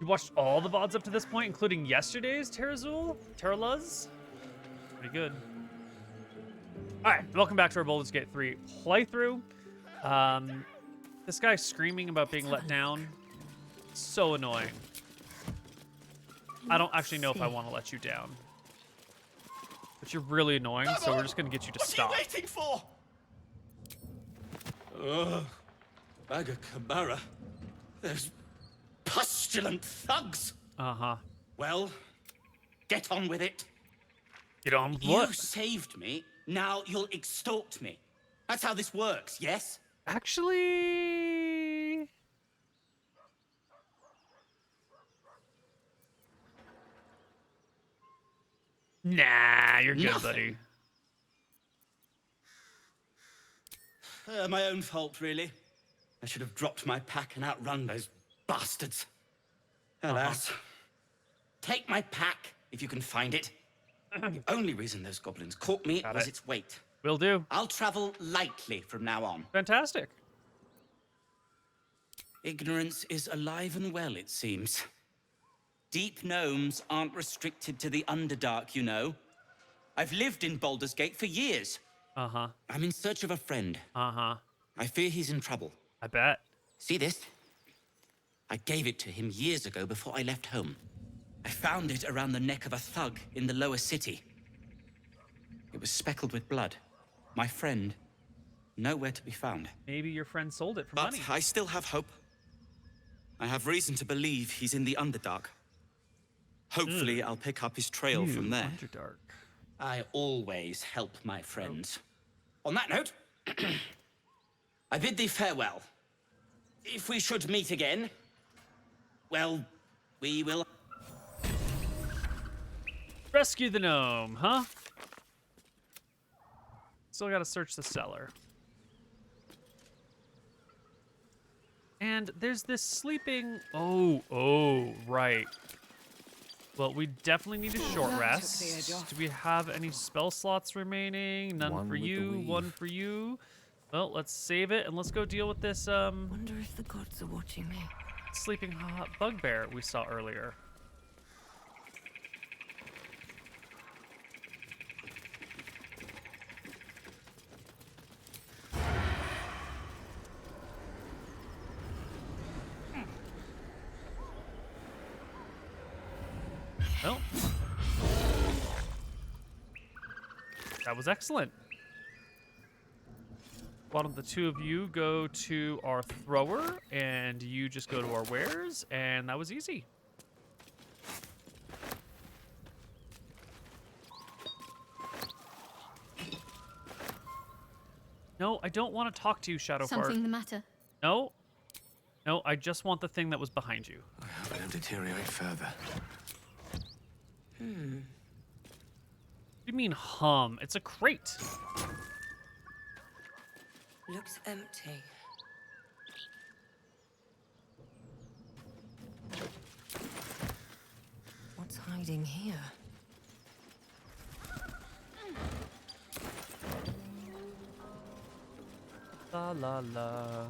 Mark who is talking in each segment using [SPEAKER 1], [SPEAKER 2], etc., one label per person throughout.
[SPEAKER 1] You watched all the VODs up to this point, including yesterday's Terraluz? Pretty good. All right, welcome back to our Baldur's Gate 3 playthrough. This guy screaming about being let down, so annoying. I don't actually know if I want to let you down. But you're really annoying, so we're just going to get you to stop.
[SPEAKER 2] What are you waiting for? Ugh. Bagakabara. Those pustulant thugs.
[SPEAKER 1] Uh-huh.
[SPEAKER 2] Well, get on with it.
[SPEAKER 1] Get on with what?
[SPEAKER 2] You saved me, now you'll extort me. That's how this works, yes?
[SPEAKER 1] Actually... Nah, you're good, buddy.
[SPEAKER 2] My own fault, really. I should have dropped my pack and outrun those bastards. Alas. Take my pack, if you can find it. The only reason those goblins caught me was its weight.
[SPEAKER 1] Will do.
[SPEAKER 2] I'll travel lightly from now on.
[SPEAKER 1] Fantastic.
[SPEAKER 2] Ignorance is alive and well, it seems. Deep gnomes aren't restricted to the Underdark, you know. I've lived in Baldur's Gate for years.
[SPEAKER 1] Uh-huh.
[SPEAKER 2] I'm in search of a friend.
[SPEAKER 1] Uh-huh.
[SPEAKER 2] I fear he's in trouble.
[SPEAKER 1] I bet.
[SPEAKER 2] See this? I gave it to him years ago before I left home. I found it around the neck of a thug in the lower city. It was speckled with blood. My friend, nowhere to be found.
[SPEAKER 1] Maybe your friend sold it for
[SPEAKER 2] But
[SPEAKER 1] money.
[SPEAKER 2] I still have hope. I have reason to believe he's in the Underdark. Hopefully, I'll pick up his trail from there.
[SPEAKER 1] Underdark.
[SPEAKER 2] I always help my friends. On that note, I bid thee farewell. If we should meet again, well, we will...
[SPEAKER 1] Rescue the gnome, huh? Still gotta search the cellar. And there's this sleeping... Oh, right. Well, we definitely need a short rest. Do we have any spell slots remaining? None for you, one for you. Well, let's save it and let's go deal with this,
[SPEAKER 3] Wonder if the gods are watching me.
[SPEAKER 1] sleeping bugbear we saw earlier. Well, that was excellent. Why don't the two of you go to our thrower, and you just go to our wares, and that was easy. No, I don't want to talk to you, Shadowfart.
[SPEAKER 3] Something the matter?
[SPEAKER 1] No. No, I just want the thing that was behind you.
[SPEAKER 4] I hope I don't deteriorate further.
[SPEAKER 1] What do you mean, hum? It's a crate.
[SPEAKER 3] Looks empty. What's hiding here?
[SPEAKER 1] La la la.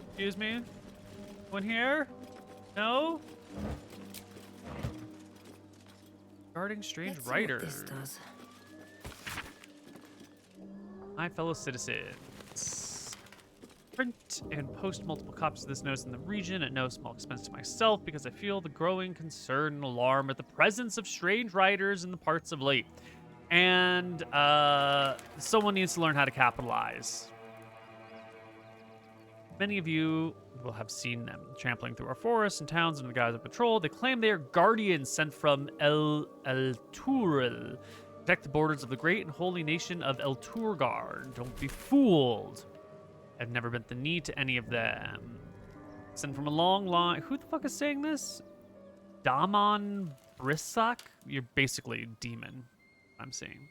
[SPEAKER 1] Excuse me? One here? No? Guarding strange
[SPEAKER 3] Let's see what
[SPEAKER 1] writers.
[SPEAKER 3] this does.
[SPEAKER 1] My fellow citizens. Print and post multiple copies of this notice in the region at no small expense to myself because I feel the growing concern and alarm at the presence of strange writers in the parts of late. And someone needs to learn how to capitalize. Many of you will have seen them trampling through our forests and towns under the guise of patrol. They claim they are guardians sent from El Turil, protect the borders of the great and holy nation of El Turgar. Don't be fooled. I've never bent the knee to any of them. Sent from a long line. Who the fuck is saying this? Damon Brissak? You're basically a demon, I'm saying.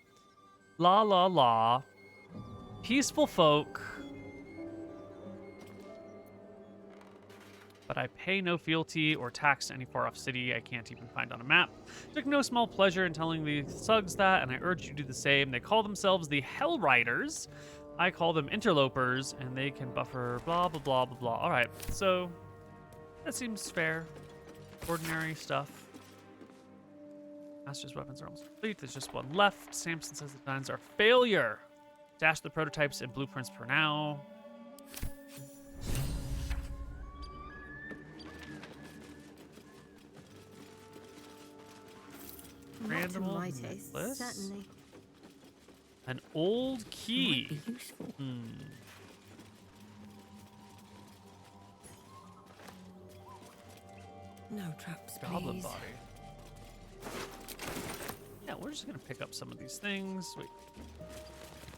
[SPEAKER 1] La la la. Peaceful folk. But I pay no fealty or tax to any far-off city I can't even find on a map. Took no small pleasure in telling the thugs that, and I urge you to do the same. They call themselves the Hell Riders. I call them interlopers, and they can buffer blah, blah, blah, blah, blah. All right, so that seems fair. Ordinary stuff. Master's weapons are almost complete. There's just one left. Samson says the designs are a failure. Dash the prototypes and blueprints for now.
[SPEAKER 5] Not to
[SPEAKER 1] Random
[SPEAKER 5] my taste,
[SPEAKER 1] necklace.
[SPEAKER 5] certainly.
[SPEAKER 1] An old key.
[SPEAKER 5] Might be useful.
[SPEAKER 3] No traps,
[SPEAKER 1] Goblin
[SPEAKER 3] please.
[SPEAKER 1] body. Yeah, we're just gonna pick up some of these things. Wait.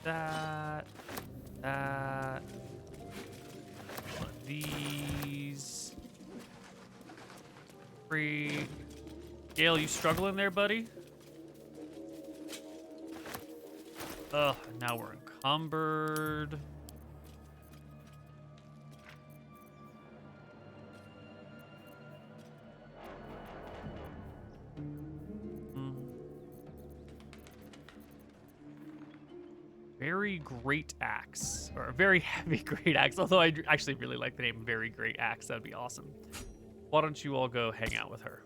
[SPEAKER 1] That. One of these. 3. Gale, you struggling there, buddy? Ugh, now we're encumbered. Very great axe, or a very heavy great axe. Although I actually really like the name Very Great Axe. That'd be awesome. Why don't you all go hang out with her?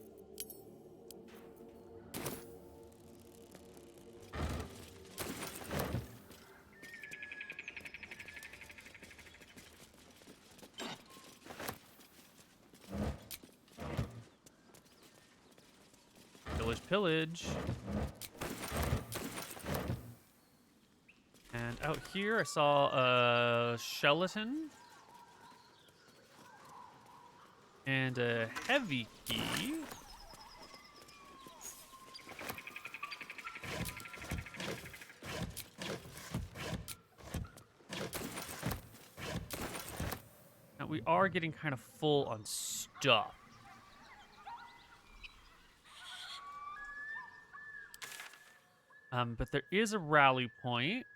[SPEAKER 1] Village pillage. And out here, I saw a skeleton and a heavy key. Now we are getting kind of full on stuff. But there is a rally point.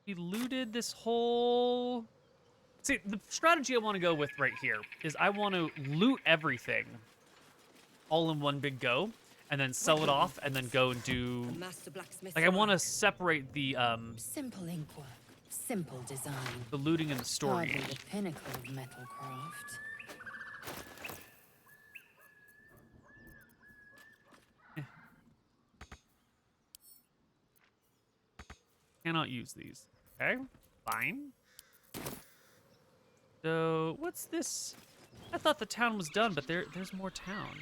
[SPEAKER 1] We looted this whole... See, the strategy I want to go with right here is I want to loot everything all in one big go, and then sell it off, and then go and do...
[SPEAKER 3] Master blacksmith.
[SPEAKER 1] Like, I want to separate the
[SPEAKER 6] Simple ink work, simple design.
[SPEAKER 1] looting and the story.
[SPEAKER 6] Hardly the pinnacle of metal craft.
[SPEAKER 1] Cannot use these. Okay, fine. So, what's this? I thought the town was done, but there's more town.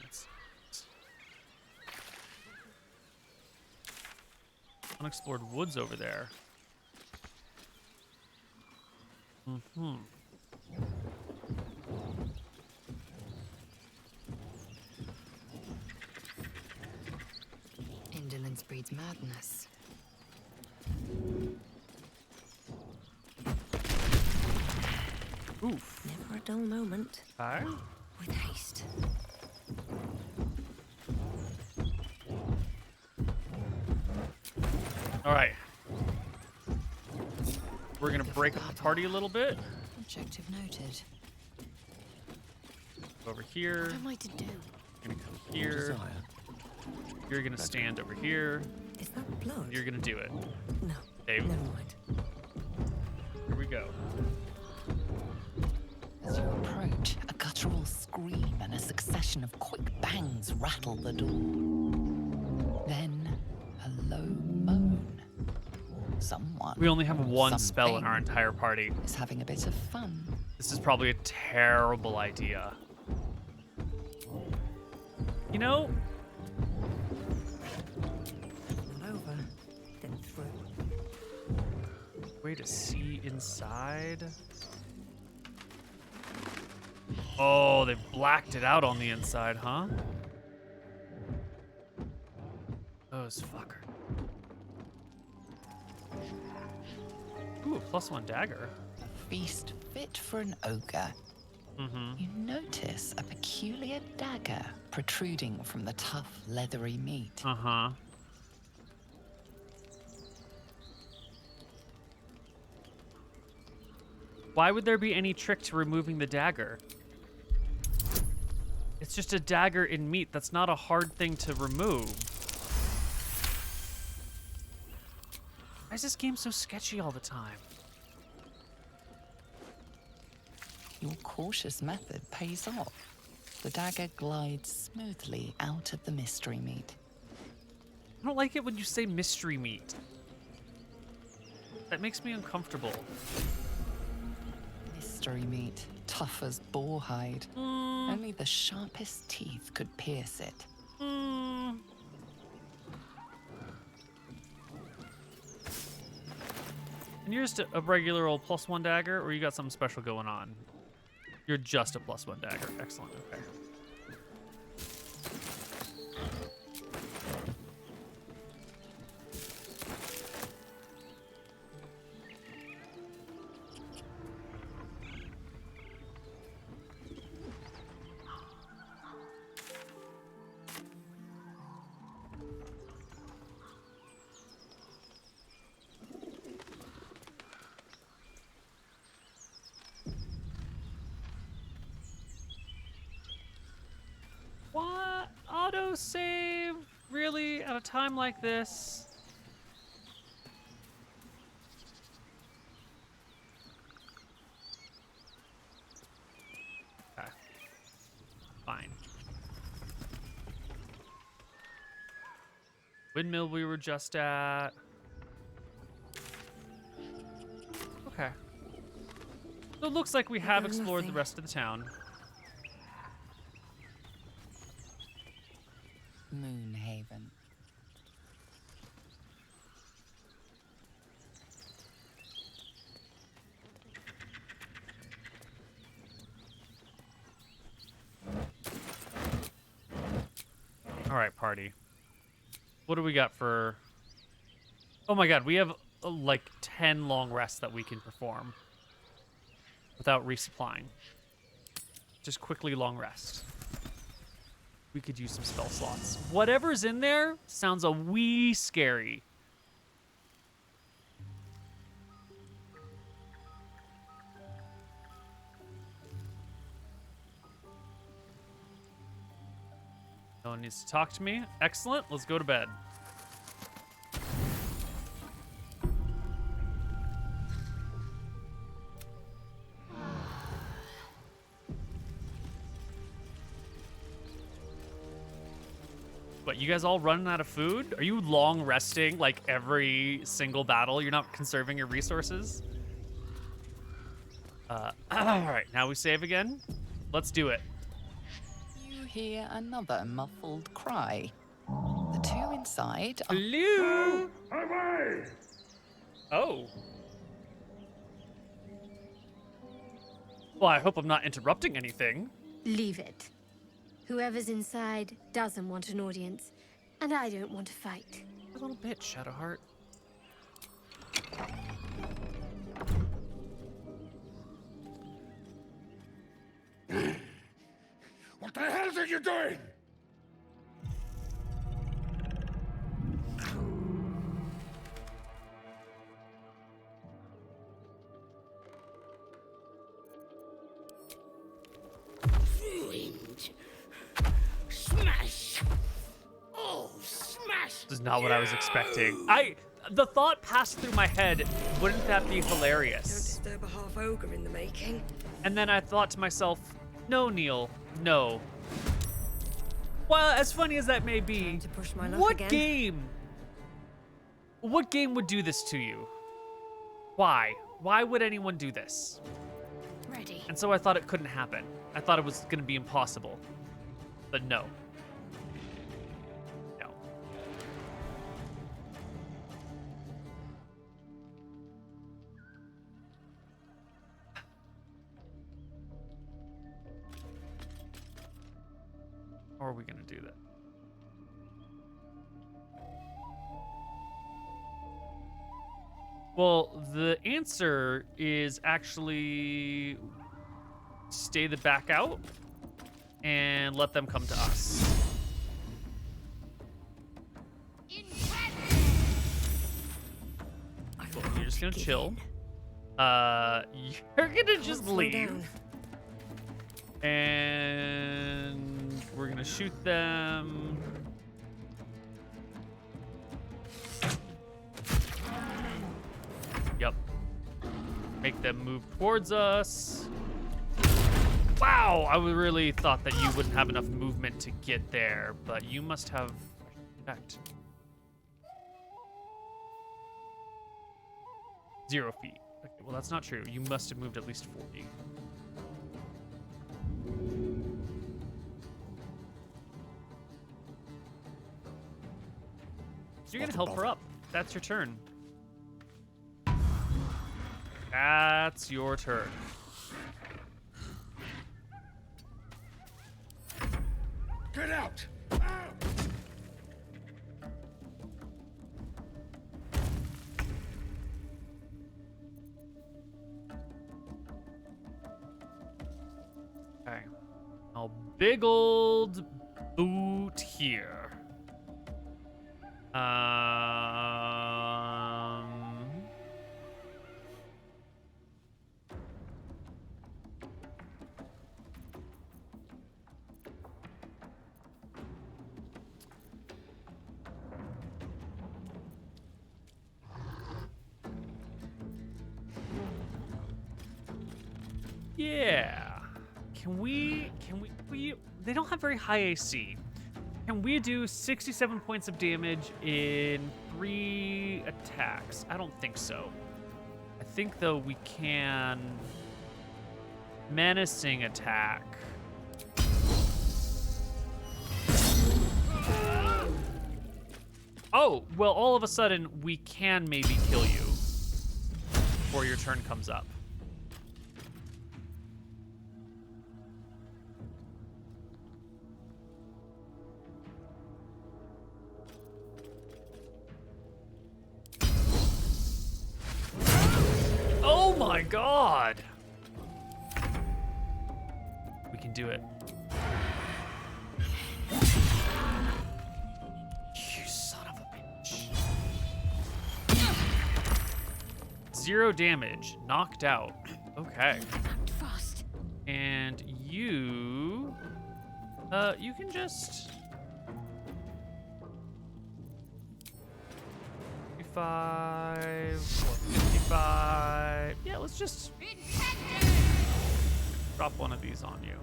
[SPEAKER 1] Unexplored woods over there. Mm-hmm.
[SPEAKER 6] Indolence breeds madness.
[SPEAKER 1] Oof.
[SPEAKER 3] Never a dull moment.
[SPEAKER 1] Alright.
[SPEAKER 3] With haste.
[SPEAKER 1] Alright. We're gonna break up the party a little bit.
[SPEAKER 6] Objective noted.
[SPEAKER 1] Over here.
[SPEAKER 3] What am I to do?
[SPEAKER 1] Gonna come here. You're gonna stand over here.
[SPEAKER 3] Is that blood?
[SPEAKER 1] You're gonna do it.
[SPEAKER 3] No.
[SPEAKER 1] Dave.
[SPEAKER 3] Never mind.
[SPEAKER 1] Here we go.
[SPEAKER 7] As you approach, a guttural scream and a succession of quick bangs rattle the door. Then, a low moan. Someone.
[SPEAKER 1] We only have
[SPEAKER 7] or
[SPEAKER 1] one spell in
[SPEAKER 7] something
[SPEAKER 1] our entire party.
[SPEAKER 7] is having a bit of fun.
[SPEAKER 1] This is probably a terrible idea. You know,
[SPEAKER 3] Not over, then through.
[SPEAKER 1] way to see inside. Oh, they blacked it out on the inside, huh? Those fucker. Ooh, +1 dagger.
[SPEAKER 7] A feast fit for an ogre.
[SPEAKER 1] Mm-hmm.
[SPEAKER 7] You notice a peculiar dagger protruding from the tough, leathery meat.
[SPEAKER 1] Uh-huh. Why would there be any trick to removing the dagger? It's just a dagger in meat. That's not a hard thing to remove. Why is this game so sketchy all the time?
[SPEAKER 7] Your cautious method pays off. The dagger glides smoothly out of the mystery meat.
[SPEAKER 1] I don't like it when you say mystery meat. That makes me uncomfortable.
[SPEAKER 7] Mystery meat, tough as boar hide. Only the sharpest teeth could pierce it.
[SPEAKER 1] And you're just a regular old +1 dagger, or you got something special going on? You're just a +1 dagger. Excellent. Okay. What? Autosave? Really? At a time like this? Okay. Fine. Windmill we were just at. Okay. So it looks like we have explored the
[SPEAKER 3] nothing.
[SPEAKER 1] rest of the town.
[SPEAKER 7] Moonhaven.
[SPEAKER 1] All right, party. What do we got for... Oh my god, we have like 10 long rests that we can perform without resupplying. Just quickly long rest. We could use some spell slots. Whatever's in there sounds a wee scary. No one needs to talk to me. Excellent. Let's go to bed. What, you guys all running out of food? Are you long resting like every single battle? You're not conserving your resources? All right, now we save again. Let's do it.
[SPEAKER 7] You hear another muffled cry. The two inside are
[SPEAKER 1] Hello? Away! Oh. Well, I hope I'm not interrupting anything.
[SPEAKER 5] Leave it. Whoever's inside doesn't want an audience, and I don't want to fight.
[SPEAKER 1] A little bit, Shadowheart.
[SPEAKER 4] What the hell are you doing?
[SPEAKER 2] Ruined. Smash. Oh, smash.
[SPEAKER 1] This is not what I was expecting. The thought passed through my head, wouldn't that be
[SPEAKER 3] Don't
[SPEAKER 1] hilarious?
[SPEAKER 3] disturb a half ogre in the making.
[SPEAKER 1] And then I thought to myself, no, Neil, no. Well, as funny as that may be,
[SPEAKER 3] Time to push my luck
[SPEAKER 1] what
[SPEAKER 3] again.
[SPEAKER 1] game would do this to you? Why? Why would anyone do this?
[SPEAKER 5] Ready.
[SPEAKER 1] And so I thought it couldn't happen. I thought it was going to be impossible. But no. No. How are we going to do that? Well, the answer is actually stay the back out and let them come to us. Cool. You're just gonna chill. You're gonna just
[SPEAKER 3] Slow
[SPEAKER 1] leave.
[SPEAKER 3] down.
[SPEAKER 1] And we're gonna shoot them. make them move towards us. Wow, I really thought that you wouldn't have enough movement to get there, but you must have checked. 0 feet. Okay, well, that's not true. You must have moved at least 40. So you're gonna help her up. That's your turn. That's your turn.
[SPEAKER 4] Get out!
[SPEAKER 1] Okay. A big old boot here. Yeah. Can we, they don't have very high AC. Can we do 67 points of damage in 3 attacks? I don't think so. I think, though, we can menacing attack. Oh, well, all of a sudden, we can maybe kill you before your turn comes up. Oh my god! We can do it. You son of a bitch. 0 damage. Knocked out. Okay.
[SPEAKER 5] Fast.
[SPEAKER 1] And you... you can just... 55... 55... Yeah, let's just... drop one of these on you.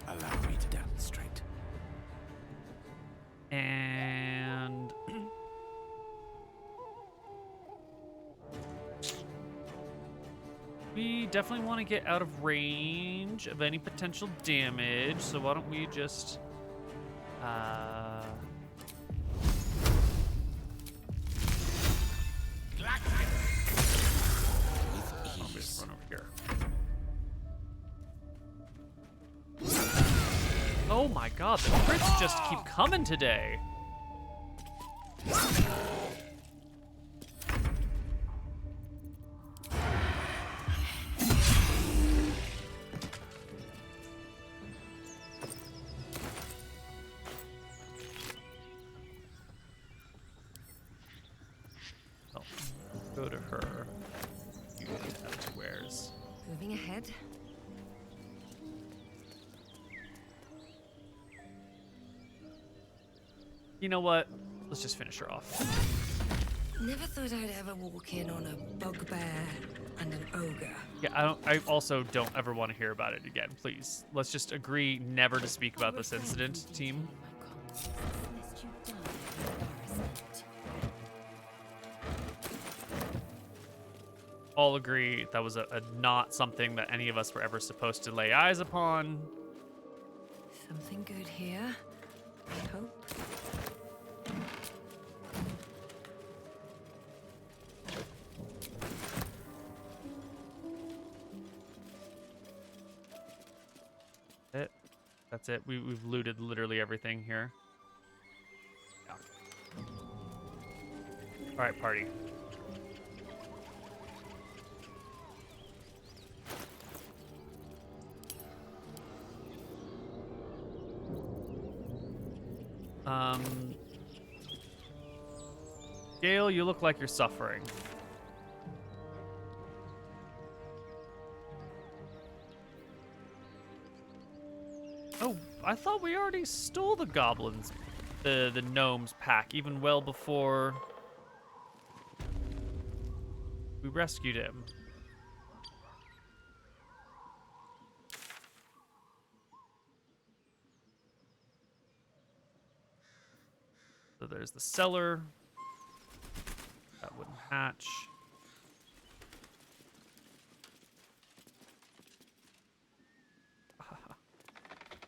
[SPEAKER 4] Allow me to demonstrate.
[SPEAKER 1] And... we definitely want to get out of range of any potential damage, so why don't we just... I'll just run over here. Oh my god, the crits just keep coming today. Oh, go to her. You have to wares.
[SPEAKER 3] Moving ahead.
[SPEAKER 1] You know what? Let's just finish her off.
[SPEAKER 3] Never thought I'd ever walk in on a bugbear and an ogre.
[SPEAKER 1] Yeah, I also don't ever want to hear about it again, please. Let's just agree never to speak about this incident, team. All agree that was a not something that any of us were ever supposed to lay eyes upon.
[SPEAKER 3] Something good here, I hope.
[SPEAKER 1] That's it. We've looted literally everything here. Yeah. All right, party. Gale, you look like you're suffering. Oh, I thought we already stole the goblins, the gnomes pack, even well before we rescued him. there's the cellar. That wouldn't hatch.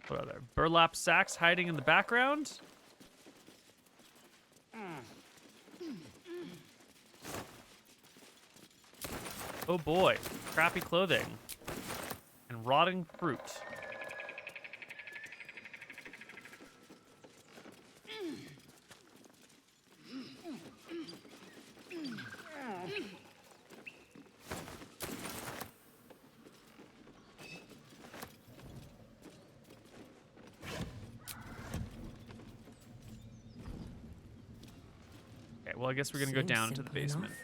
[SPEAKER 1] What are there? Burlap sacks hiding in the background? Oh boy, crappy clothing and rotting fruit. Okay, well, I guess we're gonna go
[SPEAKER 3] Seems
[SPEAKER 1] down into the
[SPEAKER 3] simple
[SPEAKER 1] basement.
[SPEAKER 3] enough.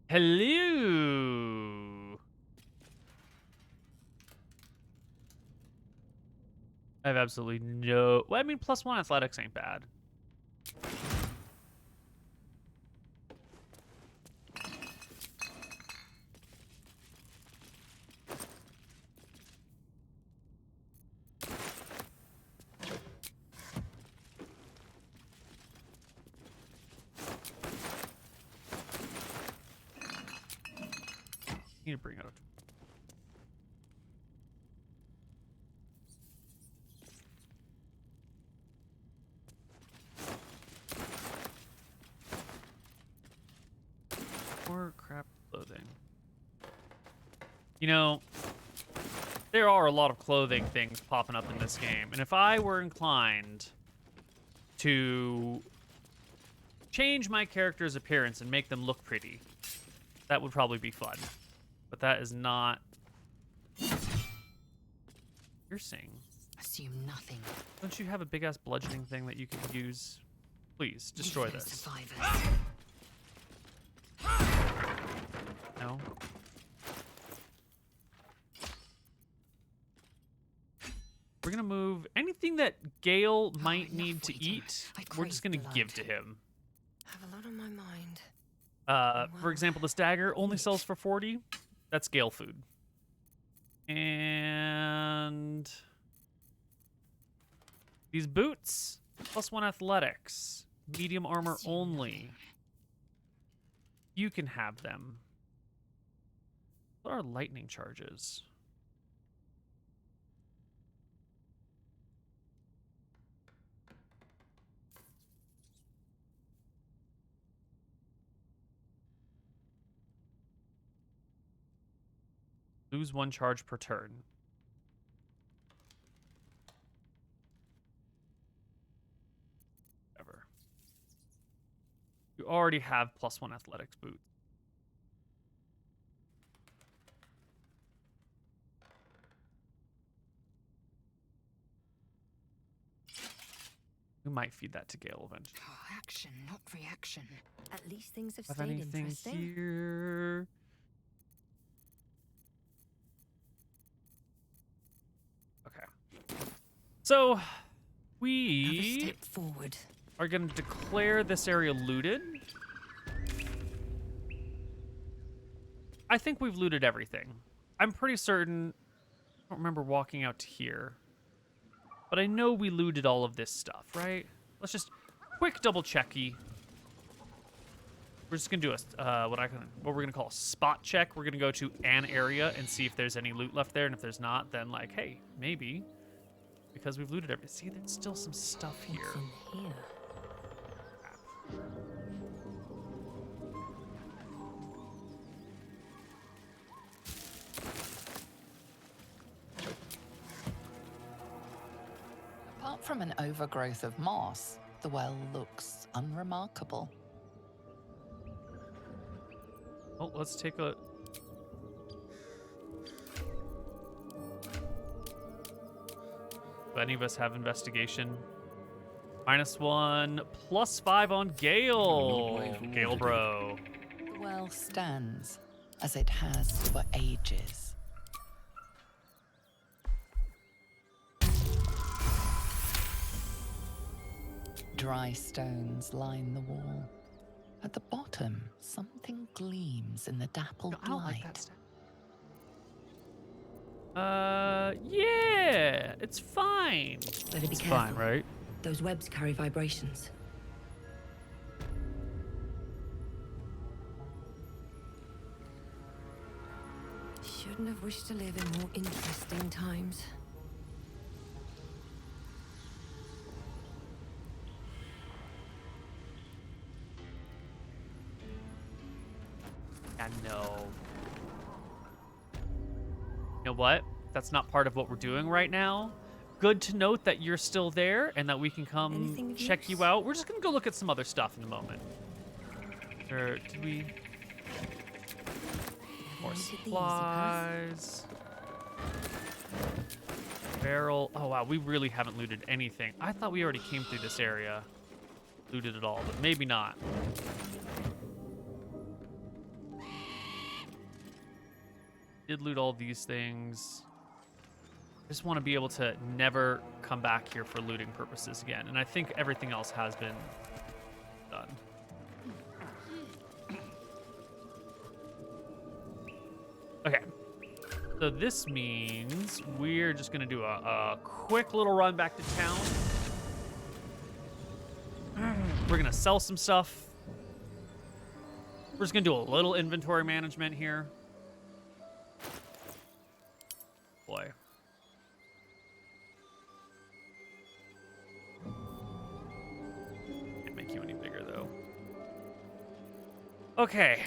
[SPEAKER 1] Hello. I have absolutely no. Well, I mean, +1 athletics ain't bad. Need to bring out. More crap clothing. You know, there are a lot of clothing things popping up in this game, and if I were inclined to change my character's appearance and make them look pretty, that would probably be fun. But that is not piercing.
[SPEAKER 6] Assume nothing.
[SPEAKER 1] Don't you have a big ass bludgeoning thing that you can use? Please destroy
[SPEAKER 6] Leave no
[SPEAKER 1] this.
[SPEAKER 6] survivors.
[SPEAKER 1] No. We're gonna move anything that Gale might
[SPEAKER 6] enough
[SPEAKER 1] need to
[SPEAKER 6] waiting.
[SPEAKER 1] eat.
[SPEAKER 6] I
[SPEAKER 1] We're just
[SPEAKER 6] crave
[SPEAKER 1] gonna give to
[SPEAKER 6] blood.
[SPEAKER 1] him.
[SPEAKER 3] Have a lot on my mind.
[SPEAKER 1] For example, this dagger only sells for 40. That's Gale food. And these boots, +1 athletics, medium armor only. You can have them. What are lightning charges? Lose 1 charge per turn. Whatever. You already have +1 athletics boots. We might feed that to Gale eventually.
[SPEAKER 6] Oh, action, not reaction.
[SPEAKER 3] At least things have
[SPEAKER 1] Have
[SPEAKER 3] stayed
[SPEAKER 1] anything
[SPEAKER 3] interesting.
[SPEAKER 1] here? Okay. So,
[SPEAKER 3] Have a
[SPEAKER 1] we
[SPEAKER 3] step forward.
[SPEAKER 1] are going to declare this area looted. I think we've looted everything. I'm pretty certain. I don't remember walking out to here. But I know we looted all of this stuff, right? Let's just quick double checky. We're just gonna do a what we're gonna call a spot check. We're gonna go to an area and see if there's any loot left there, and if there's not, then like, hey, maybe because we've looted everything. See, there's still some stuff here.
[SPEAKER 3] What's in here?
[SPEAKER 7] Apart from an overgrowth of moss, the well looks unremarkable.
[SPEAKER 1] Oh, let's take a. Do any of us have investigation? -1, +5 on Gale. Gale, bro.
[SPEAKER 7] The well stands, as it has for ages. Dry stones line the wall. At the bottom, something gleams in the dappled
[SPEAKER 1] I don't
[SPEAKER 7] light.
[SPEAKER 1] like that stuff. Yeah, it's fine.
[SPEAKER 3] Better be
[SPEAKER 1] It's
[SPEAKER 3] careful.
[SPEAKER 1] fine, right?
[SPEAKER 3] Those webs carry vibrations. Shouldn't have wished to live in more interesting times.
[SPEAKER 1] I know. You know what? That's not part of what we're doing right now. Good to note that you're still there and that we can come
[SPEAKER 3] Anything of
[SPEAKER 1] check you
[SPEAKER 3] use?
[SPEAKER 1] out. We're just gonna go look at some other stuff in a moment. Or do we? More
[SPEAKER 3] Wanted the easy path.
[SPEAKER 1] supplies. Barrel. Oh wow, we really haven't looted anything. I thought we already came through this area. Looted it all, but maybe not. Did loot all these things. I just want to be able to never come back here for looting purposes again. And I think everything else has been done. Okay. So this means we're just going to do a quick little run back to town. We're going to sell some stuff. We're just going to do a little inventory management here. Boy. Can't make you any bigger though. Okay,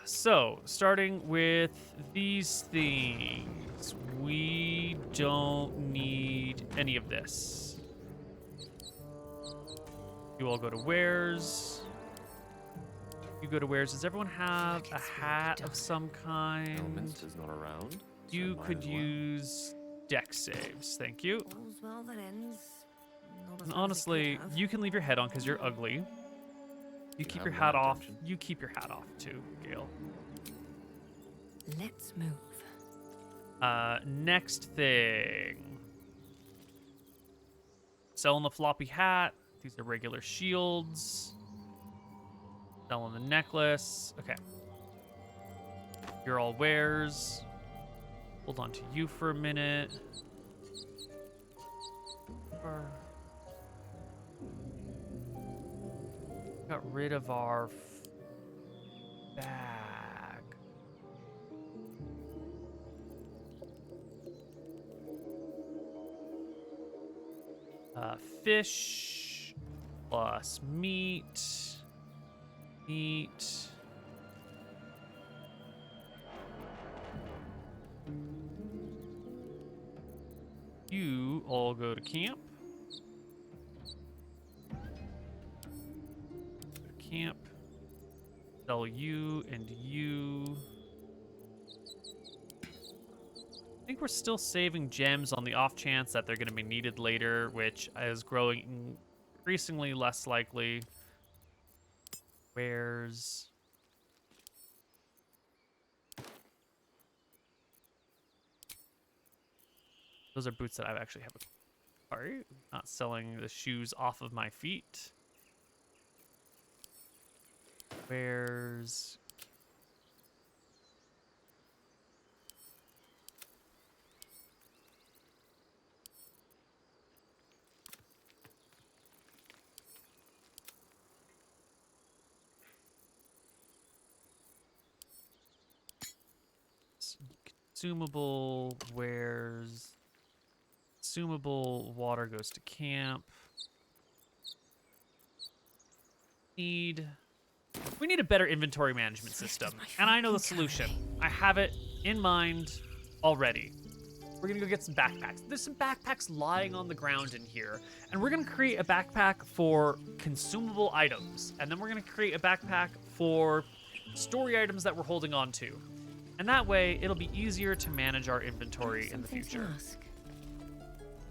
[SPEAKER 1] so starting with these things, we don't need any of this. You all go to wares. You go to wares. Does everyone have a hat of some kind?
[SPEAKER 4] Minster's not around.
[SPEAKER 1] You
[SPEAKER 4] might
[SPEAKER 1] could
[SPEAKER 4] as well.
[SPEAKER 1] use deck saves. Thank you.
[SPEAKER 3] All's well that ends. Not as
[SPEAKER 1] And
[SPEAKER 3] well as it
[SPEAKER 1] honestly,
[SPEAKER 3] could have.
[SPEAKER 1] you can leave your head on because you're ugly. You keep
[SPEAKER 4] have
[SPEAKER 1] your
[SPEAKER 4] my
[SPEAKER 1] hat off.
[SPEAKER 4] attention.
[SPEAKER 1] You keep your hat off too, Gale.
[SPEAKER 3] Let's move.
[SPEAKER 1] Next thing. Selling the floppy hat. These are regular shields. Selling the necklace. Okay. You're all wares. Hold on to you for a minute. Got rid of our bag. Fish plus meat. Meat. You all go to camp. Go to camp. Sell you and you. I think we're still saving gems on the off chance that they're going to be needed later, which is growing increasingly less likely. Where's... Those are boots that I actually have. Sorry, not selling the shoes off of my feet. Where's... Consumable, where's... Consumable, water goes to camp. We need a better inventory management system. And I know the solution. I have it in mind already. We're gonna go get some backpacks. There's some backpacks lying on the ground in here. And we're gonna create a backpack for consumable items. And then we're gonna create a backpack for story items that we're holding on to. And that way, it'll be easier to manage our inventory in the
[SPEAKER 3] Something to
[SPEAKER 1] future.
[SPEAKER 3] ask.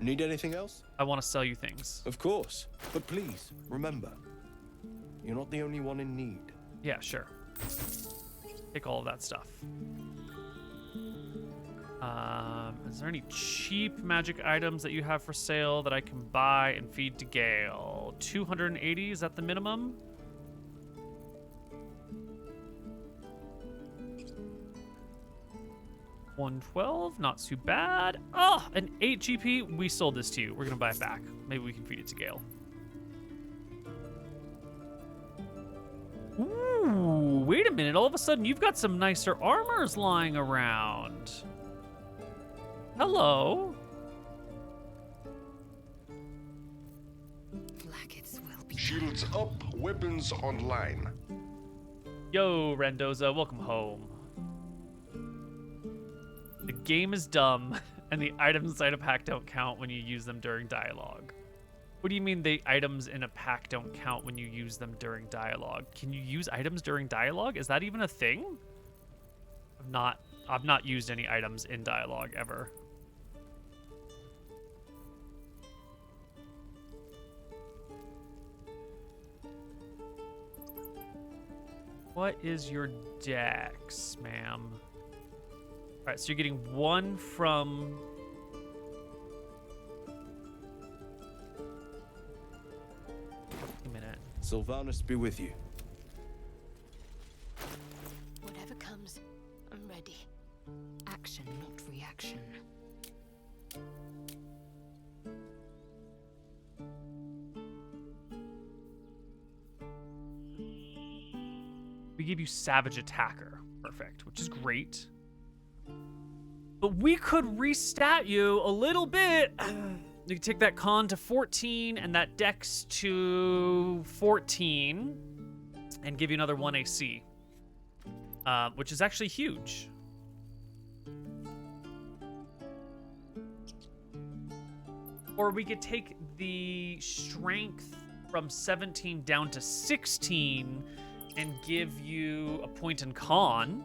[SPEAKER 4] Need anything else?
[SPEAKER 1] I want to sell you things.
[SPEAKER 4] Of course. But please, remember, you're not the only one in need.
[SPEAKER 1] Yeah, sure. Take all of that stuff. Is there any cheap magic items that you have for sale that I can buy and feed to Gale? 280, is that the minimum? $112, not too bad. Oh, an 8 GP. We sold this to you. We're gonna buy it back. Maybe we can feed it to Gale. Ooh, wait a minute. All of a sudden, you've got some nicer armors lying around. Hello.
[SPEAKER 6] Blackets will be.
[SPEAKER 8] Shields up, weapons online.
[SPEAKER 1] Yo, Rendoza, welcome home. The game is dumb, and the items inside a pack don't count when you use them during dialogue. What do you mean the items in a pack don't count when you use them during dialogue? Can you use items during dialogue? Is that even a thing? I've not used any items in dialogue ever. What is your dex, ma'am? All right, so you're getting 1 from... A minute.
[SPEAKER 4] Sylvanus be with you.
[SPEAKER 6] Whatever comes, I'm ready. Action, not reaction.
[SPEAKER 1] We give you Savage Attacker. Perfect, which is great. But we could restat you a little bit. You can take that con to 14 and that dex to 14 and give you another 1 AC, which is actually huge. Or we could take the strength from 17 down to 16 and give you a point in con.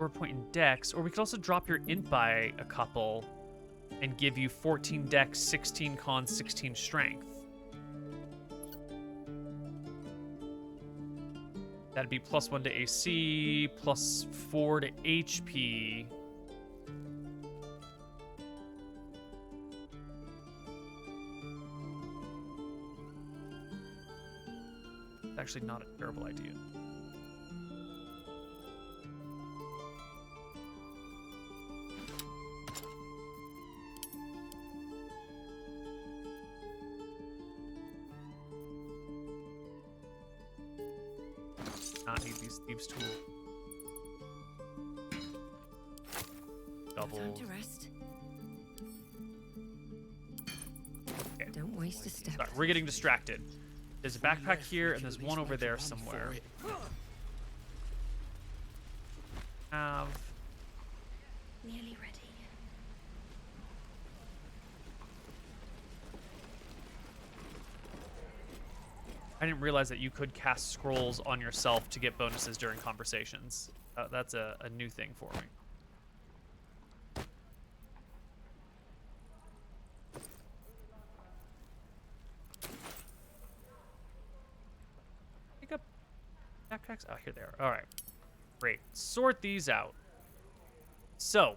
[SPEAKER 1] Or a point in dex. Or we could also drop your int by a couple and give you 14 dex, 16 con, 16 strength. That'd be +1 to AC, +4 to HP. Actually not a terrible idea. Not need these thieves' tools. Double.
[SPEAKER 3] Time to rest.
[SPEAKER 1] Okay.
[SPEAKER 3] Don't waste a step.
[SPEAKER 1] Sorry, we're getting distracted. There's a backpack here, and there's one over there somewhere. Have...
[SPEAKER 5] Nearly ready.
[SPEAKER 1] I didn't realize that you could cast scrolls on yourself to get bonuses during conversations. That's a new thing for me. Pick up backpacks. Oh, here they are. All right, great. Sort these out. So,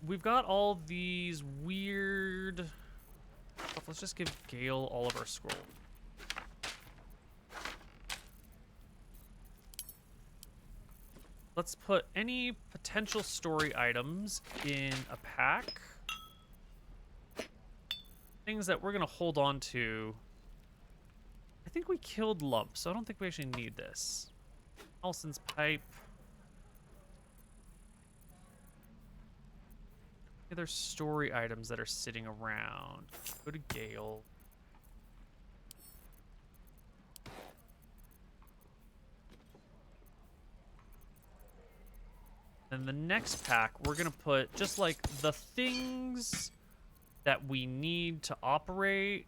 [SPEAKER 1] we've got all these weird. Let's just give Gale all of our scrolls. Let's put any potential story items in a pack. Things that we're going to hold on to. I think we killed Lump, so I don't think we actually need this. Alson's pipe. Other story items that are sitting around. Go to Gale. And the next pack, we're gonna put just like the things that we need to operate.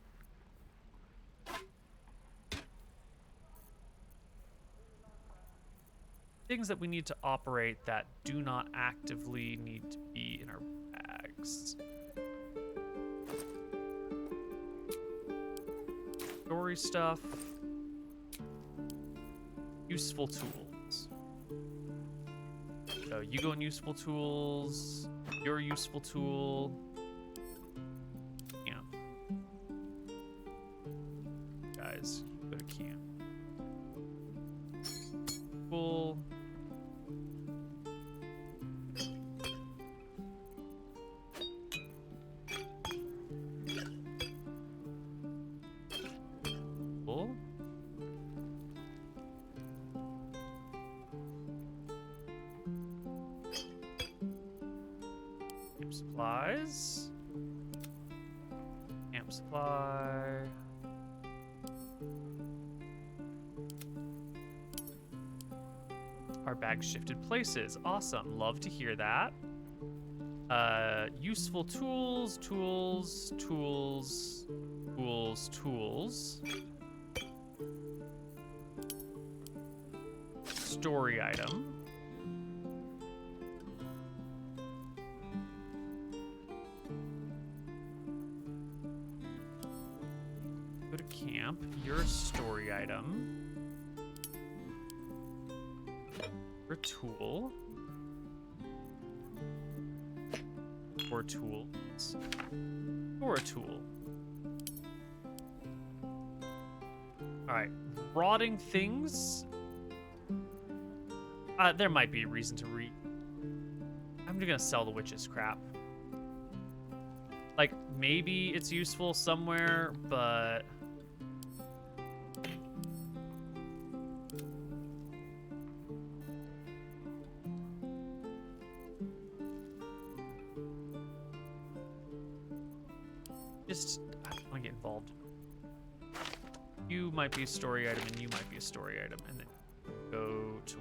[SPEAKER 1] Things that we need to operate that do not actively need to be in our bags. Story stuff. Useful tools. So you go in useful tools. Your useful tool. Camp. Guys, go to camp. Cool. Cool. Camp supplies. Camp supply. Our bags shifted places. Awesome. Love to hear that. Useful tools, tools, tools, tools, tools. Story item. Go to camp. You're a story item. You're a tool. Or tools. Or a tool. Alright. Rotting things. There might be a reason to I'm just gonna sell the witch's crap. Like, maybe it's useful somewhere, but... I don't want to get involved. You might be a story item, and you might be a story item, and then go to.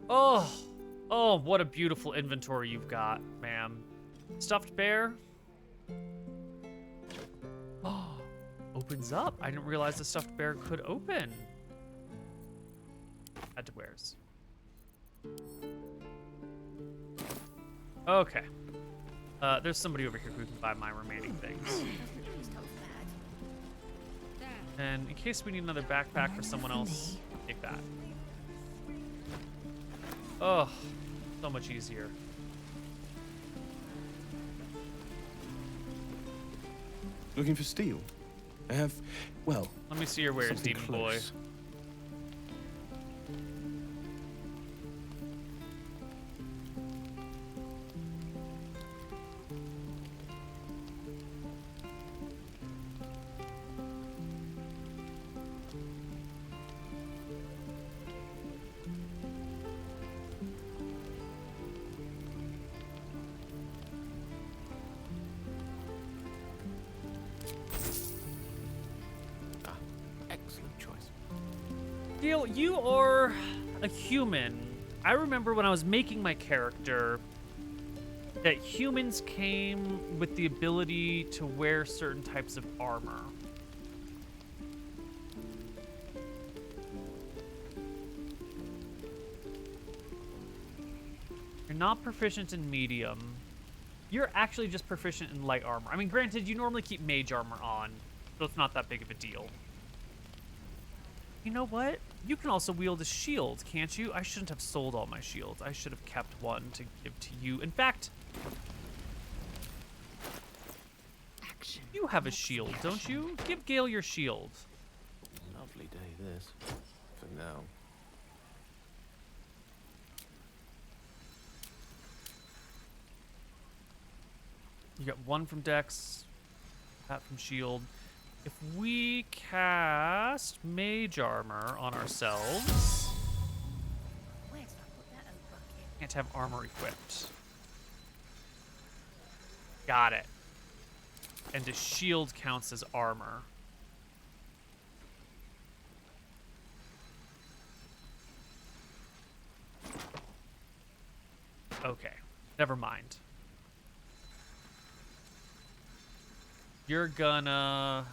[SPEAKER 1] Oh, what a beautiful inventory you've got, ma'am. Stuffed bear. Oh, opens up. I didn't realize the stuffed bear could open. Add to wares. Okay. There's somebody over here who can buy my remaining things. And in case we need another backpack for someone else, take that. Oh, so much easier.
[SPEAKER 4] Looking for steel? I have, well...
[SPEAKER 1] Let me see your wares,
[SPEAKER 4] something
[SPEAKER 1] demon boy.
[SPEAKER 4] close.
[SPEAKER 1] Gil, you are a human. I remember when I was making my character that humans came with the ability to wear certain types of armor. You're not proficient in medium. You're actually just proficient in light armor. I mean, granted, you normally keep mage armor on, so it's not that big of a deal. You know what? You can also wield a shield, can't you? I shouldn't have sold all my shields. I should have kept one to give to you. In fact, you have a shield, don't you? Give Gale your shield.
[SPEAKER 4] Lovely day this, for now.
[SPEAKER 1] You got one from Dex, that from shield. If we cast mage armor on ourselves, can't have armor equipped. Got it. And the shield counts as armor. Okay, never mind. You're gonna...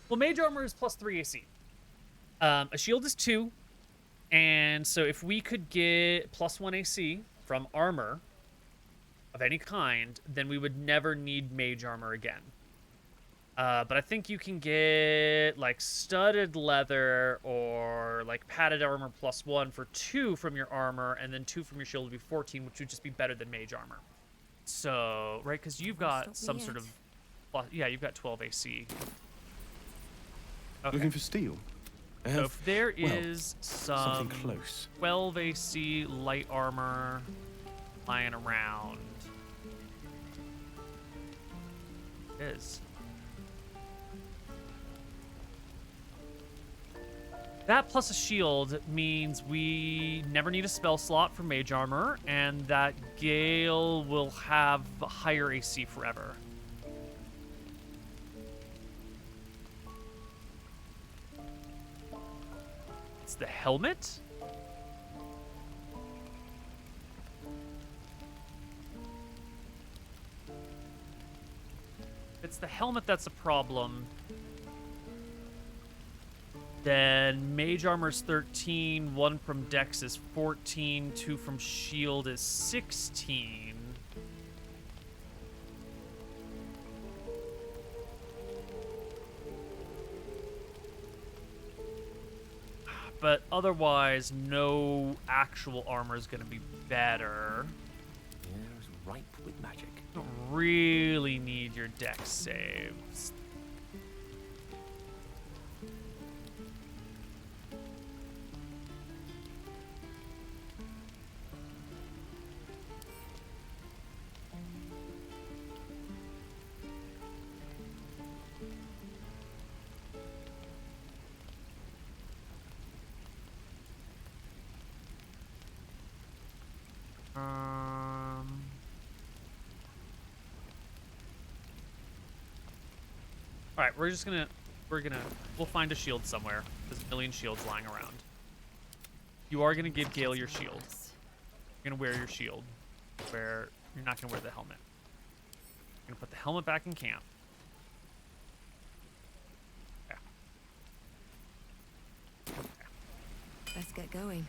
[SPEAKER 1] Well, mage armor is +3 AC. A shield is 2. And so if we could get +1 AC from armor of any kind, then we would never need mage armor again. But I think you can get like studded leather or like padded armor +1 for 2 from your armor, and then 2 from your shield would be 14, which would just be better than mage armor. So, right, because you've got some sort of, yeah, you've got 12 AC. Okay.
[SPEAKER 4] Looking for steel? I
[SPEAKER 1] So
[SPEAKER 4] have,
[SPEAKER 1] if there
[SPEAKER 4] well,
[SPEAKER 1] is
[SPEAKER 4] something
[SPEAKER 1] some
[SPEAKER 4] close.
[SPEAKER 1] 12 AC light armor lying around, it is. That plus a shield means we never need a spell slot for mage armor, and that Gale will have higher AC forever. It's the helmet? If it's the helmet that's a problem, then mage armor's 13, 1 from dex is 14, 2 from shield is 16. But otherwise, no actual armor is going to be better.
[SPEAKER 4] Air's ripe with magic.
[SPEAKER 1] You don't really need your dex saves. All right, we'll find a shield somewhere. There's a million shields lying around. You are gonna give Gale your shield. You're gonna wear your shield. You're not gonna wear the helmet. You're gonna put the helmet back in camp.
[SPEAKER 3] Let's get going.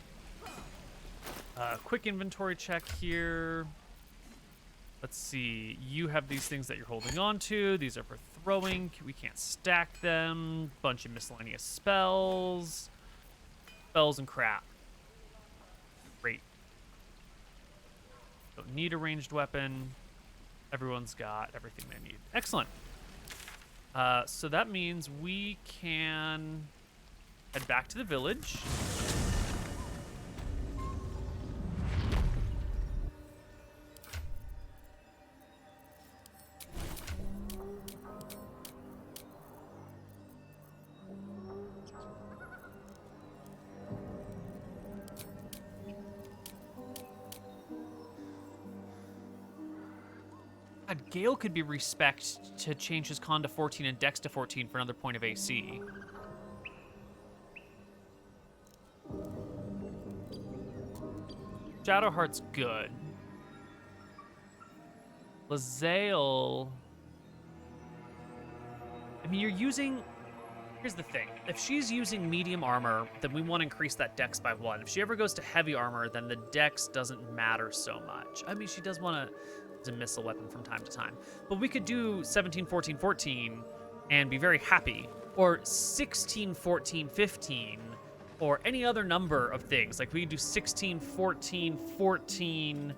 [SPEAKER 1] Quick inventory check here. Let's see. You have these things that you're holding on to. These are for throwing. We can't stack them. Bunch of miscellaneous spells. Spells and crap. Great. Don't need a ranged weapon. Everyone's got everything they need. Excellent. So that means we can head back to the village. God, Gale could be respect to change his con to 14 and dex to 14 for another point of AC. Shadowheart's good. Lae'zel, I mean, you're using... Here's the thing. If she's using medium armor, then we want to increase that dex by 1. If she ever goes to heavy armor, then the dex doesn't matter so much. I mean, she does want to use a missile weapon from time to time. But we could do 17, 14, 14 and be very happy. Or 16, 14, 15, or any other number of things. Like, we could do 16, 14, 14,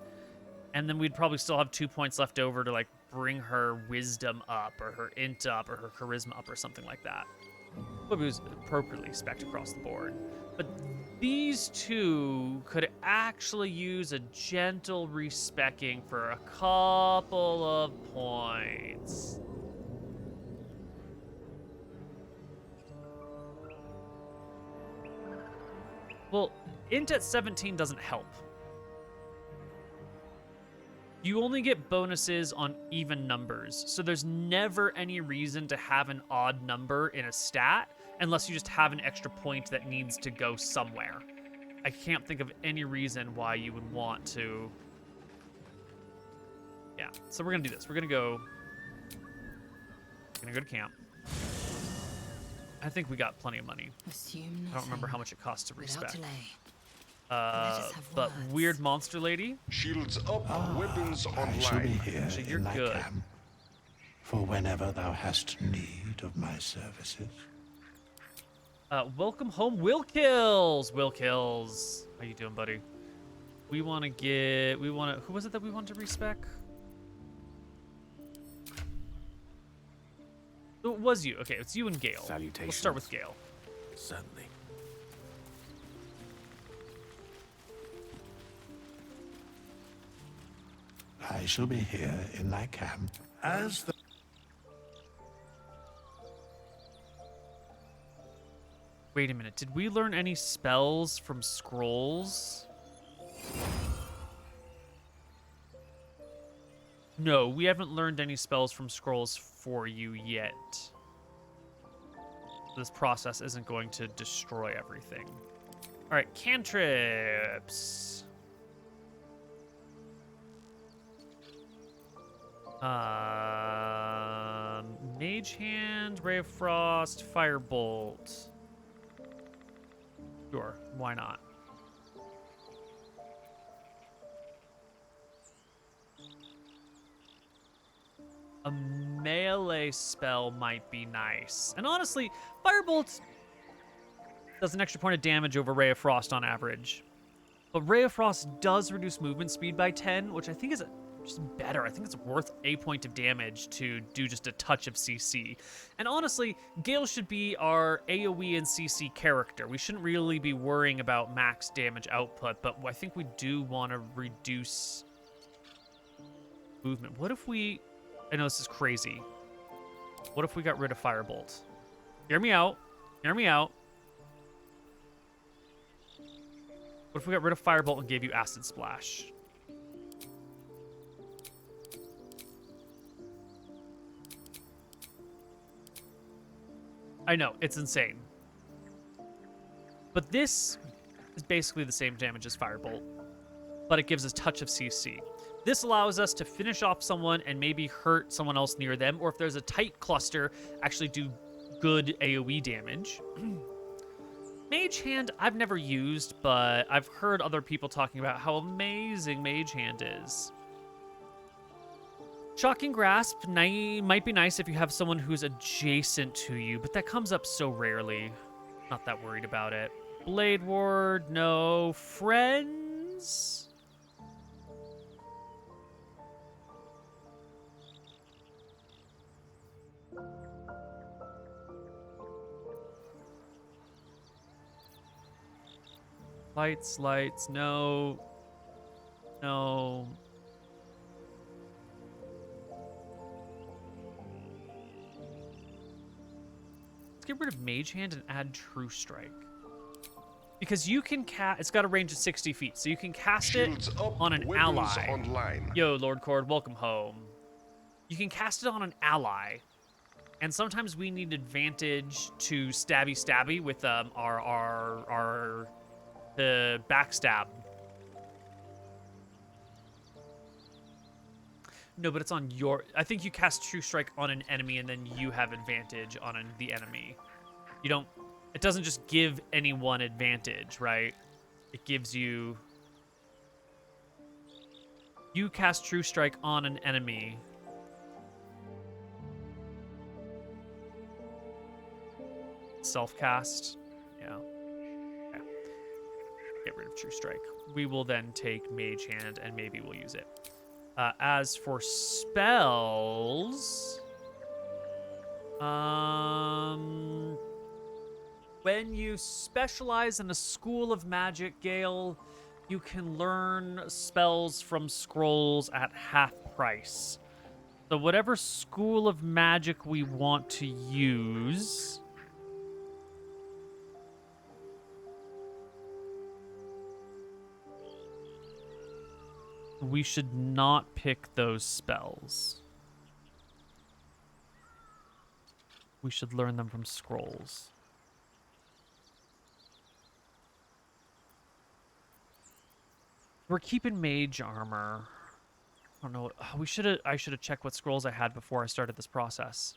[SPEAKER 1] and then we'd probably still have 2 points left over to, like, bring her wisdom up, or her int up, or her charisma up, or something like that. But it was appropriately spec'd across the board. But these two could actually use a gentle respecking for a couple of points. Well, int at 17 doesn't help. You only get bonuses on even numbers, so there's never any reason to have an odd number in a stat unless you just have an extra point that needs to go somewhere. I can't think of any reason why you would want to... Yeah, so we're gonna do this. We're gonna go to camp. I think we got plenty of money.
[SPEAKER 6] Assume
[SPEAKER 1] I don't remember how much it costs to respec.
[SPEAKER 6] delay.
[SPEAKER 1] But weird monster lady,
[SPEAKER 8] Shields up, weapons
[SPEAKER 4] I shall be
[SPEAKER 8] online.
[SPEAKER 4] here
[SPEAKER 1] actually, you're
[SPEAKER 4] in my
[SPEAKER 1] good.
[SPEAKER 4] camp.
[SPEAKER 9] for whenever thou hast need of my services.
[SPEAKER 1] Welcome home, Will Kills. Will Kills. How you doing, buddy? Who was it that we want to respec? It was you. Okay, it's you and Gale.
[SPEAKER 4] Salutations.
[SPEAKER 1] We'll start with Gale.
[SPEAKER 4] Certainly.
[SPEAKER 9] I shall be here in thy camp as the...
[SPEAKER 1] Wait a minute. Did we learn any spells from scrolls? No, we haven't learned any spells from scrolls for you yet. This process isn't going to destroy everything. All right, cantrips. Mage Hand, Ray of Frost, Firebolt. Sure, why not? A melee spell might be nice. And honestly, Firebolt does an extra point of damage over Ray of Frost on average. But Ray of Frost does reduce movement speed by 10, which I think is just better. I think it's worth a point of damage to do just a touch of CC. And honestly, Gale should be our AoE and CC character. We shouldn't really be worrying about max damage output, but I think we do want to reduce movement. What if we... I know this is crazy. What if we got rid of Firebolt? Hear me out. Hear me out. What if we got rid of Firebolt and gave you Acid Splash? I know, it's insane. But this is basically the same damage as Firebolt, but it gives us touch of CC. This allows us to finish off someone and maybe hurt someone else near them, or if there's a tight cluster, actually do good AoE damage. Mage Hand, I've never used, but I've heard other people talking about how amazing Mage Hand is. Shocking Grasp might be nice if you have someone who's adjacent to you, but that comes up so rarely. Not that worried about it. Blade Ward, no. Friends? Lights, no. No. Let's get rid of Mage Hand and add True Strike. Because you can cast, it's got a range of 60 feet, so you can cast it on an ally.
[SPEAKER 8] Online.
[SPEAKER 1] Yo, Lord Cord, welcome home. You can cast it on an ally, and sometimes we need advantage to stabby with the backstab. No, but it's on your... I think you cast True Strike on an enemy, and then you have advantage on the enemy. You don't... It doesn't just give anyone advantage, right? It gives you... You cast True Strike on an enemy. Self-cast. Yeah. Okay. Get rid of True Strike. We will then take Mage Hand, and maybe we'll use it. As for spells... When you specialize in a school of magic, Gale, you can learn spells from scrolls at half price. So whatever school of magic we want to use... we should not pick those spells. We should learn them from scrolls. We're keeping mage armor. I don't know. I should have checked what scrolls I had before I started this process.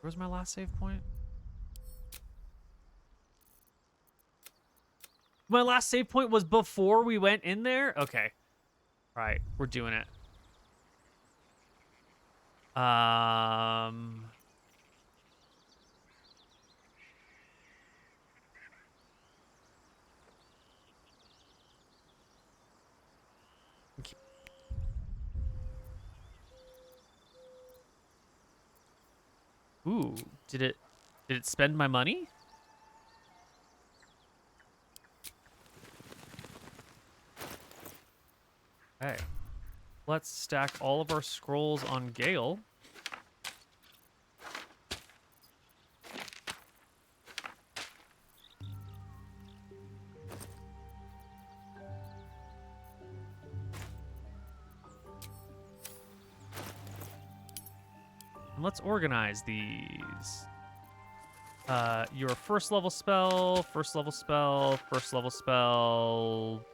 [SPEAKER 1] Where's my last save point? My last save point was before we went in there? Okay. All right, we're doing it. Ooh, did it spend my money? Okay. Let's stack all of our scrolls on Gale. And let's organize these. Your first level spell, first level spell, first level spell,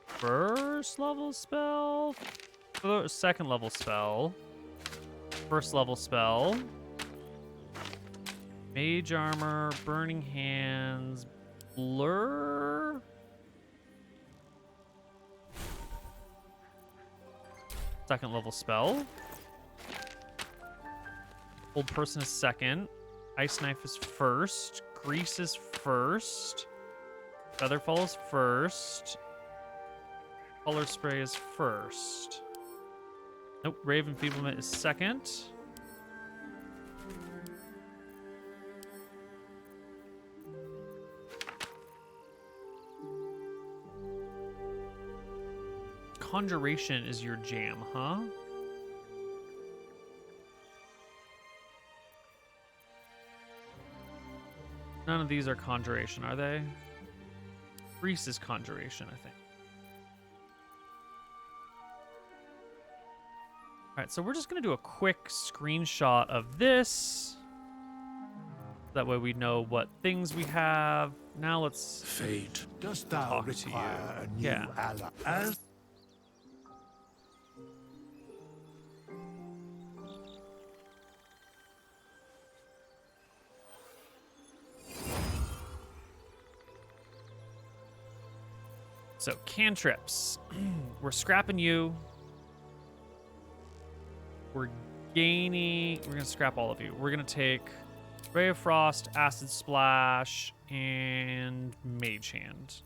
[SPEAKER 1] first level spell, second level spell, first level spell, mage armor, burning hands, blur. Second level spell. Old person is second. Ice knife is first. Grease is first. Featherfall is first. Color spray is first. Nope, Rave Enfeeblement is second. Conjuration is your jam, huh? None of these are conjuration, are they? Grease is conjuration, I think. All right, so we're just going to do a quick screenshot of this. That way we know what things we have. Now let's
[SPEAKER 9] Fate, dost thou
[SPEAKER 1] talk to you.
[SPEAKER 9] require a new
[SPEAKER 1] Yeah.
[SPEAKER 9] ally? As
[SPEAKER 1] So, cantrips. We're scrapping you. We're gaining... We're going to scrap all of you. We're going to take Ray of Frost, Acid Splash, and Mage Hand.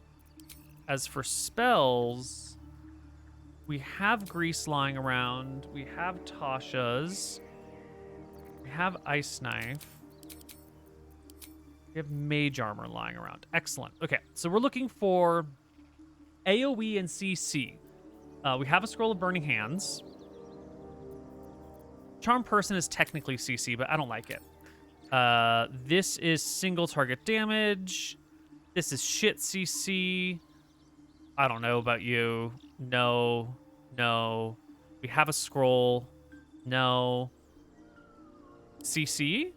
[SPEAKER 1] As for spells, we have Grease lying around. We have Tasha's. We have Ice Knife. We have Mage Armor lying around. Excellent. Okay, so we're looking for AoE and CC. We have a Scroll of Burning Hands. Charm Person is technically CC, but I don't like it. This is single target damage. This is shit CC. I don't know about you. No. No. We have a scroll. No. CC?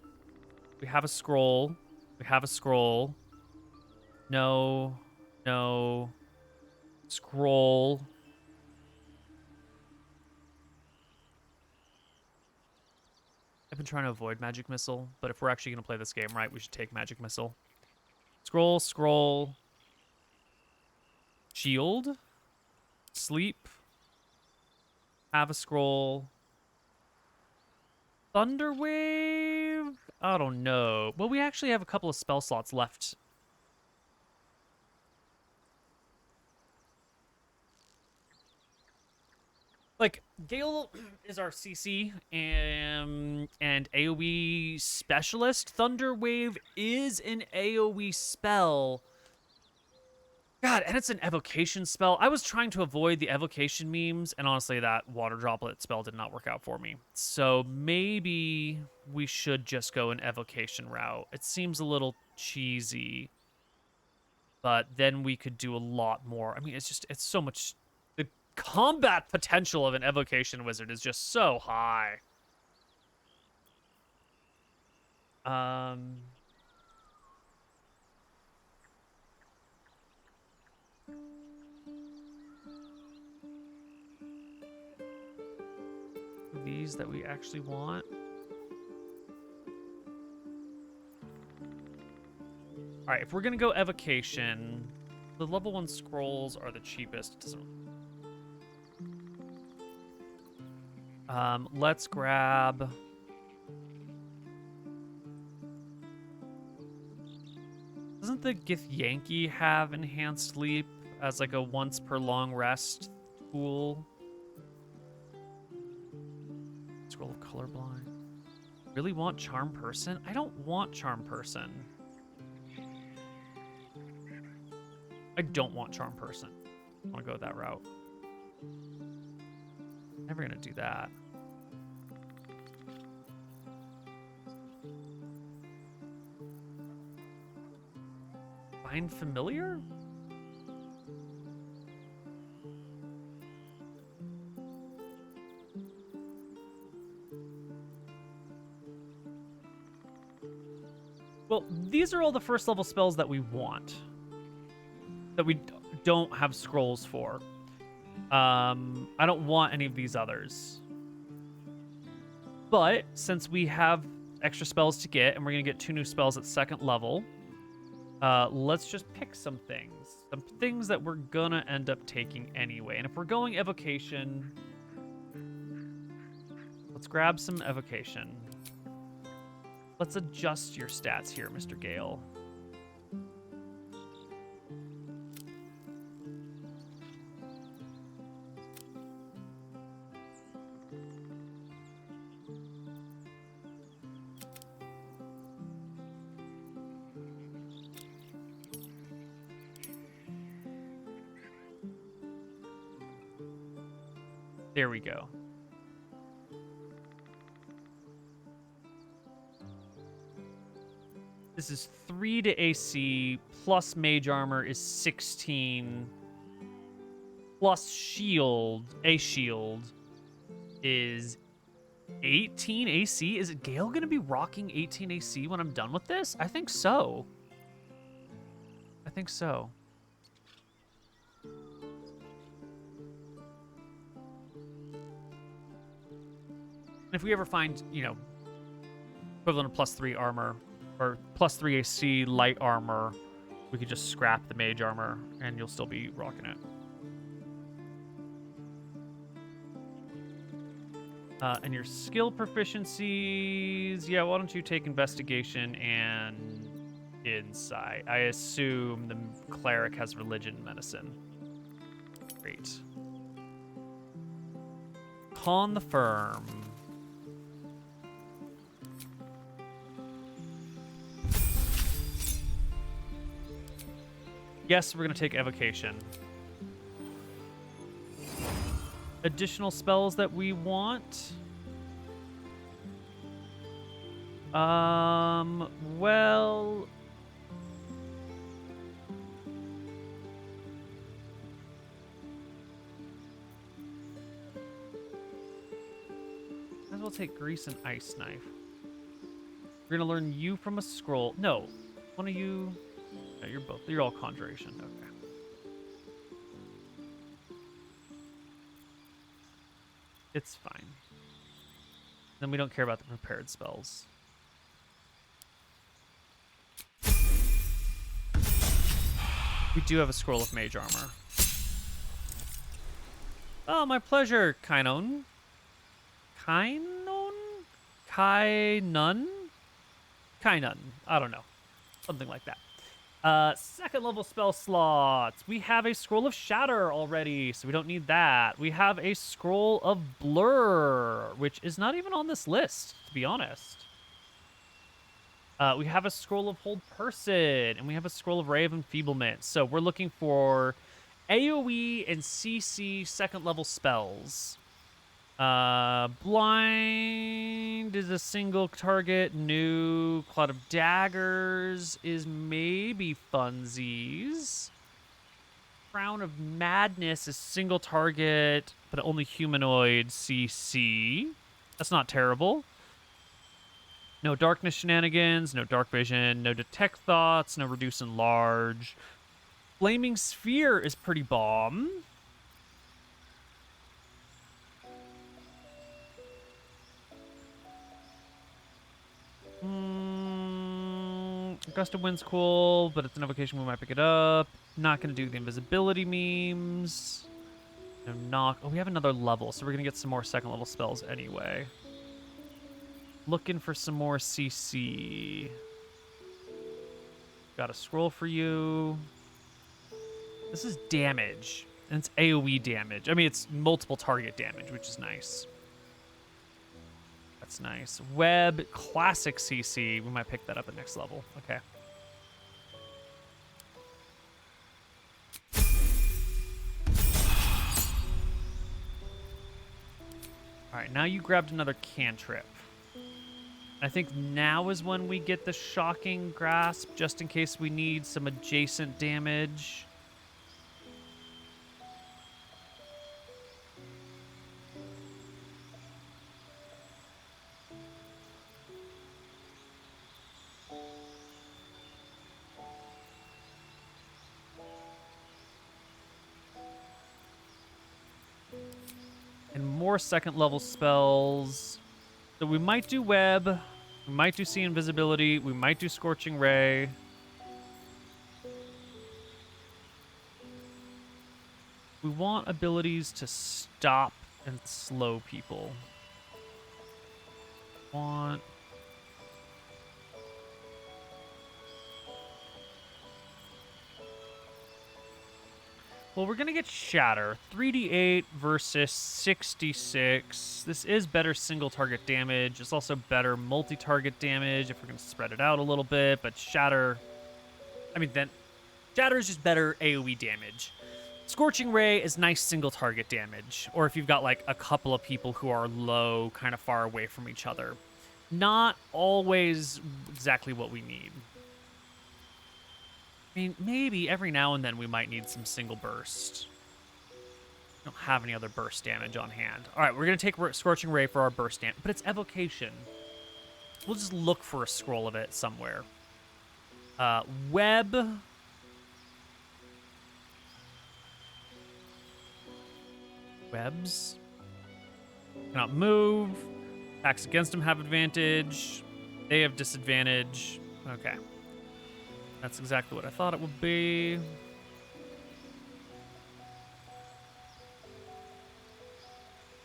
[SPEAKER 1] We have a scroll. We have a scroll. No. No. Scroll. I've been trying to avoid Magic Missile, but if we're actually going to play this game right, we should take Magic Missile. Scroll, scroll. Shield. Sleep. Have a scroll. Thunderwave? I don't know. Well, we actually have a couple of spell slots left. Like, Gale is our CC and AoE specialist. Thunderwave is an AoE spell. God, and it's an evocation spell. I was trying to avoid the evocation memes, and honestly, that water droplet spell did not work out for me. So maybe we should just go an evocation route. It seems a little cheesy, but then we could do a lot more. I mean, it's so much... The combat potential of an evocation wizard is just so high. These that we actually want. All right, if we're gonna go evocation, The level 1 scrolls are the cheapest. Let's grab... Doesn't the Githyanki have enhanced leap as like a once per long rest tool? Scroll of colorblind. Really want charm person? I don't want charm person. I don't want charm person. I want to go that route. Never gonna do that. Find familiar? Well, these are all the first level spells that we want. That we don't have scrolls for. I don't want any of these others. But since we have extra spells to get, and we're going to get 2 new spells at 2nd level, let's just pick some things. Some things that we're going to end up taking anyway. And if we're going evocation, let's grab some evocation. Let's adjust your stats here, Mr. Gale. There we go. This is 3 to AC, plus mage armor is 16, plus shield, a shield, is 18 AC. Is Gale going to be rocking 18 AC when I'm done with this? I think so. I think so. If we ever find, you know, equivalent of +3 armor, or +3 AC light armor, we could just scrap the mage armor, and you'll still be rocking it. And your skill proficiencies, yeah, why don't you take investigation and insight? I assume the cleric has religion and medicine. Great. Con the firm. Yes, we're going to take evocation. Additional spells that we want. Well... Might as well take Grease and Ice Knife. We're going to learn you from a scroll. No, one of you... No, you're both. You're all conjuration. Okay. It's fine. Then we don't care about the prepared spells. We do have a scroll of mage armor. Oh, my pleasure, Kainon. Kainon? Kainon? Kainon. I don't know. Something like that. 2nd level spell slots. We have a scroll of shatter already, so we don't need that. We have a scroll of blur, which is not even on this list, to be honest. We have a scroll of hold person, and we have a scroll of ray of enfeeblement. So we're looking for AoE and CC 2nd level spells. Blind is a single target. New Cloud of Daggers is maybe funsies. Crown of Madness is single target, but only humanoid CC. That's not terrible. No darkness shenanigans, no dark vision, no detect thoughts, no reduce and large. Flaming Sphere is pretty bomb. Gust of Wind's cool, but it's an evocation, we might pick it up. Not going to do the invisibility memes. No knock. Oh, we have another level, so we're going to get some more second level spells anyway. Looking for some more CC. Got a scroll for you. This is damage, and it's AoE damage. I mean, it's multiple target damage, which is nice. That's nice. Web, classic CC. We might pick that up at next level. Okay. All right, now you grabbed another cantrip. I think now is when we get the shocking grasp, just in case we need some adjacent damage. And more second level spells. So we might do web. We might do see invisibility. We might do scorching ray. We want abilities to stop and slow people. Want... Well, we're going to get Shatter. 3d8 versus 66. This is better single target damage. It's also better multi-target damage if we're going to spread it out a little bit. But Shatter... I mean, then... Shatter is just better AoE damage. Scorching Ray is nice single target damage. Or if you've got, like, a couple of people who are low, kind of far away from each other. Not always exactly what we need. I mean, maybe every now and then we might need some single burst. We don't have any other burst damage on hand. All right, we're going to take Scorching Ray for our burst damage, but it's evocation. We'll just look for a scroll of it somewhere. Web. Webs. Cannot move. Attacks against them have advantage. They have disadvantage. Okay. That's exactly what I thought it would be.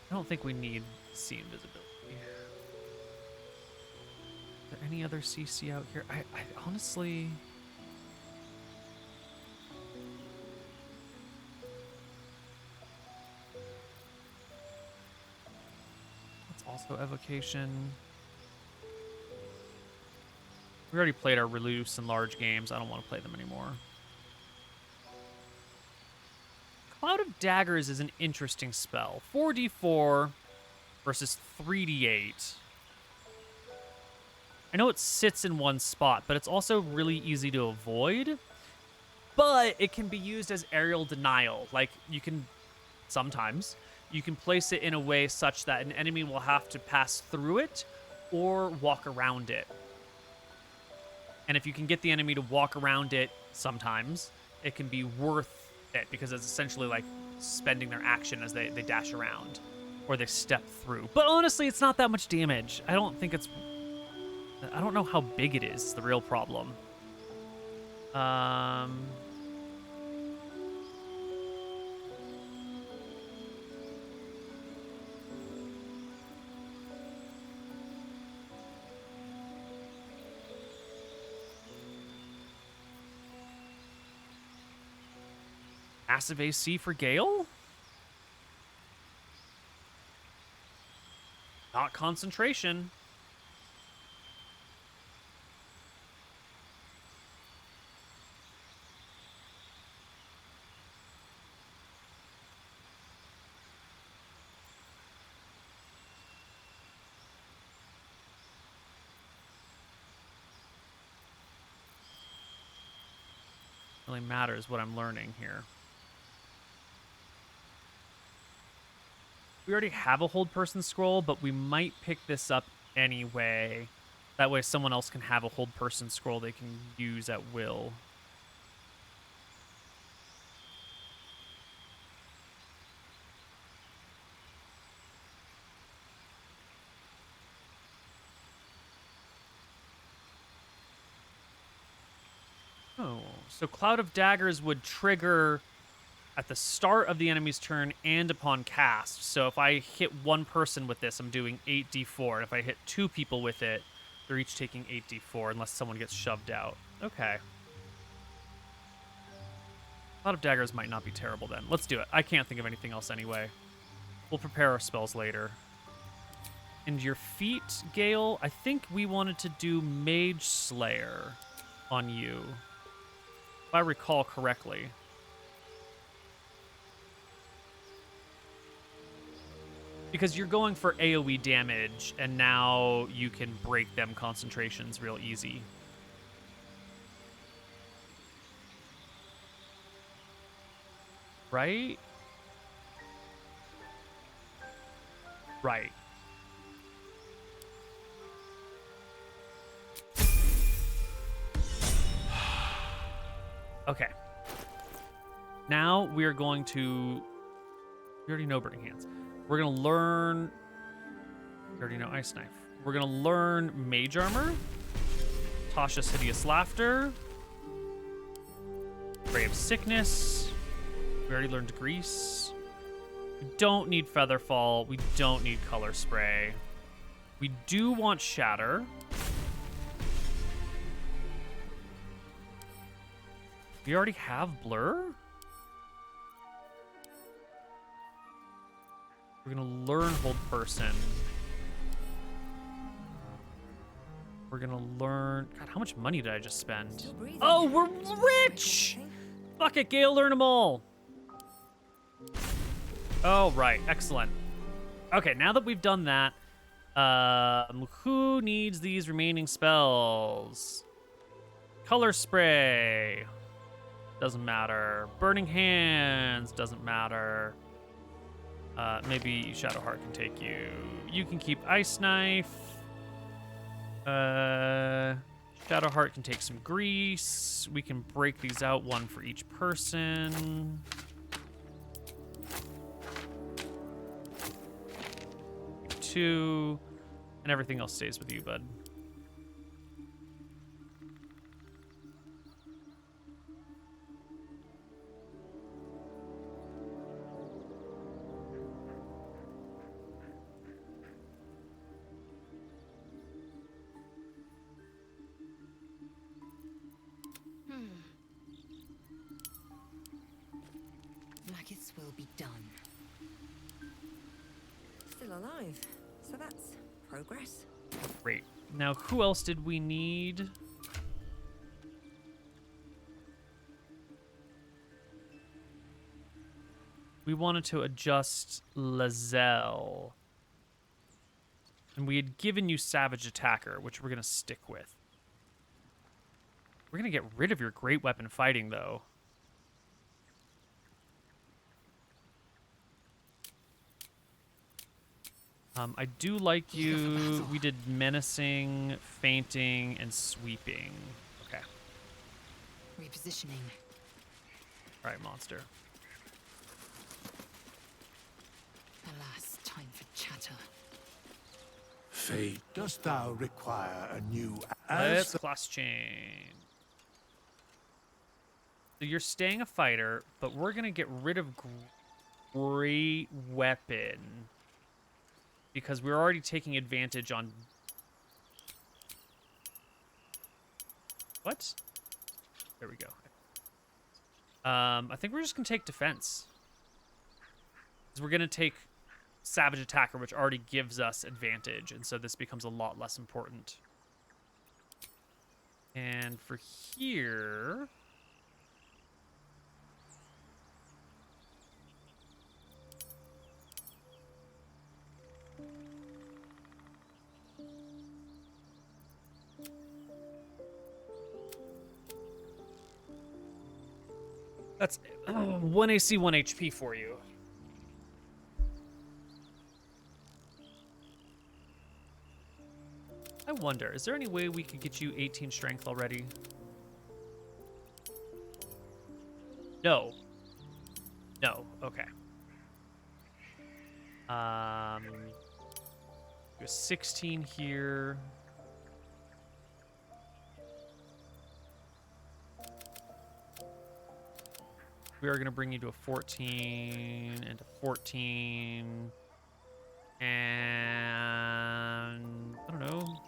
[SPEAKER 1] I don't think we need see invisibility. Is there any other CC out here? I honestly... That's also evocation. We already played our Release and large games. I don't want to play them anymore. Cloud of Daggers is an interesting spell. 4d4 versus 3d8. I know it sits in one spot, but it's also really easy to avoid. But it can be used as aerial denial. Like, you can, sometimes, you can place it in a way such that an enemy will have to pass through it or walk around it. And if you can get the enemy to walk around it sometimes, it can be worth it because it's essentially like spending their action as they dash around or they step through. But honestly, it's not that much damage. I don't know how big it is, the real problem. Massive AC for Gale? Not concentration. Really matters what I'm learning here. We already have a hold person scroll, but we might pick this up anyway. That way someone else can have a hold person scroll they can use at will. Oh, So Cloud of Daggers would trigger at the start of the enemy's turn and upon cast. So if I hit one person with this, I'm doing 8d4. And if I hit two people with it, they're each taking 8d4 unless someone gets shoved out. Okay. Cloud of Daggers might not be terrible then. Let's do it. I can't think of anything else anyway. We'll prepare our spells later. And your feat, Gale, I think we wanted to do Mage Slayer on you. If I recall correctly. Because you're going for AoE damage, and now you can break them concentrations real easy. Right? Right. Okay. Now we are going to... We already know Burning Hands. We're going to learn... We already know Ice Knife. We're going to learn Mage Armor. Tasha's Hideous Laughter. Ray of Sickness. We already learned Grease. We don't need Featherfall. We don't need Color Spray. We do want Shatter. We already have Blur? We're going to learn Hold Person. We're going to learn... God, how much money did I just spend? Oh, we're rich! Fuck it, Gale, learn them all. Oh, right. Excellent. Okay, now that we've done that, who needs these remaining spells? Color Spray. Doesn't matter. Burning Hands. Doesn't matter. Maybe Shadowheart can take you. You can keep Ice Knife. Shadowheart can take some Grease. We can break these out, one for each person. Two. And everything else stays with you, bud.
[SPEAKER 3] Maggots will be done. Still alive, so that's progress.
[SPEAKER 1] Great. Now, who else did we need? We wanted to adjust Lazelle. And we had given you Savage Attacker, which we're going to stick with. We're going to get rid of your Great Weapon Fighting, though. I do like you. We did Menacing, Fainting, and Sweeping. Okay.
[SPEAKER 6] Repositioning.
[SPEAKER 1] All right, monster.
[SPEAKER 6] Alas, time for chatter.
[SPEAKER 9] Fate, dost thou require a new...
[SPEAKER 1] Let's class chain. So you're staying a fighter, but we're going to get rid of Great Weapon. Because we're already taking advantage on... What? There we go. I think we're just going to take defense. Because we're going to take Savage Attacker, which already gives us advantage. And so this becomes a lot less important. And for here... That's 1 AC, 1 HP for you. I wonder, is there any way we could get you 18 strength already? No. No, okay. Do a 16 here. We are going to bring you to a 14 and a 14. And I don't know.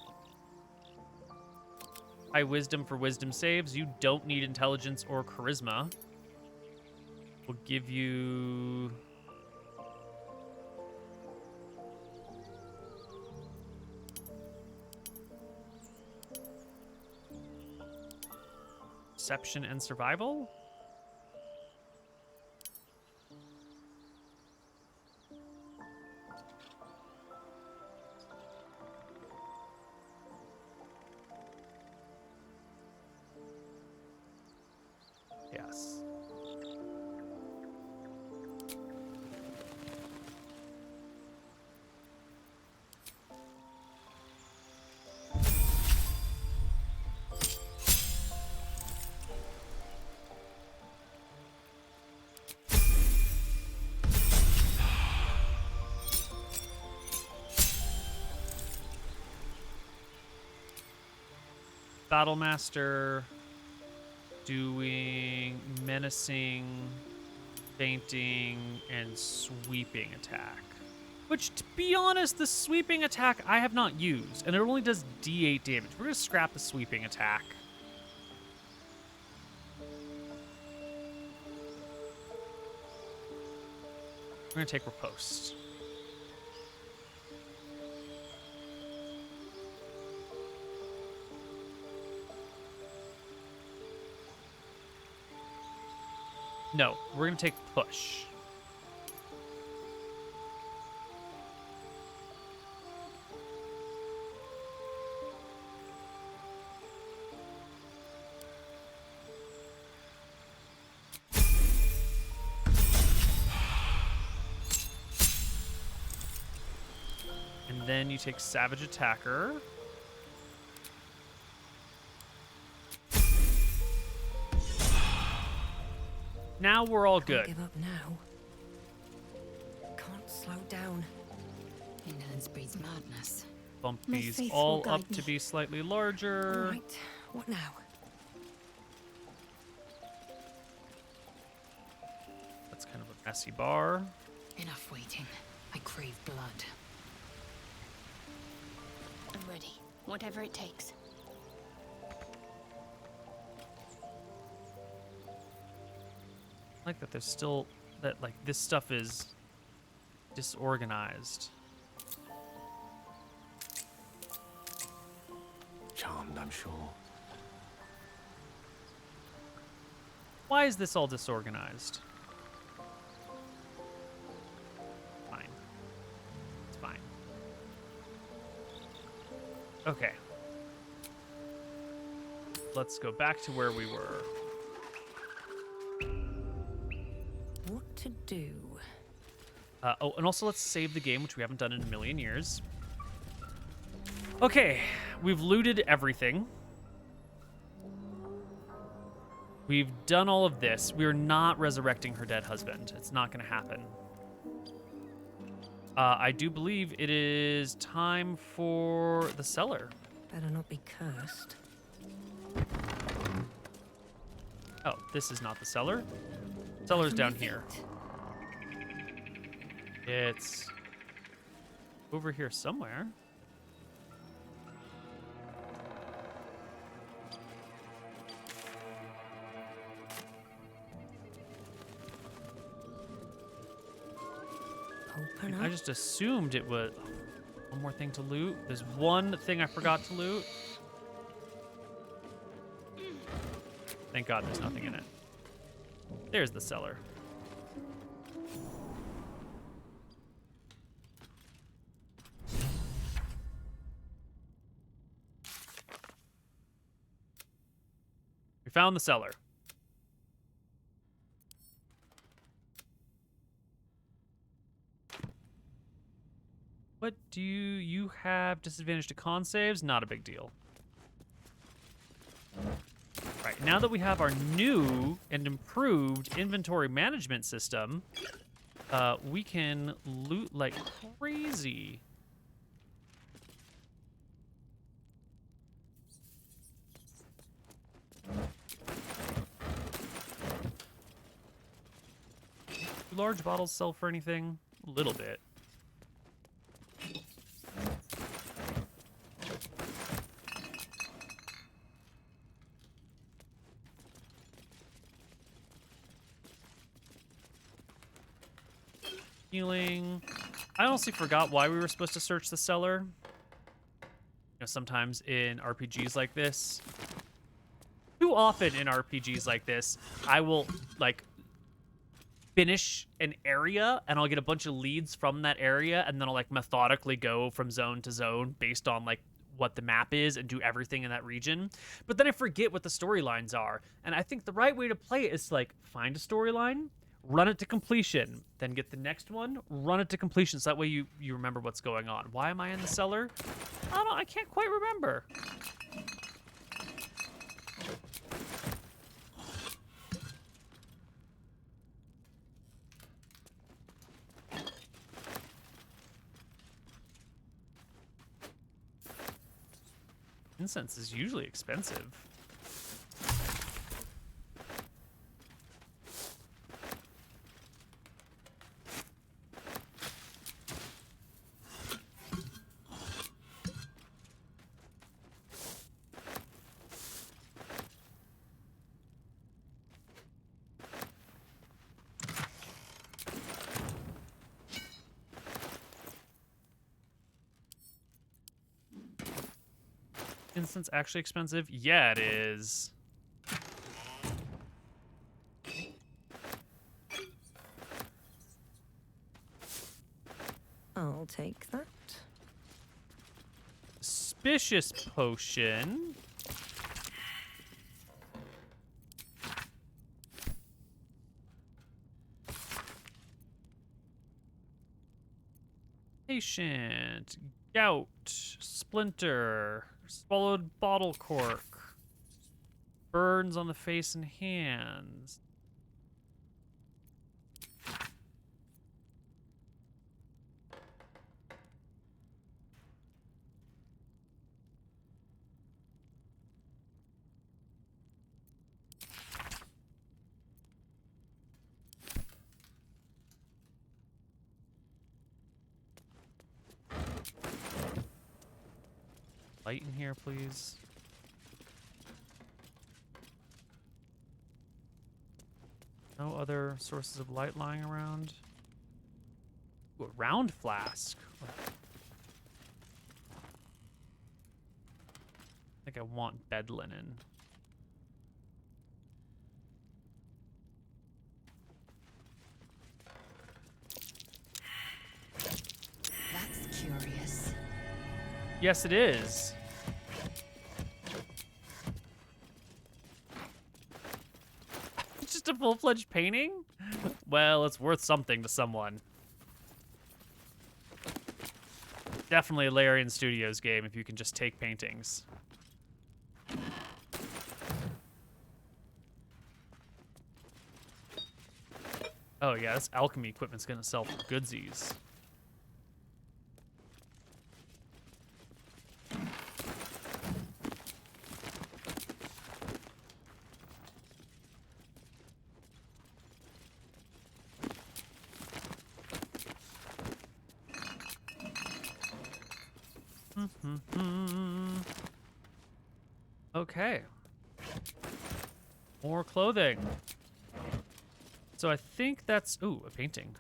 [SPEAKER 1] High wisdom for wisdom saves. You don't need intelligence or charisma. We'll give you... Perception and survival? Yes. Battlemaster doing menacing, fainting, and sweeping attack. Which, to be honest, the sweeping attack I have not used, and it only does D8 damage. We're gonna scrap the sweeping attack. We're gonna take riposte. No, we're gonna take push. And then you take Savage Attacker. Now we're all good.
[SPEAKER 3] Give up now. Can't slow down.
[SPEAKER 6] Indolence breeds madness.
[SPEAKER 1] Bump
[SPEAKER 5] My
[SPEAKER 1] these
[SPEAKER 5] faith
[SPEAKER 1] all
[SPEAKER 5] will guide
[SPEAKER 1] up to
[SPEAKER 5] me.
[SPEAKER 1] be slightly larger.
[SPEAKER 3] All right. What now?
[SPEAKER 1] That's kind of a messy bar.
[SPEAKER 6] Enough waiting. I crave blood.
[SPEAKER 5] I'm ready. Whatever it takes.
[SPEAKER 1] I like that there's still that like this stuff is disorganized.
[SPEAKER 4] Charmed, I'm sure.
[SPEAKER 1] Why is this all disorganized? Fine. It's fine. Okay. Let's go back to where we were.
[SPEAKER 3] What to do?
[SPEAKER 1] Oh, and also let's save the game, which we haven't done in a million years. Okay, we've looted everything. We've done all of this. We're not resurrecting her dead husband. It's not going to happen. I do believe it is time for the cellar.
[SPEAKER 3] Better not be cursed.
[SPEAKER 1] Oh, this is not the cellar. Cellar's down here. It's over here somewhere.
[SPEAKER 3] Open up.
[SPEAKER 1] I just assumed it was... One more thing to loot. There's one thing I forgot to loot. Thank God there's nothing in it. There's the cellar. We found the cellar. What do you have? Disadvantage to con saves? Not a big deal. Right, now that we have our new and improved inventory management system, we can loot like crazy. Do large bottles sell for anything? A little bit. Healing. I honestly forgot why we were supposed to search the cellar. You know, sometimes in RPGs like this, too often in RPGs like this, I will like finish an area and I'll get a bunch of leads from that area, and then I'll like methodically go from zone to zone based on like what the map is and do everything in that region. But then I forget what the storylines are. And I think the right way to play it is to like find a storyline, run it to completion, then get the next one, run it to completion, so that way you remember what's going on. Why am I in the cellar? I can't quite remember. Incense is usually expensive. Incense actually expensive? Yeah, it is.
[SPEAKER 3] I'll take that.
[SPEAKER 1] Suspicious potion. Patient. Gout. Splinter. Swallowed bottle cork. Burns on the face and hands. Light in here, please. No other sources of light lying around. Ooh, a round flask. I think I want bed linen.
[SPEAKER 6] That's curious.
[SPEAKER 1] Yes, it is. Just a full-fledged painting? Well, it's worth something to someone. Definitely a Larian Studios game if you can just take paintings. Oh yeah, this alchemy equipment's gonna sell for goodsies. Okay. More clothing. So I think that's... Ooh, a painting.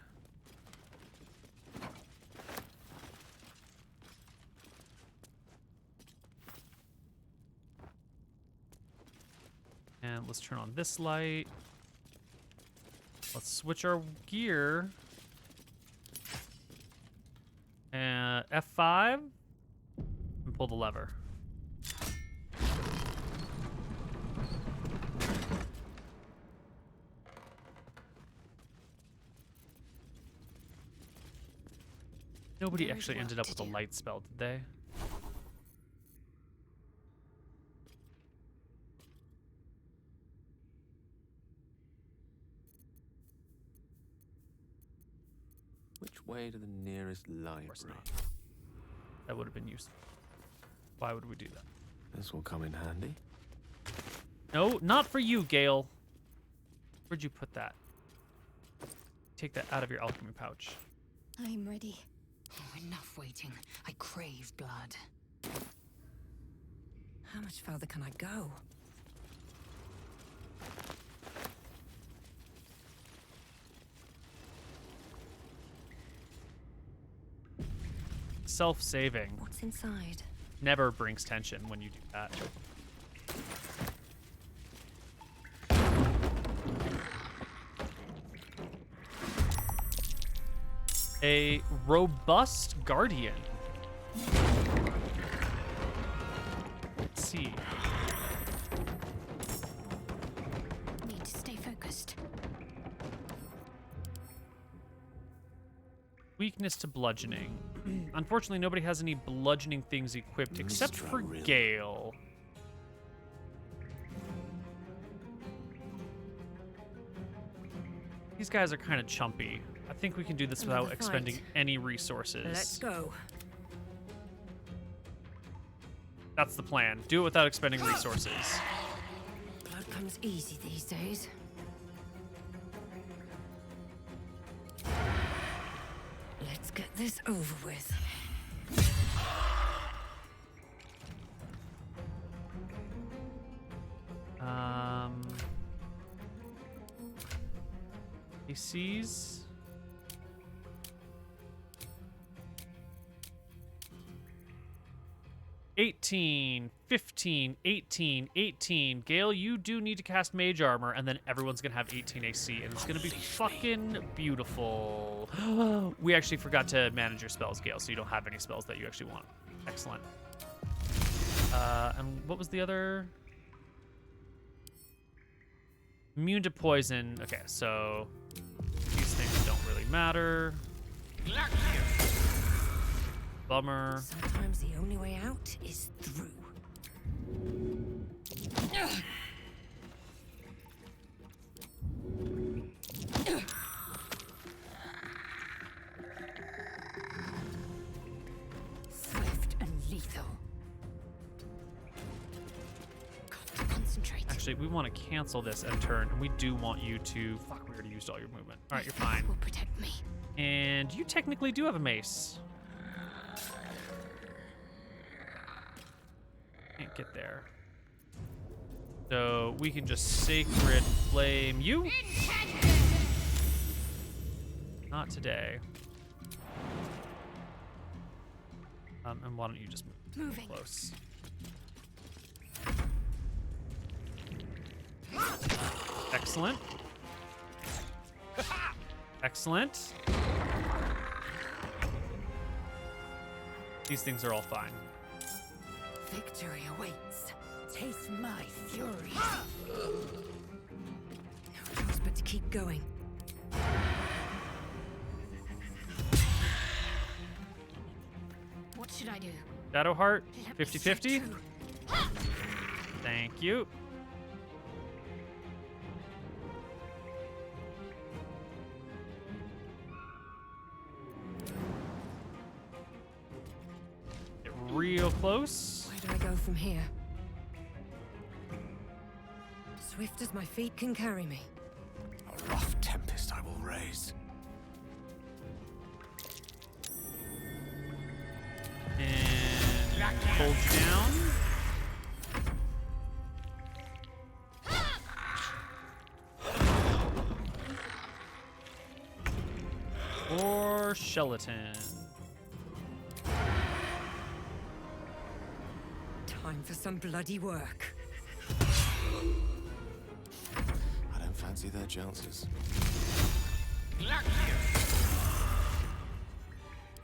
[SPEAKER 1] And let's turn on this light. Let's switch our gear. And F5. And pull the lever. Nobody actually ended up with a light spell, did they?
[SPEAKER 10] Which way to the nearest library?
[SPEAKER 1] That would have been useful. Why would we do that?
[SPEAKER 10] This will come in handy.
[SPEAKER 1] No, not for you, Gale. Where'd you put that? take that out of your alchemy pouch.
[SPEAKER 5] I'm ready.
[SPEAKER 6] Oh, enough waiting. I crave blood.
[SPEAKER 3] How much further can I go?
[SPEAKER 1] Self-saving
[SPEAKER 3] What's inside?
[SPEAKER 1] never brings tension when you do that. A robust guardian. Let's see.
[SPEAKER 5] Need to stay focused.
[SPEAKER 1] Weakness to bludgeoning. Unfortunately, nobody has any bludgeoning things equipped except for Gale. These guys are kind of chumpy. I think we can do this without
[SPEAKER 3] Another
[SPEAKER 1] expending
[SPEAKER 3] fight.
[SPEAKER 1] any resources.
[SPEAKER 3] Let's go.
[SPEAKER 1] That's the plan. Do it without expending resources.
[SPEAKER 3] Blood comes easy these days. Let's get this over with.
[SPEAKER 1] ACs. $18, $15, $18, $18. Gale, you do need to cast Mage Armor, and then everyone's gonna have 18 AC, and it's gonna be fucking beautiful. We actually forgot to manage your spells, Gale, so you don't have any spells that you actually want. Excellent. And what was the other? Immune to poison. Okay, so these things don't really matter. Bummer.
[SPEAKER 3] Sometimes the only way out is through. Swift and lethal. Got to concentrate.
[SPEAKER 1] Actually, we want to cancel this end turn, and we do want you to... Fuck, we already used all your movement. All right, you're fine.
[SPEAKER 3] Will protect me.
[SPEAKER 1] And you technically do have a mace. Can't get there. So we can just Sacred Flame you. Not today. And why don't you just move
[SPEAKER 5] Moving.
[SPEAKER 1] close? Excellent. Excellent. These things are all fine.
[SPEAKER 3] Victory awaits. Taste my fury. No choice but to keep going.
[SPEAKER 5] What should I do?
[SPEAKER 1] Shadowheart,
[SPEAKER 5] Let me
[SPEAKER 1] 50-50.
[SPEAKER 5] through.
[SPEAKER 1] Thank you. Get real close.
[SPEAKER 3] Where do I go from here? Swift as my feet can carry me.
[SPEAKER 9] A rough tempest I will raise.
[SPEAKER 1] And hold you down. Or Shelaton.
[SPEAKER 3] Time for some bloody work.
[SPEAKER 10] I don't fancy their chances.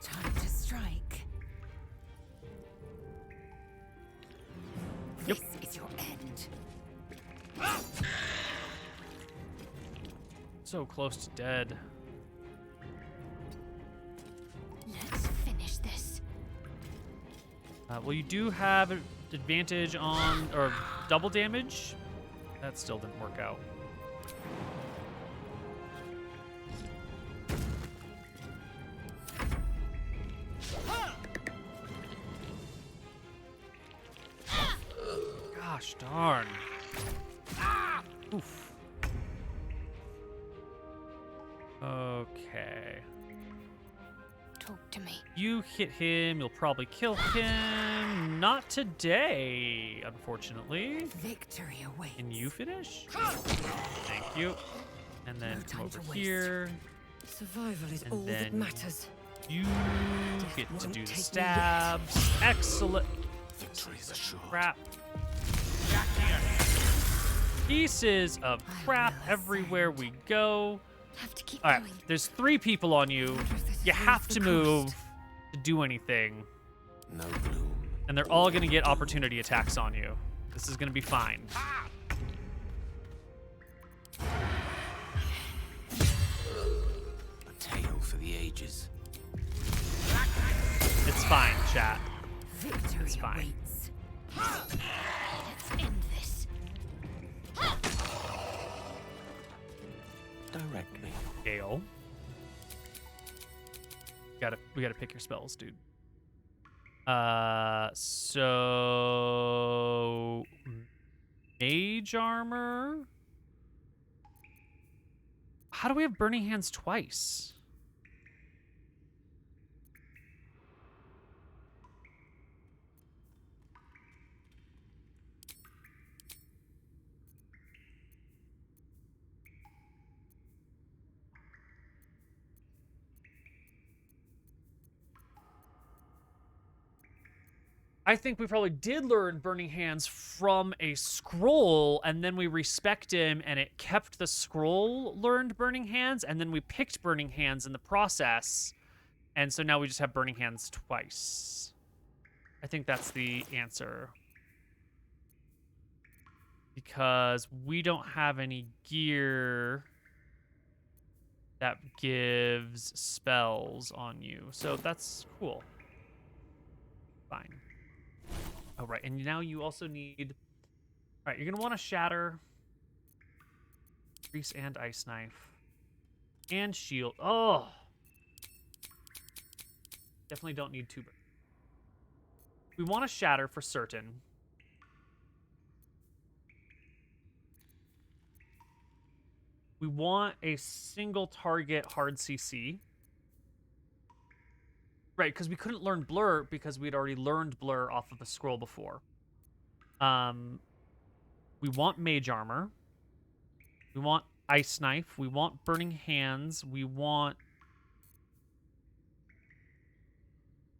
[SPEAKER 3] Time to strike.
[SPEAKER 1] Yep.
[SPEAKER 3] This is your end.
[SPEAKER 1] So close to dead.
[SPEAKER 5] Let's finish this.
[SPEAKER 1] Well, you do have an advantage on, or double damage. That still didn't work out. Gosh darn. Oof. Okay. You hit him, you'll probably kill him. Not today, unfortunately.
[SPEAKER 3] Victory awaits.
[SPEAKER 1] Can you finish? Thank you. And then
[SPEAKER 3] No
[SPEAKER 1] come
[SPEAKER 3] time
[SPEAKER 1] over
[SPEAKER 3] to waste.
[SPEAKER 1] here.
[SPEAKER 3] Survival is
[SPEAKER 1] And
[SPEAKER 3] all that
[SPEAKER 1] then
[SPEAKER 3] matters.
[SPEAKER 1] You
[SPEAKER 3] Death
[SPEAKER 1] get to
[SPEAKER 3] won't
[SPEAKER 1] do the
[SPEAKER 3] take me yet.
[SPEAKER 1] stabs. Excellent.
[SPEAKER 10] Victory is assured.
[SPEAKER 1] Crap. Pieces of crap everywhere we go.
[SPEAKER 5] Have to keep
[SPEAKER 1] All right,
[SPEAKER 5] going.
[SPEAKER 1] there's 3 people on you.
[SPEAKER 3] Wonder if this
[SPEAKER 1] You
[SPEAKER 3] is
[SPEAKER 1] have
[SPEAKER 3] worth
[SPEAKER 1] to
[SPEAKER 3] the
[SPEAKER 1] move
[SPEAKER 3] cost.
[SPEAKER 1] to do anything.
[SPEAKER 10] No bloom.
[SPEAKER 1] And they're all going to get opportunity attacks on you. This is going to be fine.
[SPEAKER 10] A tale for the ages.
[SPEAKER 1] It's fine, chat.
[SPEAKER 3] Victory
[SPEAKER 1] It's fine.
[SPEAKER 3] awaits.
[SPEAKER 5] Let's end this.
[SPEAKER 10] Direct me.
[SPEAKER 1] Gale. We gotta pick your spells, dude. So mage armor. How do we have burning hands twice? I think we probably did learn Burning Hands from a scroll, and then we respect him, and it kept the scroll learned Burning Hands, and then we picked Burning Hands in the process, and so now we just have Burning Hands twice. I think that's the answer. Because we don't have any gear that gives spells on you, so that's cool. Fine. Oh, right. And now you also need... All right, you're going to want to shatter. Grease and ice knife. And shield. Oh! Definitely don't need 2. We want to shatter for certain. We want a single target hard CC. Right, because we couldn't learn Blur because we'd already learned Blur off of a scroll before. We want Mage Armor. We want Ice Knife. We want Burning Hands. We want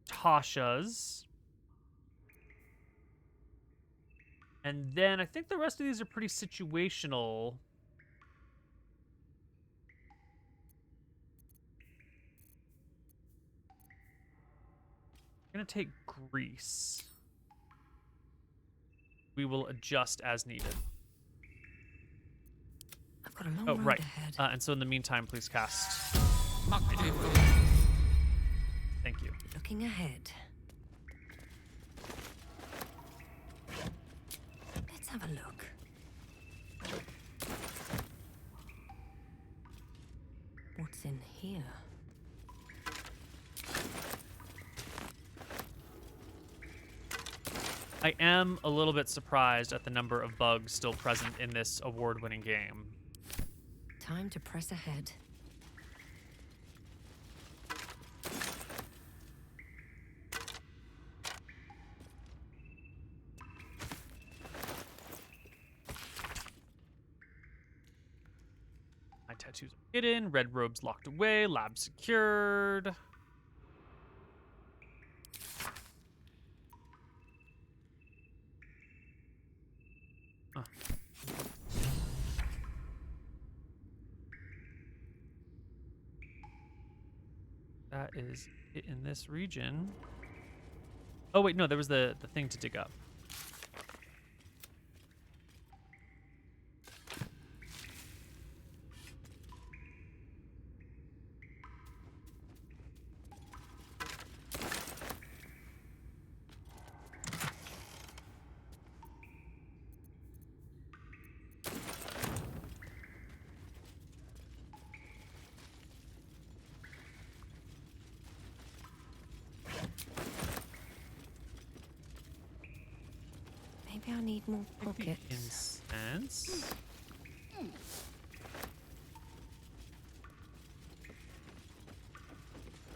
[SPEAKER 1] Tasha's. And then I think the rest of these are pretty situational. I'm gonna take Grease. We will adjust as needed.
[SPEAKER 3] I've got a long
[SPEAKER 1] Oh,
[SPEAKER 3] road
[SPEAKER 1] right.
[SPEAKER 3] ahead.
[SPEAKER 1] And so in the meantime, please cast. Thank you.
[SPEAKER 3] Looking ahead. Let's have a look. What's in here?
[SPEAKER 1] I am a little bit surprised at the number of bugs still present in this award-winning game.
[SPEAKER 3] Time to press ahead.
[SPEAKER 1] My tattoos are hidden, red robes locked away, lab secured. Huh. That is it in this region. Oh wait, no, there was the thing to dig up.
[SPEAKER 3] Maybe I need more pockets.
[SPEAKER 1] Incense.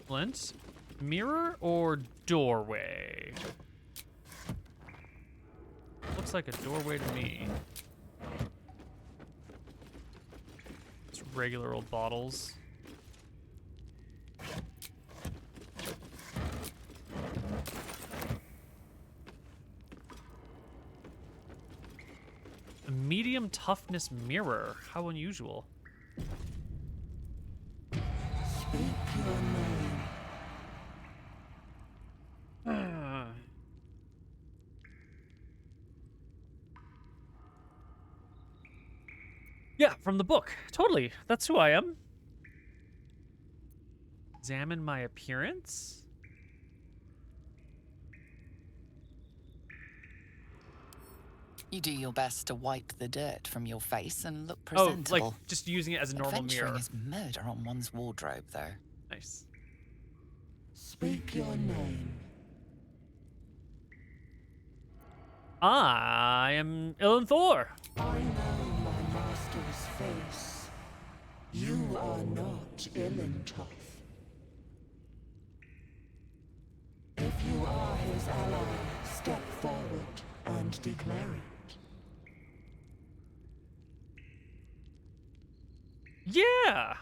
[SPEAKER 1] Flint. Mirror or doorway? Looks like a doorway to me. It's regular old bottles. A medium toughness mirror. How unusual.
[SPEAKER 11] Speak your name.
[SPEAKER 1] Yeah, from the book. Totally. That's who I am. Examine my appearance.
[SPEAKER 7] You do your best to wipe the dirt from your face and look presentable.
[SPEAKER 1] Oh, like just using it as a normal
[SPEAKER 7] Adventuring
[SPEAKER 1] mirror.
[SPEAKER 7] is murder on one's wardrobe, though.
[SPEAKER 1] Nice.
[SPEAKER 11] Speak your name.
[SPEAKER 1] I am Ilan Thor.
[SPEAKER 11] I know my master's face. You are not Ilintoth. If you are his ally, step forward and declare it.
[SPEAKER 1] Yeah.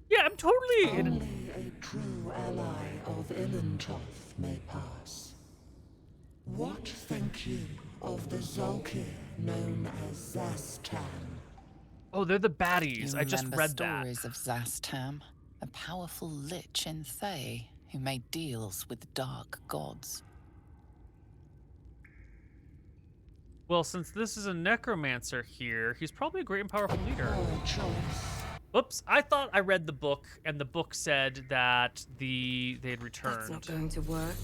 [SPEAKER 1] Yeah, I'm totally.
[SPEAKER 11] Only a true ally of Ilintoth may pass. What think you of the Zolkir known as Zastan?
[SPEAKER 1] Oh, they're the baddies.
[SPEAKER 7] You
[SPEAKER 1] I just
[SPEAKER 7] remember
[SPEAKER 1] read that.
[SPEAKER 7] stories of Zastam, a powerful lich in Thay who made deals with dark gods.
[SPEAKER 1] Well, since this is a necromancer here, he's probably a great and powerful leader.
[SPEAKER 11] Poor choice.
[SPEAKER 1] Whoops, I thought I read the book, and the book said that they had
[SPEAKER 3] That's
[SPEAKER 1] returned.
[SPEAKER 3] not going to work.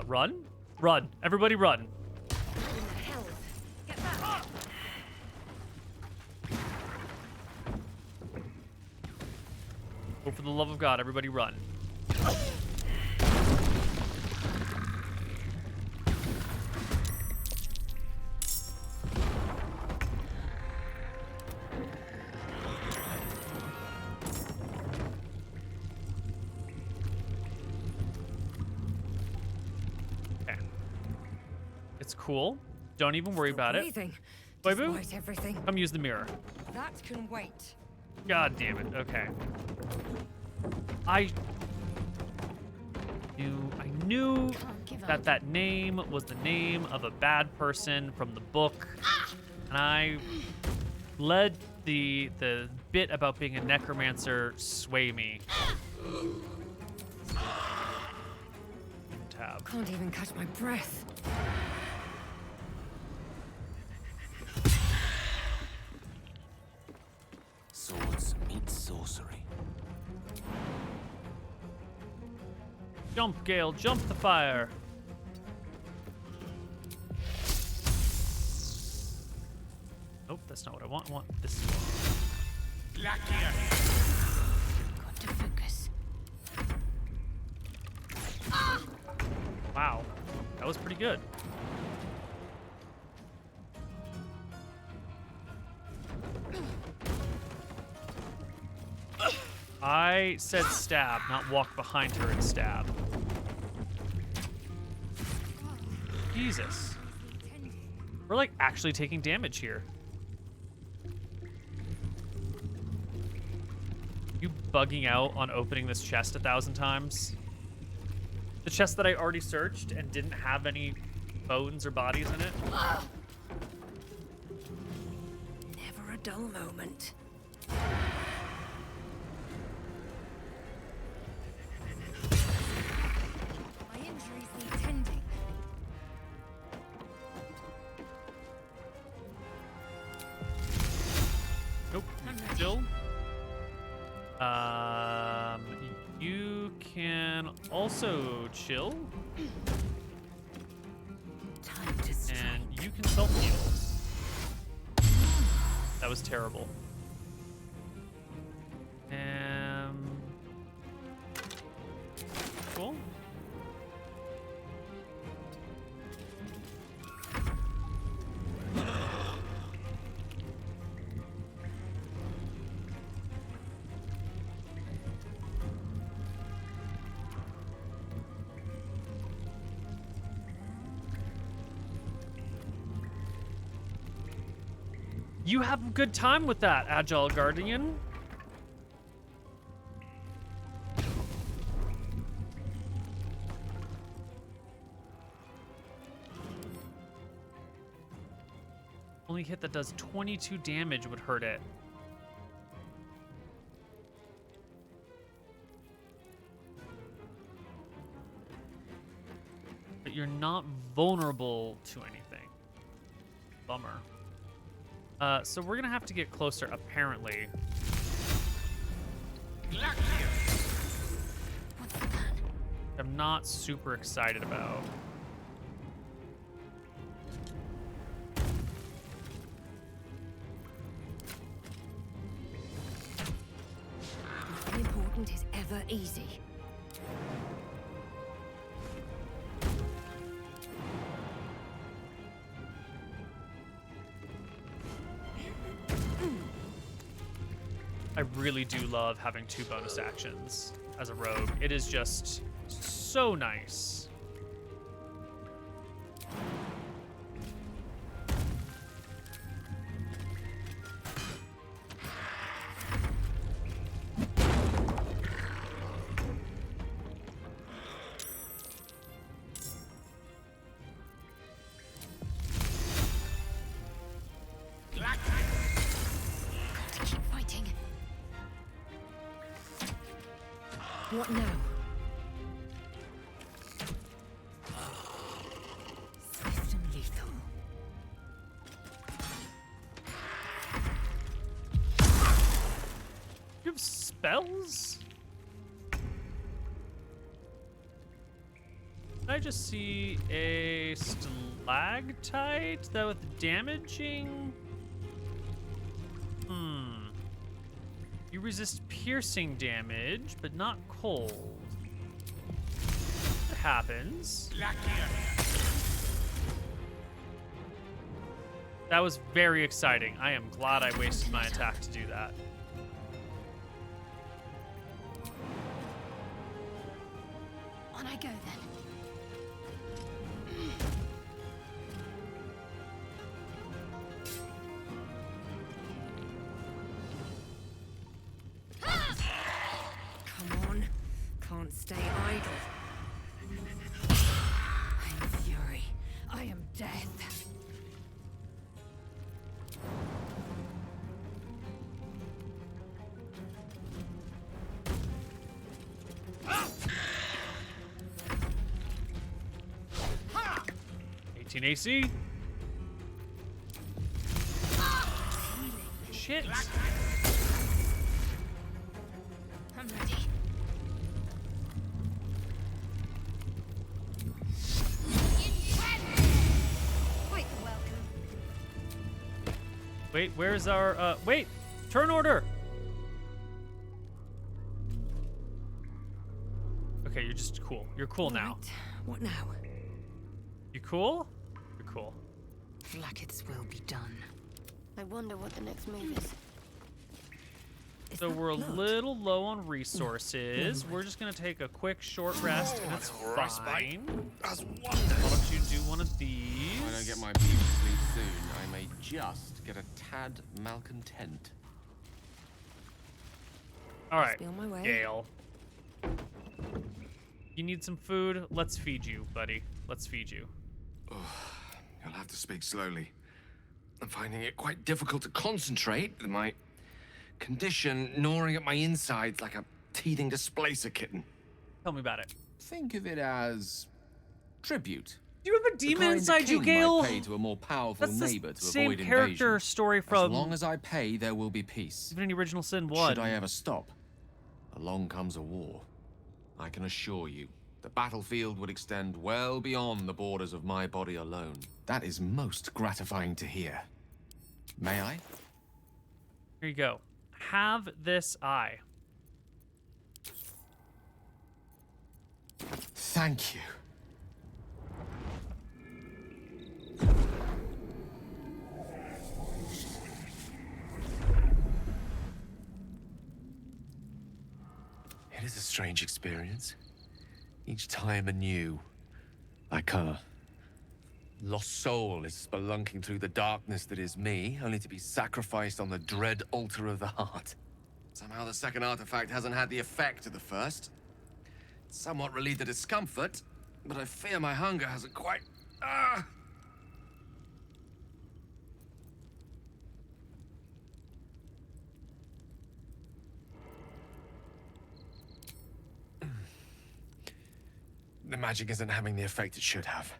[SPEAKER 1] Run? Run. Everybody run.
[SPEAKER 3] What in the hell? Get back!
[SPEAKER 1] Oh, for the love of God, everybody run. Okay. It's cool. Don't even worry about it.
[SPEAKER 3] Breathing.
[SPEAKER 1] Bye, boo.
[SPEAKER 3] Despite everything.
[SPEAKER 1] Come use the mirror.
[SPEAKER 3] That can wait.
[SPEAKER 1] God damn it. Okay. I knew that name was the name of a bad person from the book, and I let the bit about being a necromancer sway me. Tab.
[SPEAKER 3] Can't even catch my breath.
[SPEAKER 10] Swords meet sorcery.
[SPEAKER 1] Jump, Gale, jump the fire. Nope, that's not what I want. I want this.
[SPEAKER 6] Got to focus.
[SPEAKER 1] Wow, that was pretty good. I said stab, not walk behind her and stab. Jesus. We're like actually taking damage here. You bugging out on opening this chest 1,000 times? The chest that I already searched and didn't have any bones or bodies in it?
[SPEAKER 3] Never a dull moment. My injuries need tending.
[SPEAKER 1] Nope, still. You can also chill.
[SPEAKER 3] Time to strike.
[SPEAKER 1] And you can self-heal. That was terrible. Cool. You have a good time with that, Agile Guardian. Only hit that does 22 damage would hurt it. But you're not vulnerable to anything. Bummer. So we're gonna have to get closer, apparently. I'm not super excited about.
[SPEAKER 3] Nothing important is ever easy.
[SPEAKER 1] I really do love having 2 bonus actions as a rogue. It is just so nice.
[SPEAKER 3] What now? Swift and lethal.
[SPEAKER 1] You have spells? I just see a stalactite that with damaging. You resist piercing damage, but not cold. It happens. That was very exciting. I am glad I wasted my attack to do that.
[SPEAKER 3] On I go then. Can't stay idle. I am fury. I am death.
[SPEAKER 1] Ah! 18 AC. Shit.
[SPEAKER 3] I'm ready.
[SPEAKER 1] Wait, where's our, wait! Turn order! Okay, you're just cool. You're cool now.
[SPEAKER 3] Right. What now?
[SPEAKER 1] You cool? You're cool.
[SPEAKER 3] Blacketh's will be done.
[SPEAKER 5] I wonder what the next move is.
[SPEAKER 1] So we're a little low on resources. We're just gonna take a quick short rest, and it's fine. Why don't you do one of these?
[SPEAKER 10] If I don't get my beauty sleep soon, I may just get a tad malcontent.
[SPEAKER 1] All right,
[SPEAKER 3] Be on my way.
[SPEAKER 1] Gale. You need some food? Let's feed you, buddy. Let's feed you.
[SPEAKER 12] You'll have to speak slowly. I'm finding it quite difficult to concentrate with my condition gnawing at my insides like a teething displacer kitten.
[SPEAKER 1] Tell me about it.
[SPEAKER 10] Think of it as tribute.
[SPEAKER 1] Do you have a demon inside you, Gale?
[SPEAKER 10] Might pay to a more powerful
[SPEAKER 1] That's
[SPEAKER 10] neighbor
[SPEAKER 1] the
[SPEAKER 10] to
[SPEAKER 1] same
[SPEAKER 10] avoid
[SPEAKER 1] character
[SPEAKER 10] invasion.
[SPEAKER 1] story from.
[SPEAKER 10] As long as I pay, there will be peace.
[SPEAKER 1] Even in the original Sin 1.
[SPEAKER 10] Should I ever stop, along comes a war. I can assure you, the battlefield would extend well beyond the borders of my body alone. That is most gratifying to hear. May I?
[SPEAKER 1] Here you go. Have this eye.
[SPEAKER 12] Thank you. It is a strange experience. Each time anew. Like lost soul is spelunking through the darkness that is me, only to be sacrificed on the dread altar of the heart. Somehow the second artifact hasn't had the effect of the first. It's somewhat relieved the discomfort, but I fear my hunger hasn't quite... Ah! The magic isn't having the effect it should have.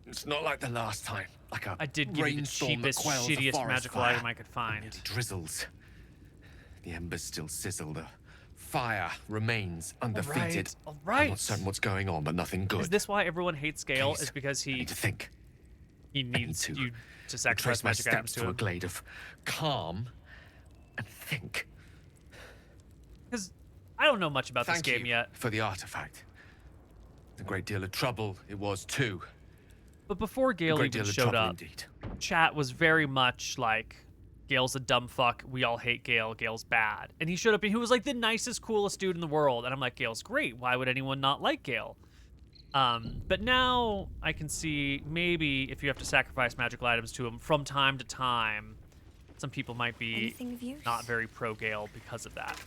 [SPEAKER 12] It's not like the last time, like a
[SPEAKER 1] I did give you the
[SPEAKER 12] rainstorm that
[SPEAKER 1] cheapest,
[SPEAKER 12] quells a
[SPEAKER 1] shittiest
[SPEAKER 12] forest
[SPEAKER 1] magical
[SPEAKER 12] fire.
[SPEAKER 1] item I could find.
[SPEAKER 12] It drizzles. The embers still sizzle. The fire remains undefeated.
[SPEAKER 1] All
[SPEAKER 12] I'm
[SPEAKER 1] right.
[SPEAKER 12] not certain what's going on, but nothing good.
[SPEAKER 1] Is this why everyone hates Gale?
[SPEAKER 12] Please,
[SPEAKER 1] Is because
[SPEAKER 12] I need to think.
[SPEAKER 1] he needs
[SPEAKER 12] to
[SPEAKER 1] you to
[SPEAKER 12] Retrace
[SPEAKER 1] sacrifice
[SPEAKER 12] my
[SPEAKER 1] magic items
[SPEAKER 12] steps
[SPEAKER 1] to
[SPEAKER 12] to a
[SPEAKER 1] him?
[SPEAKER 12] glade of calm and think.
[SPEAKER 1] Because I don't know much about
[SPEAKER 12] Thank
[SPEAKER 1] this game
[SPEAKER 12] you
[SPEAKER 1] yet.
[SPEAKER 12] for the artifact. A great deal of trouble it was too.
[SPEAKER 1] But before
[SPEAKER 12] A
[SPEAKER 1] Gale
[SPEAKER 12] great
[SPEAKER 1] even
[SPEAKER 12] deal of
[SPEAKER 1] showed
[SPEAKER 12] trouble
[SPEAKER 1] up,
[SPEAKER 12] indeed.
[SPEAKER 1] chat was very much like, Gale's a dumb fuck. We all hate Gale. Gale's bad. And he showed up and he was like the nicest, coolest dude in the world. And I'm like, Gale's great. Why would anyone not like Gale? But now I can see maybe if you have to sacrifice magical items to him from time to time, some people might be
[SPEAKER 3] Anything of use?
[SPEAKER 1] not very pro Gale because of that.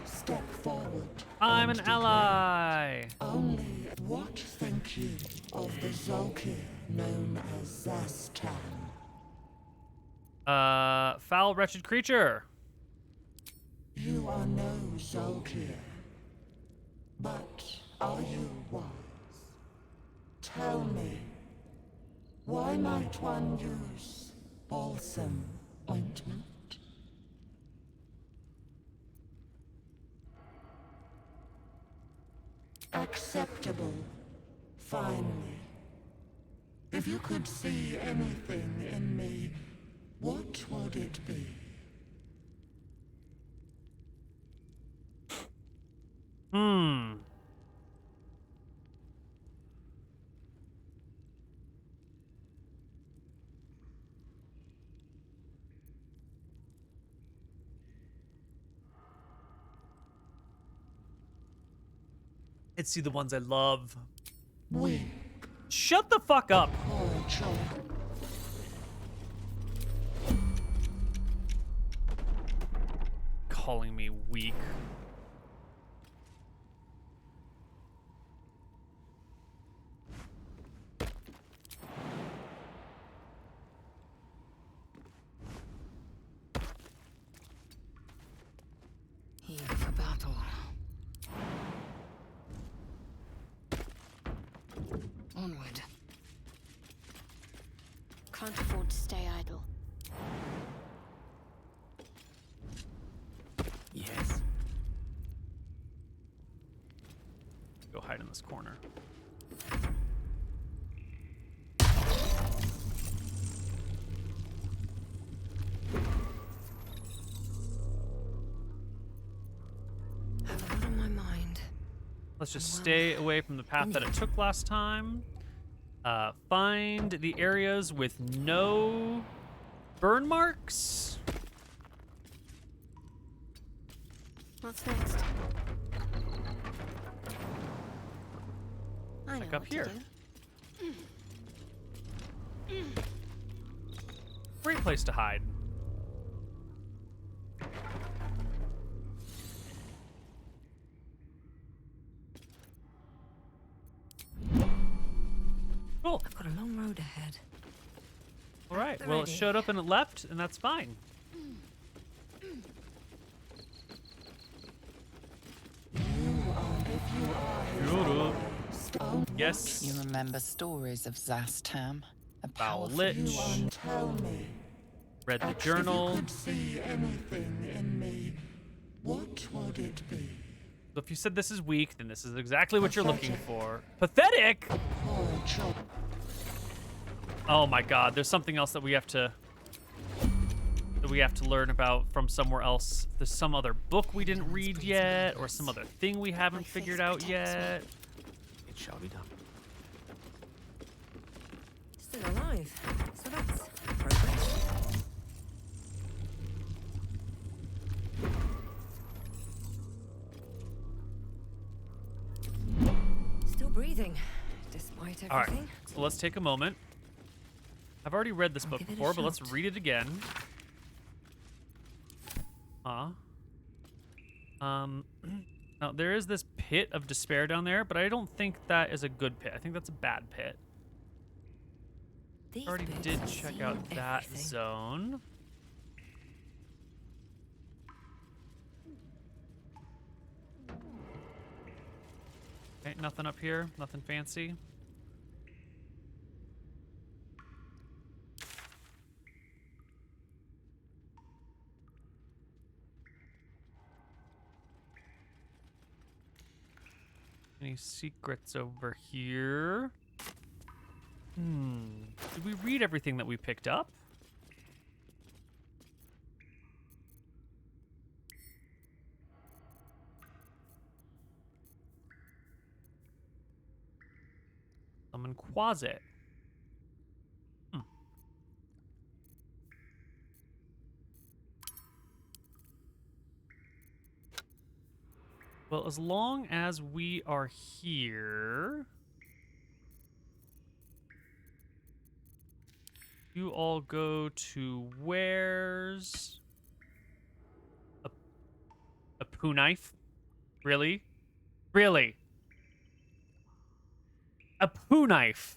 [SPEAKER 11] Step forward.
[SPEAKER 1] I'm an ally.
[SPEAKER 11] Only what think you of the Zolkir known as Zastan?
[SPEAKER 1] Foul, wretched creature.
[SPEAKER 11] You are no Zolkir, but are you wise? Tell me, why might one use balsam ointment? Acceptable, finally. If you could see anything in me, what would it be?
[SPEAKER 1] Let's see the ones I love.
[SPEAKER 11] Weak.
[SPEAKER 1] Shut the fuck up.
[SPEAKER 11] Cordial.
[SPEAKER 1] Calling me weak.
[SPEAKER 3] Here for battle. Onward.
[SPEAKER 5] Can't afford to stay idle.
[SPEAKER 2] Yes.
[SPEAKER 1] Go hide in this corner.
[SPEAKER 3] Have a lot on my mind.
[SPEAKER 1] Let's just stay away from the path that it took last time. Find the areas with no burn marks.
[SPEAKER 5] What's next? I know
[SPEAKER 1] Like up
[SPEAKER 5] what to
[SPEAKER 1] here.
[SPEAKER 5] do.
[SPEAKER 1] Great place to hide. Cool.
[SPEAKER 3] I've got a long road ahead.
[SPEAKER 1] All right.
[SPEAKER 3] They're
[SPEAKER 1] Well, it
[SPEAKER 3] ready.
[SPEAKER 1] showed up and it left, and that's fine. Yes.
[SPEAKER 7] You remember stories of Zastam, a
[SPEAKER 1] Foul
[SPEAKER 7] powerful
[SPEAKER 1] Lich.
[SPEAKER 11] Tell me,
[SPEAKER 1] Read the
[SPEAKER 11] if
[SPEAKER 1] journal.
[SPEAKER 11] you could see anything in me, what would it be?
[SPEAKER 1] So if you said this is weak, then this is exactly what you're looking for. Pathetic?
[SPEAKER 11] Cordial.
[SPEAKER 1] Oh my god, there's something else that we have to learn about from somewhere else. There's some other book we didn't read yet, or some other thing we haven't figured out yet.
[SPEAKER 2] It shall be done.
[SPEAKER 3] alive. So that's progress. Still breathing, despite
[SPEAKER 1] All right,
[SPEAKER 3] everything.
[SPEAKER 1] so let's take a moment. I've already read this book
[SPEAKER 3] give it a
[SPEAKER 1] before, but let's
[SPEAKER 3] shot.
[SPEAKER 1] read it again. Now there is this pit of despair down there, but I don't think that is a good pit. I think that's a bad pit.
[SPEAKER 3] These
[SPEAKER 1] Already
[SPEAKER 3] boots
[SPEAKER 1] did
[SPEAKER 3] have
[SPEAKER 1] check
[SPEAKER 3] seen
[SPEAKER 1] out that
[SPEAKER 3] everything.
[SPEAKER 1] zone. Okay, nothing up here. Nothing fancy. Any secrets over here? Did we read everything that we picked up? Summon Quasit. Well, as long as we are here, you all go to where's a poo knife? Really? Really? A poo knife.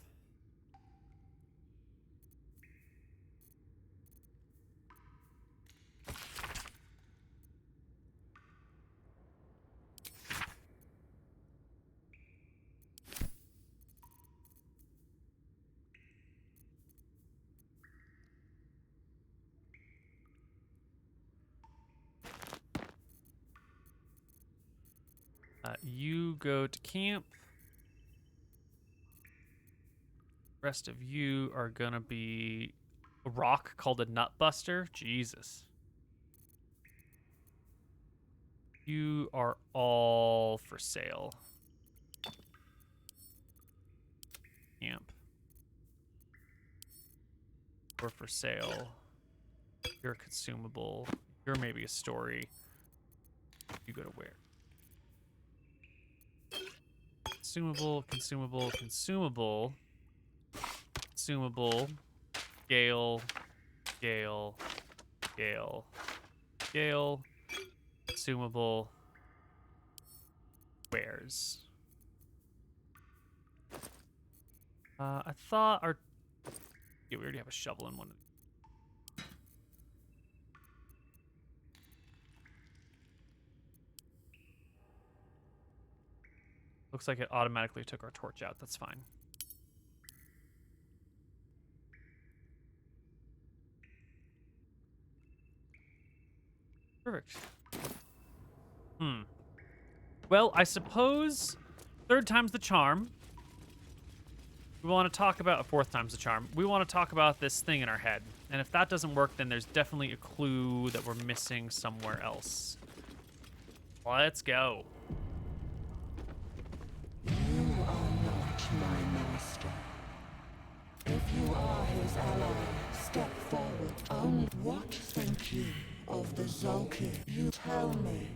[SPEAKER 1] You go to camp. Rest of you are gonna be a rock called a nut buster. Jesus. You are all for sale. Camp. Or for sale. You're a consumable. You're maybe a story. You go to where? Consumable, consumable, consumable. Consumable. Gale. Gale. Gale. Gale. Consumable. Wares. I thought our... Yeah, we already have a shovel in one. Looks like it automatically took our torch out. That's fine. Perfect. Well, I suppose third time's the charm. We want to talk about... Fourth time's the charm. We want to talk about this thing in our head. And if that doesn't work, then there's definitely a clue that we're missing somewhere else. Let's go.
[SPEAKER 11] You are not my master. If you are his ally, step forward. Oh, what think you of the Zolkir? You tell me.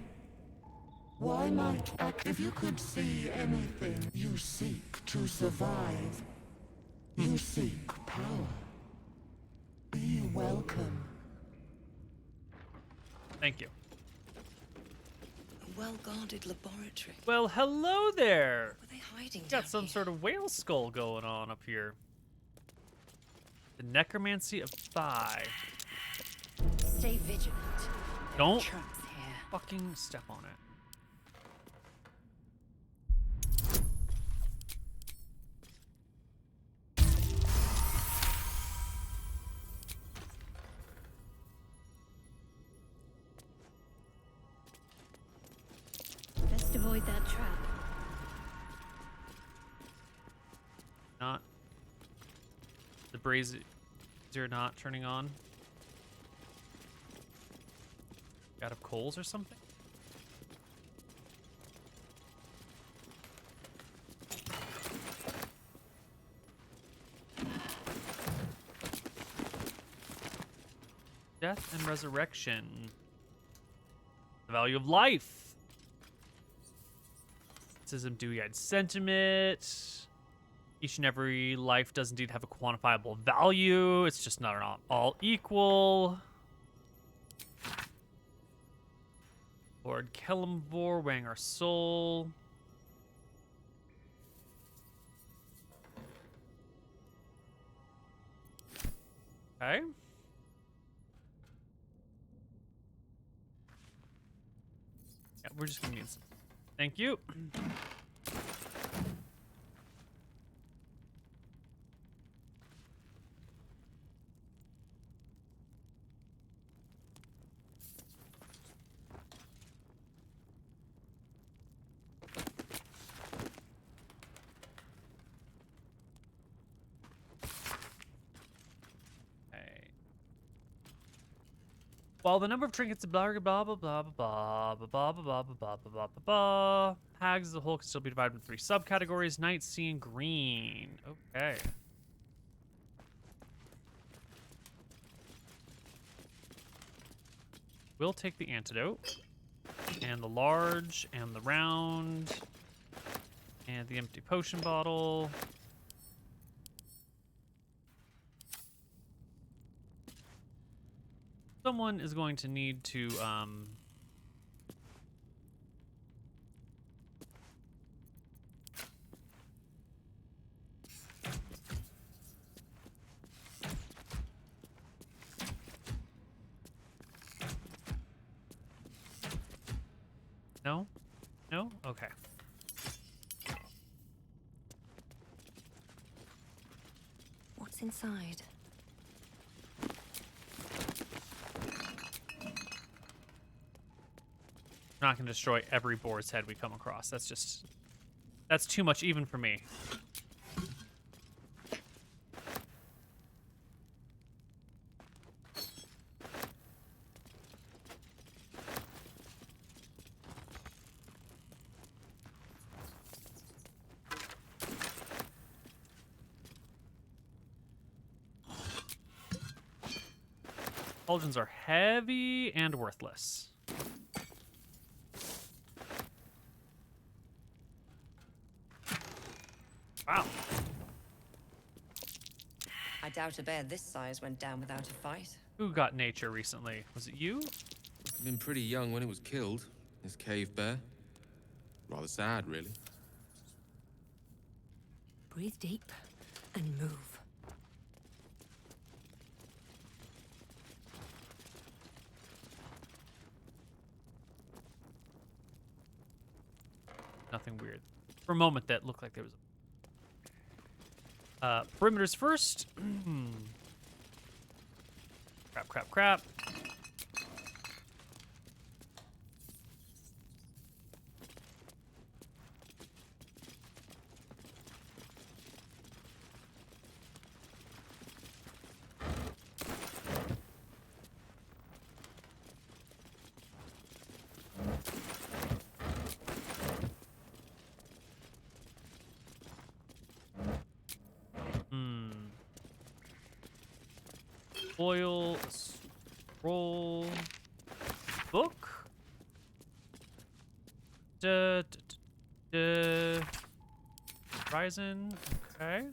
[SPEAKER 11] Why might act if you could see anything? You seek to survive. You seek power. Be welcome.
[SPEAKER 1] Thank you.
[SPEAKER 3] A well-guarded laboratory.
[SPEAKER 1] Well, hello there.
[SPEAKER 3] Were they hiding
[SPEAKER 1] Got
[SPEAKER 3] down
[SPEAKER 1] some
[SPEAKER 3] here?
[SPEAKER 1] sort of whale skull going on up here. The necromancy of Thigh.
[SPEAKER 3] Stay vigilant. There are
[SPEAKER 1] Don't
[SPEAKER 3] traps here.
[SPEAKER 1] fucking step on it.
[SPEAKER 5] Best avoid that trap.
[SPEAKER 1] Not. The brazier not turning on. Out of coals or something? Death and resurrection. The value of life. Cynicism, dewy-eyed sentiment. Each and every life does indeed have a quantifiable value. It's just not all equal. Lord Kellamvor, weighing our soul. Okay. Yeah, we're just gonna need some. Thank you. While the number of trinkets blah blah blah blah blah blah blah blah blah blah blah blah blah, hags as a whole can still be divided into 3 subcategories: night, sea, and green. Okay. We'll take the antidote and the large and the round and the empty potion bottle. Someone is going to need to, No? No? Okay.
[SPEAKER 3] What's inside?
[SPEAKER 1] I'm not going to destroy every boar's head we come across. That's too much even for me. Pauldrons are heavy and worthless. Wow.
[SPEAKER 3] I doubt a bear this size went down without a fight.
[SPEAKER 1] Who got nature recently? Was it you?
[SPEAKER 12] I've been pretty young when it was killed, this cave bear. Rather sad, really.
[SPEAKER 3] Breathe deep and move.
[SPEAKER 1] Nothing weird. For a moment, that looked like there was a... perimeters first. Crap, crap, crap. Oil, scroll, book. Horizon. Okay.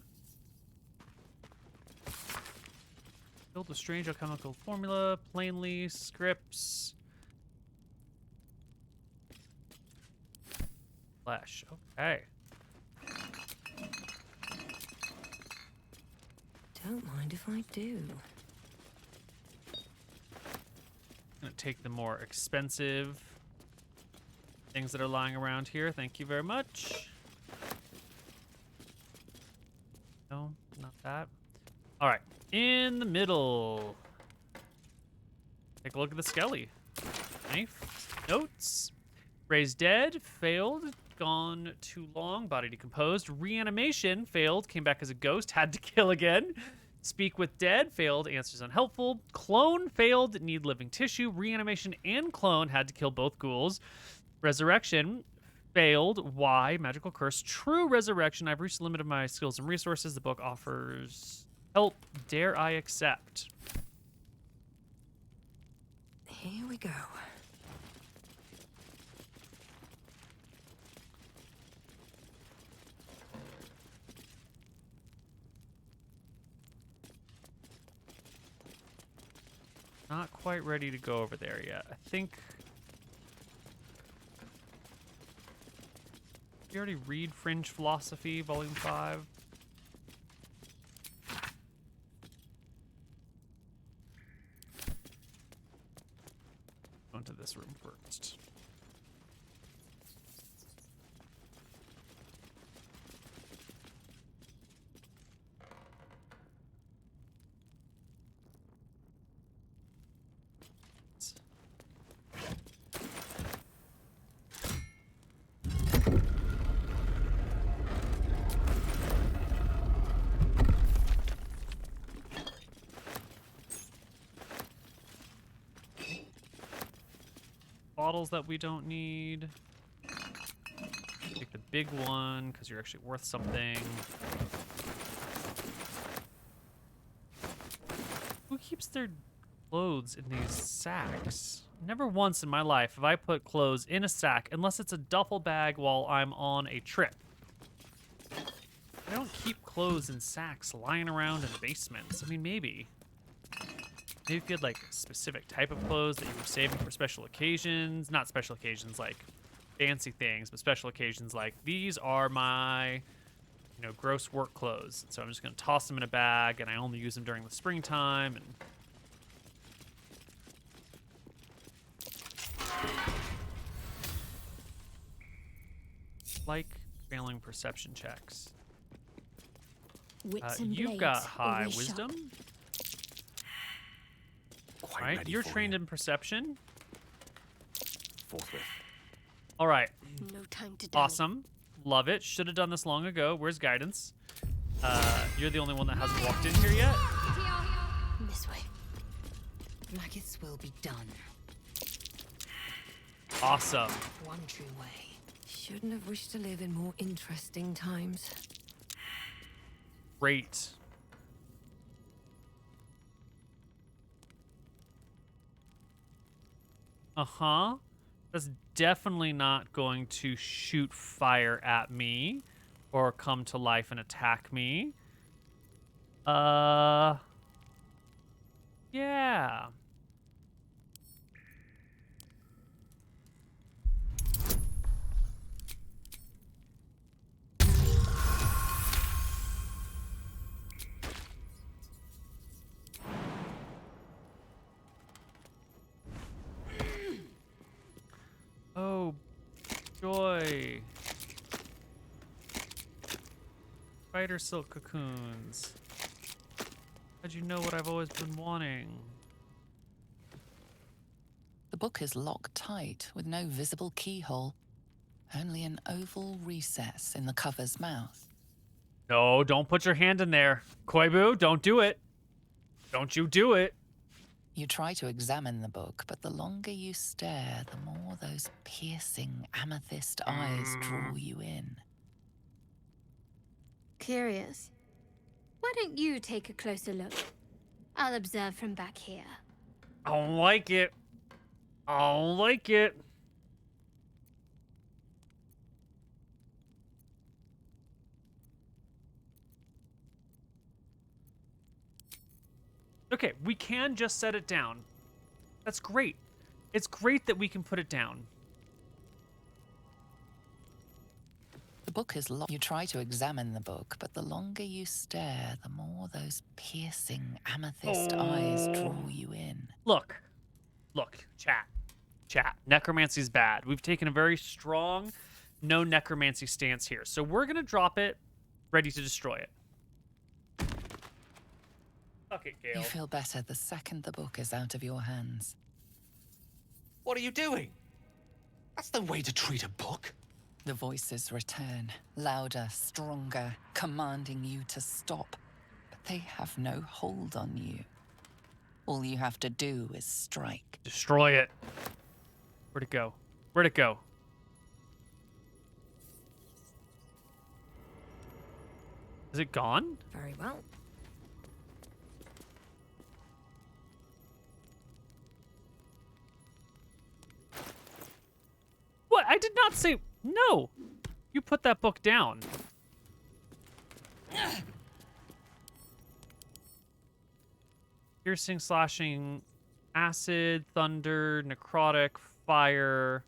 [SPEAKER 1] Build a strange alchemical formula. Plainly scripts. Flesh. Okay.
[SPEAKER 3] Don't mind if I do.
[SPEAKER 1] Gonna take the more expensive things that are lying around here. Thank you very much. No, not that. All right, in the middle. Take a look at the skelly. Knife, notes. Raised dead, failed, gone too long, body decomposed. Reanimation, failed, came back as a ghost, had to kill again. Speak with dead, failed, answers unhelpful. Clone, failed, need living tissue. Reanimation and clone, had to kill both ghouls. Resurrection, failed. Why? Magical curse. True resurrection, I've reached the limit of my skills and resources. The book offers help. Dare I accept?
[SPEAKER 3] Here we go.
[SPEAKER 1] Not quite ready to go over there yet. I think... You already read Fringe Philosophy, Volume 5? Go into this room first. Bottles that we don't need. Take the big one because you're actually worth something. Who keeps their clothes in these sacks? Never once in my life have I put clothes in a sack unless it's a duffel bag while I'm on a trip. I don't keep clothes in sacks lying around in basements. I mean, maybe. Maybe if you had like a specific type of clothes that you were saving for special occasions. Not special occasions like fancy things, but special occasions like these are my, you know, gross work clothes. So I'm just going to toss them in a bag and I only use them during the springtime. And like failing perception checks.
[SPEAKER 5] Wits and
[SPEAKER 1] You've got
[SPEAKER 5] blades,
[SPEAKER 1] high
[SPEAKER 5] always
[SPEAKER 1] wisdom.
[SPEAKER 5] sharp.
[SPEAKER 10] Quite
[SPEAKER 1] Right,
[SPEAKER 10] ready
[SPEAKER 1] you're
[SPEAKER 10] for
[SPEAKER 1] trained
[SPEAKER 10] you.
[SPEAKER 1] in perception.
[SPEAKER 10] Forthwith.
[SPEAKER 1] All right,
[SPEAKER 5] No time to die.
[SPEAKER 1] awesome, love it. Should have done this long ago. Where's guidance? You're the only one that hasn't walked in here yet.
[SPEAKER 5] This way.
[SPEAKER 3] Maggots will be done.
[SPEAKER 1] Awesome.
[SPEAKER 3] One true way. Shouldn't have wished to live in more interesting times.
[SPEAKER 1] Great. Uh-huh. That's definitely not going to shoot fire at me or come to life and attack me. Yeah. Oh, joy. Spider silk cocoons. How'd you know what I've always been wanting?
[SPEAKER 7] The book is locked tight with no visible keyhole, only an oval recess in the cover's mouth.
[SPEAKER 1] No, don't put your hand in there. Koibu, don't do it. Don't you do it.
[SPEAKER 7] You try to examine the book, but the longer you stare, the more those piercing amethyst eyes draw you in.
[SPEAKER 5] Curious. Why don't you take a closer look? I'll observe from back here.
[SPEAKER 1] I don't like it. I don't like it. Okay, we can just set it down. That's great. It's great that we can put it down.
[SPEAKER 7] The book is locked. You try to examine the book, but the longer you stare, the more those piercing amethyst eyes draw you in.
[SPEAKER 1] Look, chat. Necromancy's bad. We've taken a very strong no necromancy stance here. So we're going to drop it, ready to destroy it. Fuck it, Gale.
[SPEAKER 7] You feel better the second the book is out of your hands.
[SPEAKER 12] What are you doing? That's no way to treat a book.
[SPEAKER 7] The voices return, louder, stronger, commanding you to stop. But they have no hold on you. All you have to do is strike.
[SPEAKER 1] Destroy it. Where'd it go? Where'd it go? Is it gone?
[SPEAKER 3] Very well.
[SPEAKER 1] say no. You put that book down. Piercing, slashing, acid, thunder, necrotic, fire,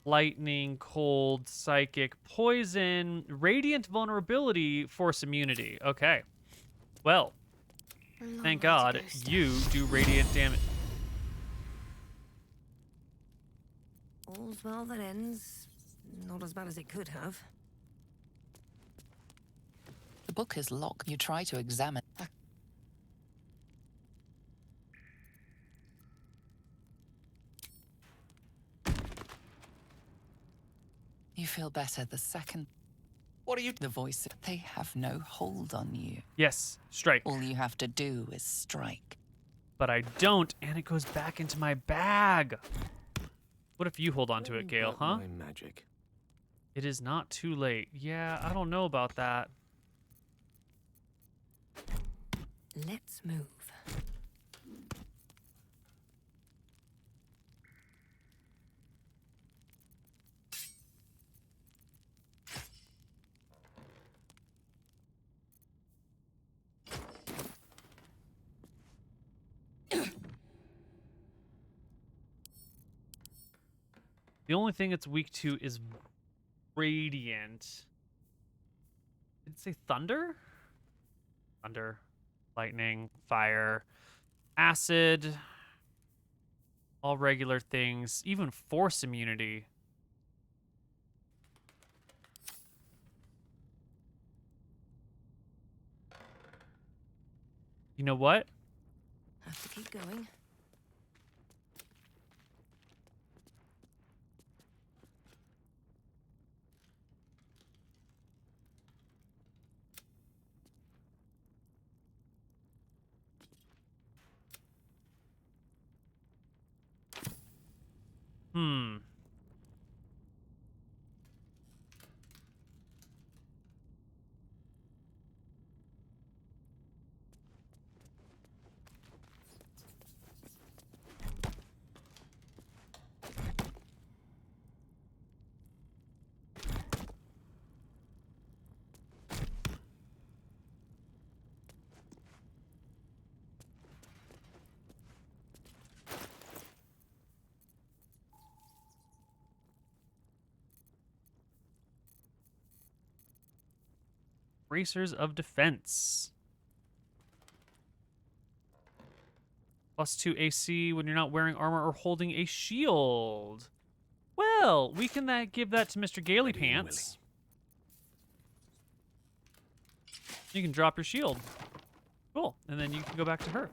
[SPEAKER 1] lightning, cold, psychic, poison, radiant vulnerability, force immunity. Okay. Well, thank God you do radiant damage.
[SPEAKER 3] All's well that ends. Not as bad as it could have.
[SPEAKER 7] The book is locked. You try to examine. You feel better the second.
[SPEAKER 10] What are you?
[SPEAKER 7] The voice. They have no hold on you.
[SPEAKER 1] Yes, strike.
[SPEAKER 7] All you have to do is strike.
[SPEAKER 1] But I don't, and it goes back into my bag. What if you hold on to it, Gale, huh?
[SPEAKER 12] My magic.
[SPEAKER 1] It is not too late. Yeah, I don't know about that.
[SPEAKER 3] Let's move.
[SPEAKER 1] The only thing it's weak to is radiant. Did it say thunder? Thunder, lightning, fire, acid, all regular things, even force immunity. You know what?
[SPEAKER 3] Have to keep going.
[SPEAKER 1] Hmm. Bracers of defense. +2 AC when you're not wearing armor or holding a shield. Well, we can give that to Mr. Gaily Pants. You can drop your shield. Cool. And then you can go back to her.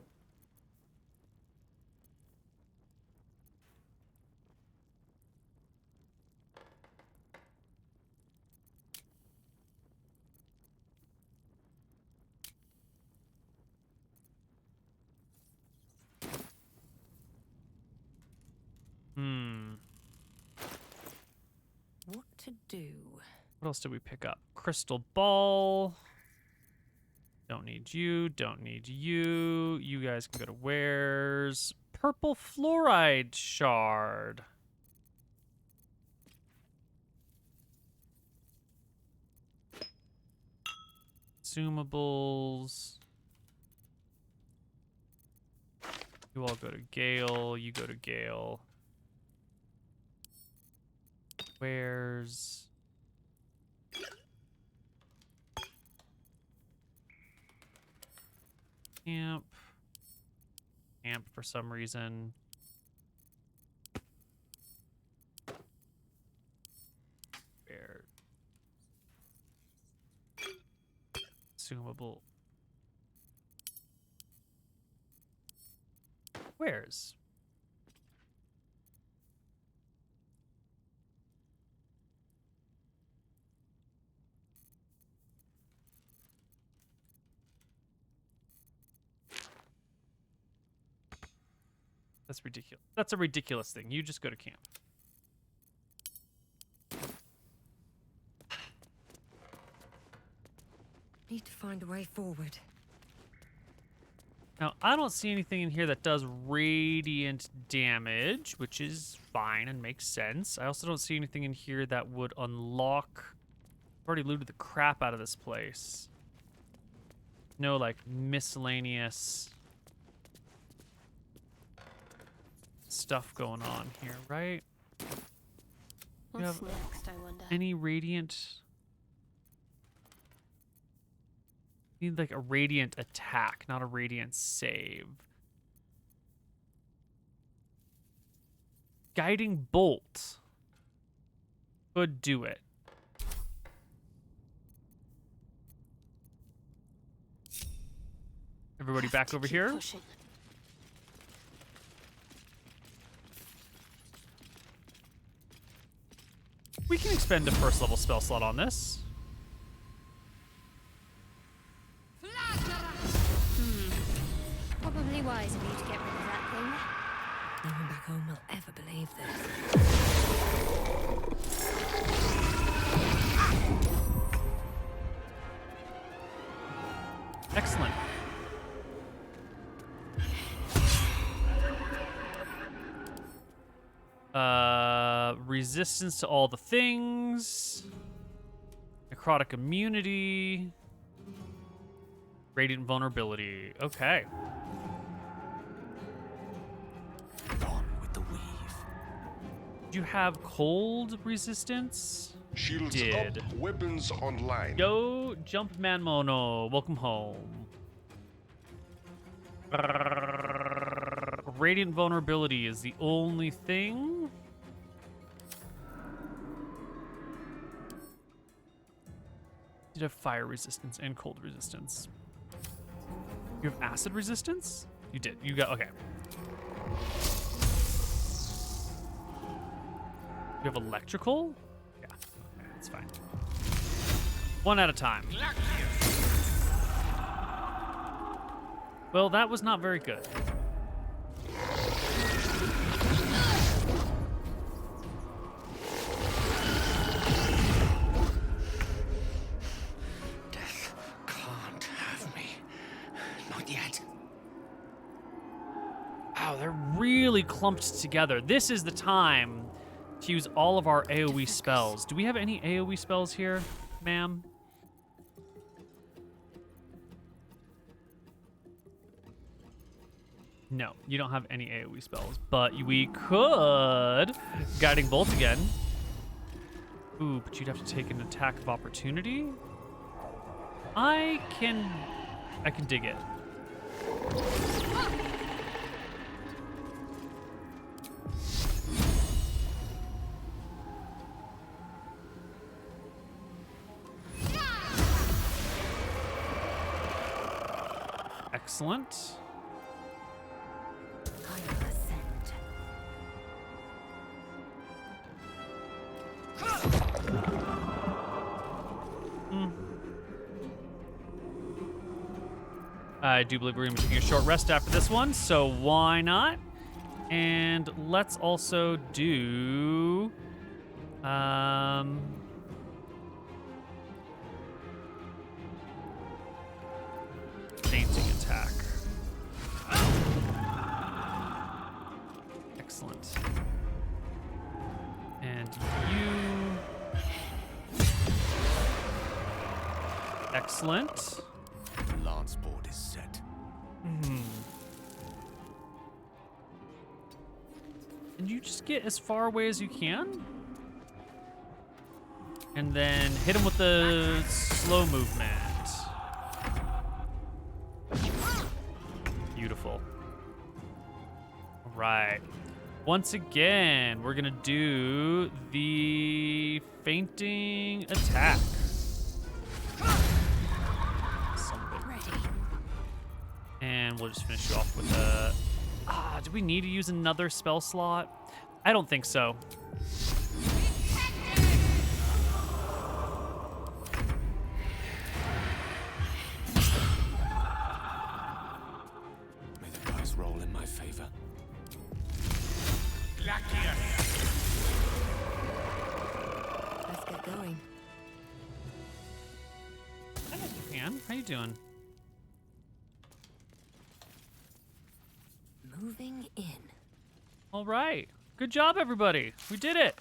[SPEAKER 3] What to do?
[SPEAKER 1] What else did we pick up? Crystal ball. Don't need you. Don't need you. You guys can go to wares. Purple fluoride shard. Consumables. You all go to Gale. You go to Gale. Wares. Camp. Camp for some reason. Where? Consumable. Where's? That's ridiculous. That's a ridiculous thing. You just go to camp.
[SPEAKER 3] Need to find a way forward.
[SPEAKER 1] Now, I don't see anything in here that does radiant damage, which is fine and makes sense. I also don't see anything in here that would unlock... I've already looted the crap out of this place. No, like, miscellaneous stuff going on here, right?
[SPEAKER 13] What's
[SPEAKER 1] have
[SPEAKER 13] next, I wonder?
[SPEAKER 1] Any radiant... Need like a radiant attack, not a radiant save. Guiding bolt could do it. Everybody back over here.
[SPEAKER 13] Pushing.
[SPEAKER 1] We can expend a first level spell slot on this.
[SPEAKER 5] Probably wise of you to get rid of that thing.
[SPEAKER 3] No one back home will ever believe this.
[SPEAKER 1] Excellent. Resistance to all the things. Necrotic immunity. Radiant vulnerability. Okay.
[SPEAKER 2] On with the weave.
[SPEAKER 1] Do you have cold resistance?
[SPEAKER 8] Shields
[SPEAKER 1] Did.
[SPEAKER 8] up, weapons online.
[SPEAKER 1] Yo, Jumpman Mono. Welcome home. Radiant vulnerability is the only thing. You have fire resistance and cold resistance. You have acid resistance? You did. You got, okay. You have electrical? Yeah, okay, that's fine. One at a time. Well, that was not very good.
[SPEAKER 2] Death can't have me. Not yet.
[SPEAKER 1] Wow, they're really clumped together. This is the time to use all of our AoE spells. Do we have any AoE spells here, ma'am? No, you don't have any AoE spells, but we could Guiding Bolt again. Ooh, but you'd have to take an attack of opportunity. I can dig it. Excellent. I do believe we're going to be taking a short rest after this one, so why not? And let's also do... fainting attack. Excellent. And you... Excellent.
[SPEAKER 12] The lance board is set.
[SPEAKER 1] And you just get as far away as you can. And then hit him with the slow movement. Beautiful. All right. Once again, we're gonna do the fainting attack. And we'll just finish you off with a... do we need to use another spell slot? I don't think so.
[SPEAKER 12] May the dice roll in my favor.
[SPEAKER 3] Let's get going.
[SPEAKER 1] Hi, Anne. How you doing?
[SPEAKER 3] moving in.
[SPEAKER 1] All right. Good job, everybody. We did it.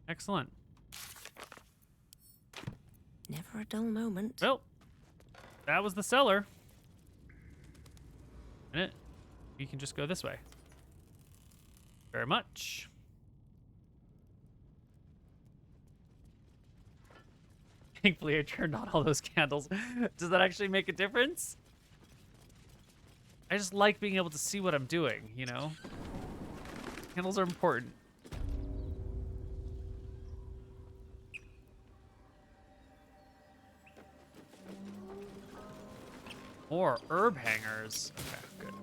[SPEAKER 1] Excellent.
[SPEAKER 3] Never a dull moment.
[SPEAKER 1] Well, that was the cellar. And we can just go this way. Very much. Thankfully, I turned on all those candles. Does that actually make a difference? I just like being able to see what I'm doing, you know? Candles are important. More herb hangers. Okay, good.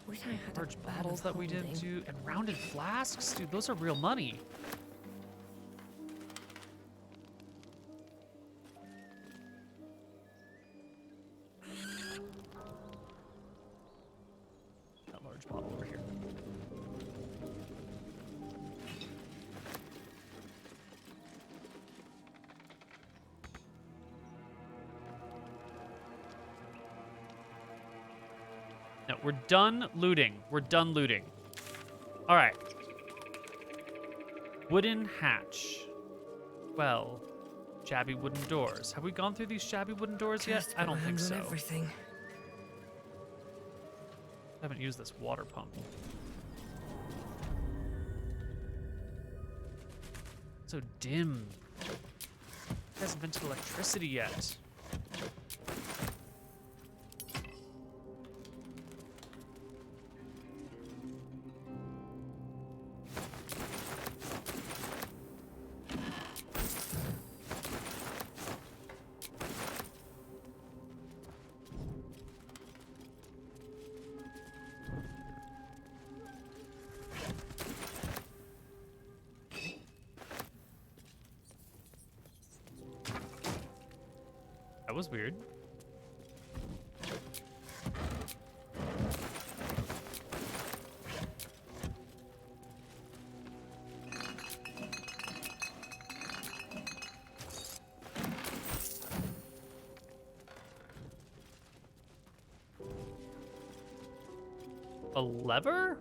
[SPEAKER 3] Wish I had
[SPEAKER 1] Large
[SPEAKER 3] a bag
[SPEAKER 1] bottles
[SPEAKER 3] of
[SPEAKER 1] that we didn't
[SPEAKER 3] holding.
[SPEAKER 1] do. And rounded flasks? Dude, those are real money. That large bottle over here. No, we're done looting. We're done looting. All right. Wooden hatch. Well, shabby wooden doors. Have we gone through these shabby wooden doors yet?
[SPEAKER 3] Just
[SPEAKER 1] I don't
[SPEAKER 3] put
[SPEAKER 1] think
[SPEAKER 3] hands
[SPEAKER 1] so.
[SPEAKER 3] on everything.
[SPEAKER 1] I haven't used this water pump. So dim. It hasn't invented electricity yet. That was weird. A lever?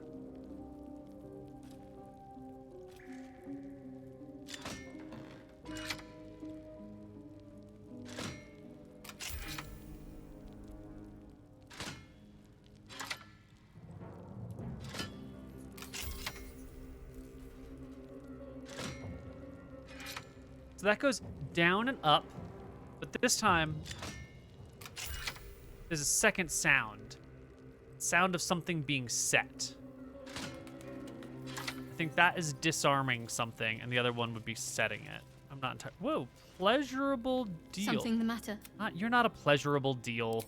[SPEAKER 1] So that goes down and up, but this time there's a second sound. Sound of something being set. I think that is disarming something, and the other one would be setting it. I'm not entirely. Whoa, pleasurable deal.
[SPEAKER 5] Something the matter?
[SPEAKER 1] You're not a pleasurable deal.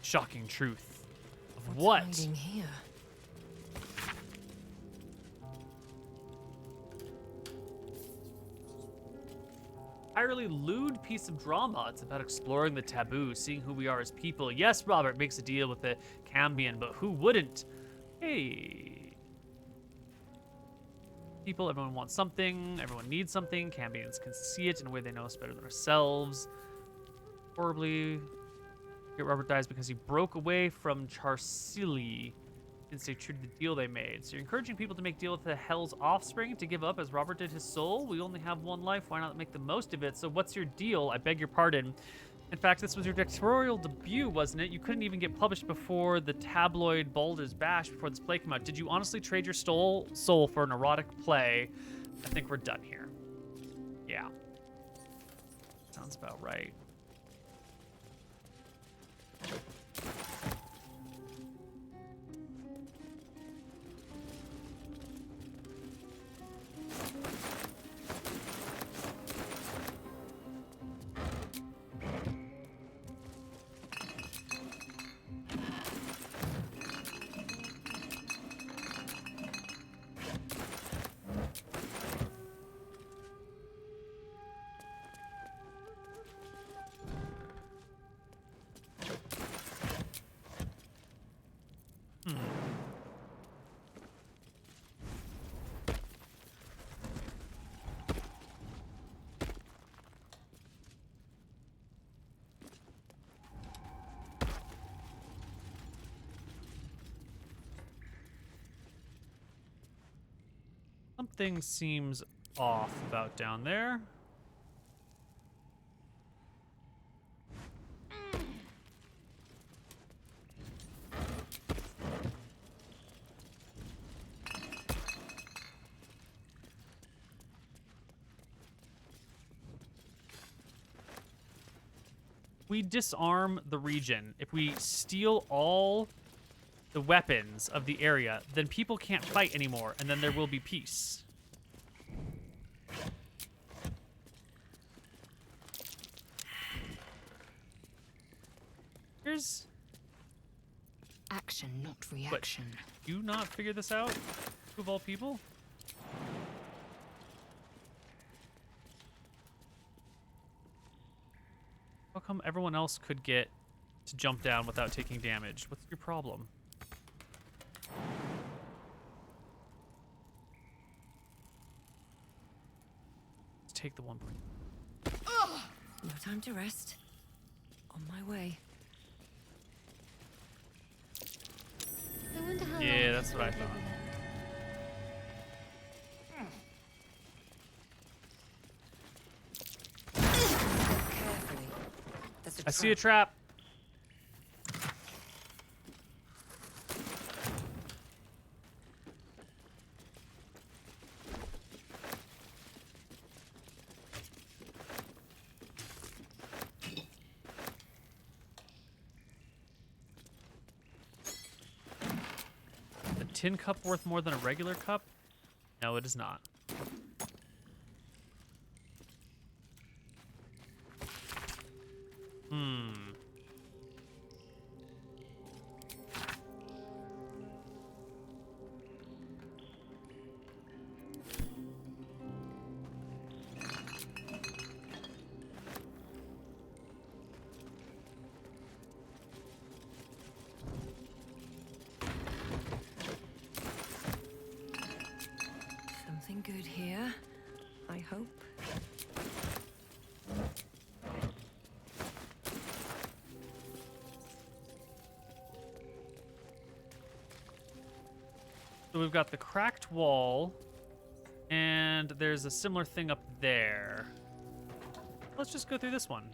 [SPEAKER 1] Shocking truth. Of what?
[SPEAKER 3] Hiding here?
[SPEAKER 1] Entirely lewd piece of drama. It's about exploring the taboo, seeing who we are as people. Yes, Robert makes a deal with the Cambion, but who wouldn't? Hey. People, everyone wants something. Everyone needs something. Cambions can see it in a way they know us better than ourselves. Horribly. Robert dies because he broke away from Charsili and stay true to the deal they made. So you're encouraging people to make deal with the Hell's offspring, to give up as Robert did his soul? We only have one life, why not make the most of it? So what's your deal? I beg your pardon. In fact, this was your directorial debut, wasn't it? You couldn't even get published before the tabloid Baldur's Bash before this play came out. Did you honestly trade your soul for an erotic play? I think we're done here. Yeah. Sounds about right. Something seems off about down there. We disarm the region. If we steal all the weapons of the area, then people can't fight anymore, and then there will be peace. Here's...
[SPEAKER 7] Action, not reaction.
[SPEAKER 1] What, you not figure this out? Who of all people? How come everyone else could get to jump down without taking damage? What's your problem? Let's take the 1 point.
[SPEAKER 3] No time to rest. On my way.
[SPEAKER 5] I wonder how
[SPEAKER 1] Yeah,
[SPEAKER 5] long
[SPEAKER 1] that's what I thought.
[SPEAKER 3] Carefully. That's
[SPEAKER 1] I see a trap. A tin cup worth more than a regular cup? No, it is not.
[SPEAKER 3] Something good here, I hope.
[SPEAKER 1] So we've got the cracked wall, and there's a similar thing up there. Let's just go through this one.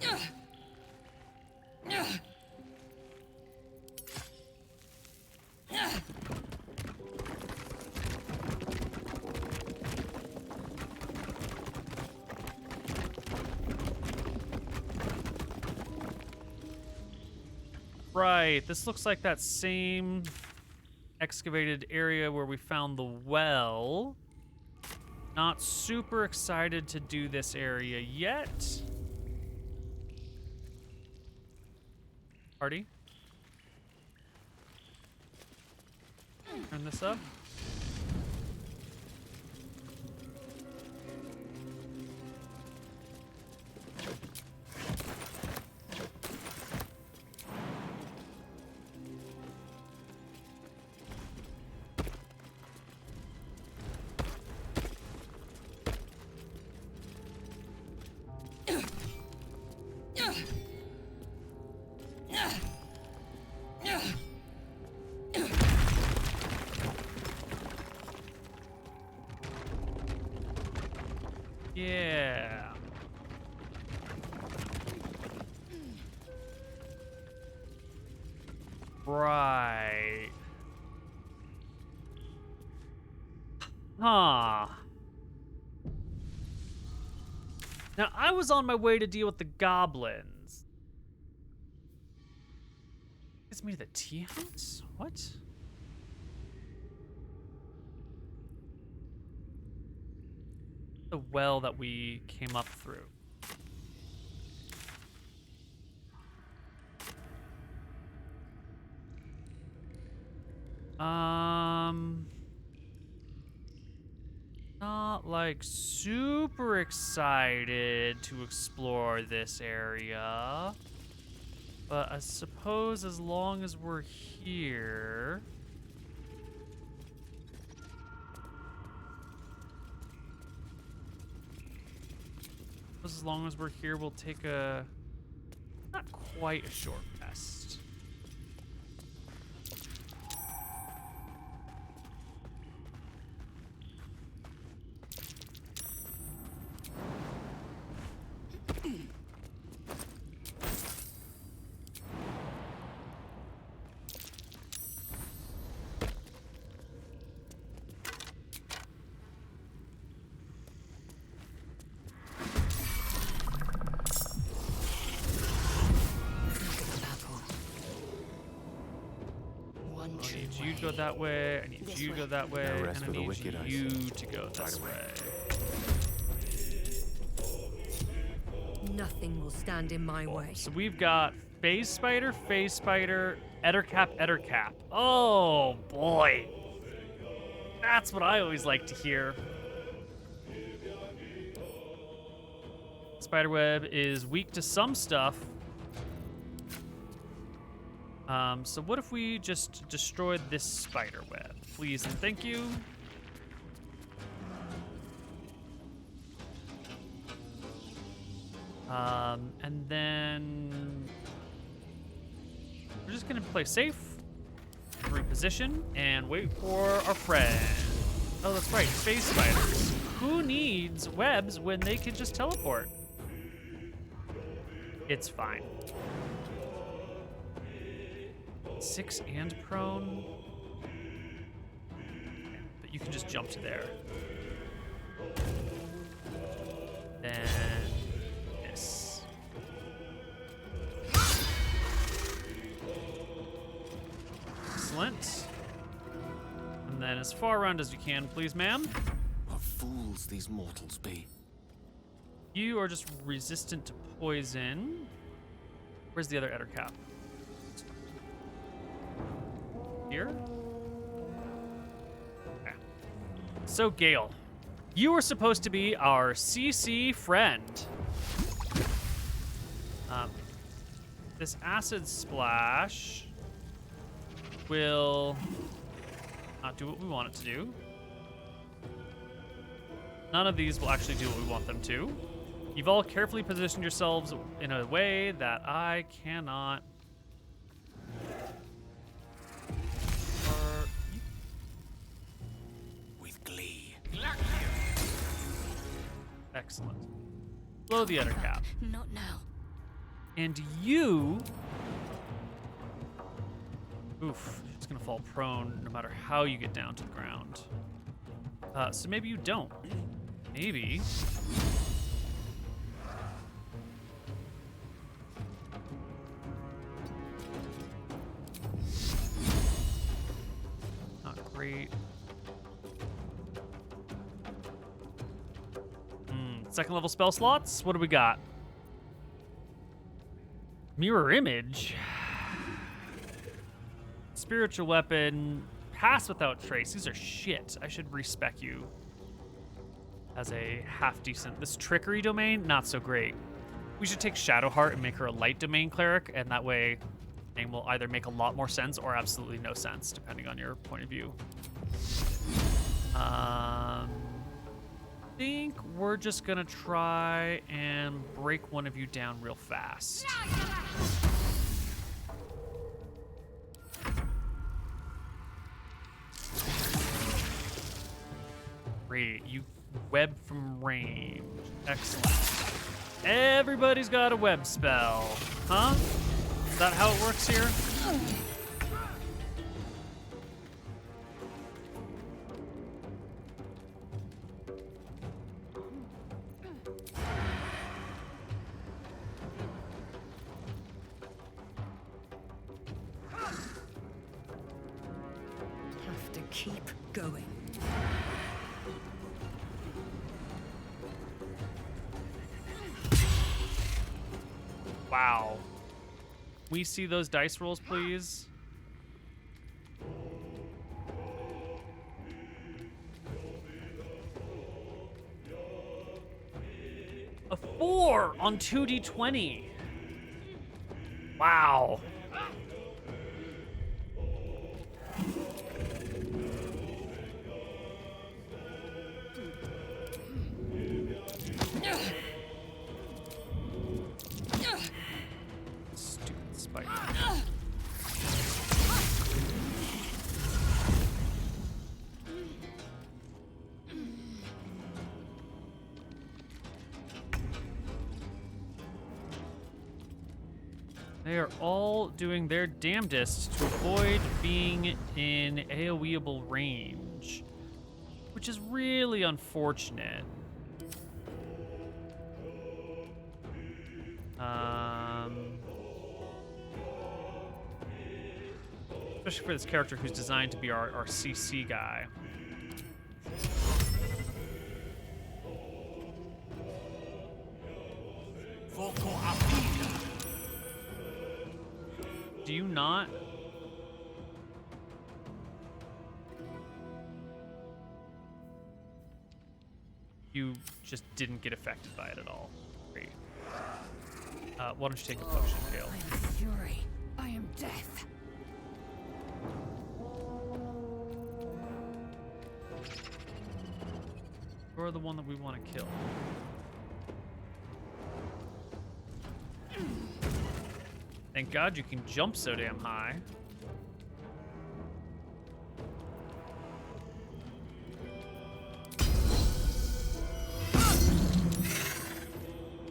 [SPEAKER 1] Right, this looks like that same excavated area where we found the well. Not super excited to do this area yet. Party. Turn this up. Yeah. Right. Huh. Now, I was on my way to deal with the goblins. It's me to the tea house? What? The well that we came up through. Not like super excited to explore this area. But I suppose as long as we're here. As long as we're here, we'll take a not quite a short rest. I need you to go that way. I need you to go that way.
[SPEAKER 9] rest
[SPEAKER 1] And I
[SPEAKER 9] for the
[SPEAKER 1] need
[SPEAKER 9] wicked, I
[SPEAKER 1] you
[SPEAKER 9] see.
[SPEAKER 1] to go this way.
[SPEAKER 3] Nothing will stand in my way.
[SPEAKER 1] So we've got phase spider, ettercap. Oh boy. That's what I always like to hear. Spiderweb is weak to some stuff. So what if we just destroyed this spiderweb? Please and thank you. And then we're just gonna play safe, reposition, and wait for our friend. Oh, that's right, space spiders. Who needs webs when they can just teleport? It's fine. 6 and prone. But you can just jump to there. Then this. Excellent. And then as far around as you can, please, ma'am.
[SPEAKER 10] What fools these mortals be.
[SPEAKER 1] You are just resistant to poison. Where's the other ettercap? Here? Okay. So, Gale, you were supposed to be our CC friend. This acid splash will not do what we want it to do. None of these will actually do what we want them to. You've all carefully positioned yourselves in a way that I cannot.
[SPEAKER 10] With glee.
[SPEAKER 1] Excellent. Blow the ettercap.
[SPEAKER 13] Not now.
[SPEAKER 1] And you... Oof, it's gonna fall prone no matter how you get down to the ground. So maybe you don't. Maybe... Not great. Second level spell slots. What do we got? Mirror image. Spiritual weapon. Pass without trace. These are shit. I should respec you as a half decent. This trickery domain, not so great. We should take Shadowheart and make her a light domain cleric, and that way name will either make a lot more sense or absolutely no sense, depending on your point of view. I think we're just gonna try and break one of you down real fast. Great, you web from range. Excellent. Everybody's got a web spell, huh? Is that how it works here?
[SPEAKER 3] Have to keep going.
[SPEAKER 1] Wow. We see those dice rolls, please. A 4 on 2d20. Wow. Stupid spider. They are all doing their damnedest to avoid being in AoEable range, which is really unfortunate. Especially for this character who's designed to be our CC guy. Do you not? You just didn't get affected by it at all. Great. Why don't you take a potion, Gale?
[SPEAKER 3] I am fury. I am death.
[SPEAKER 1] You're the one that we want to kill. Thank God you can jump so damn high.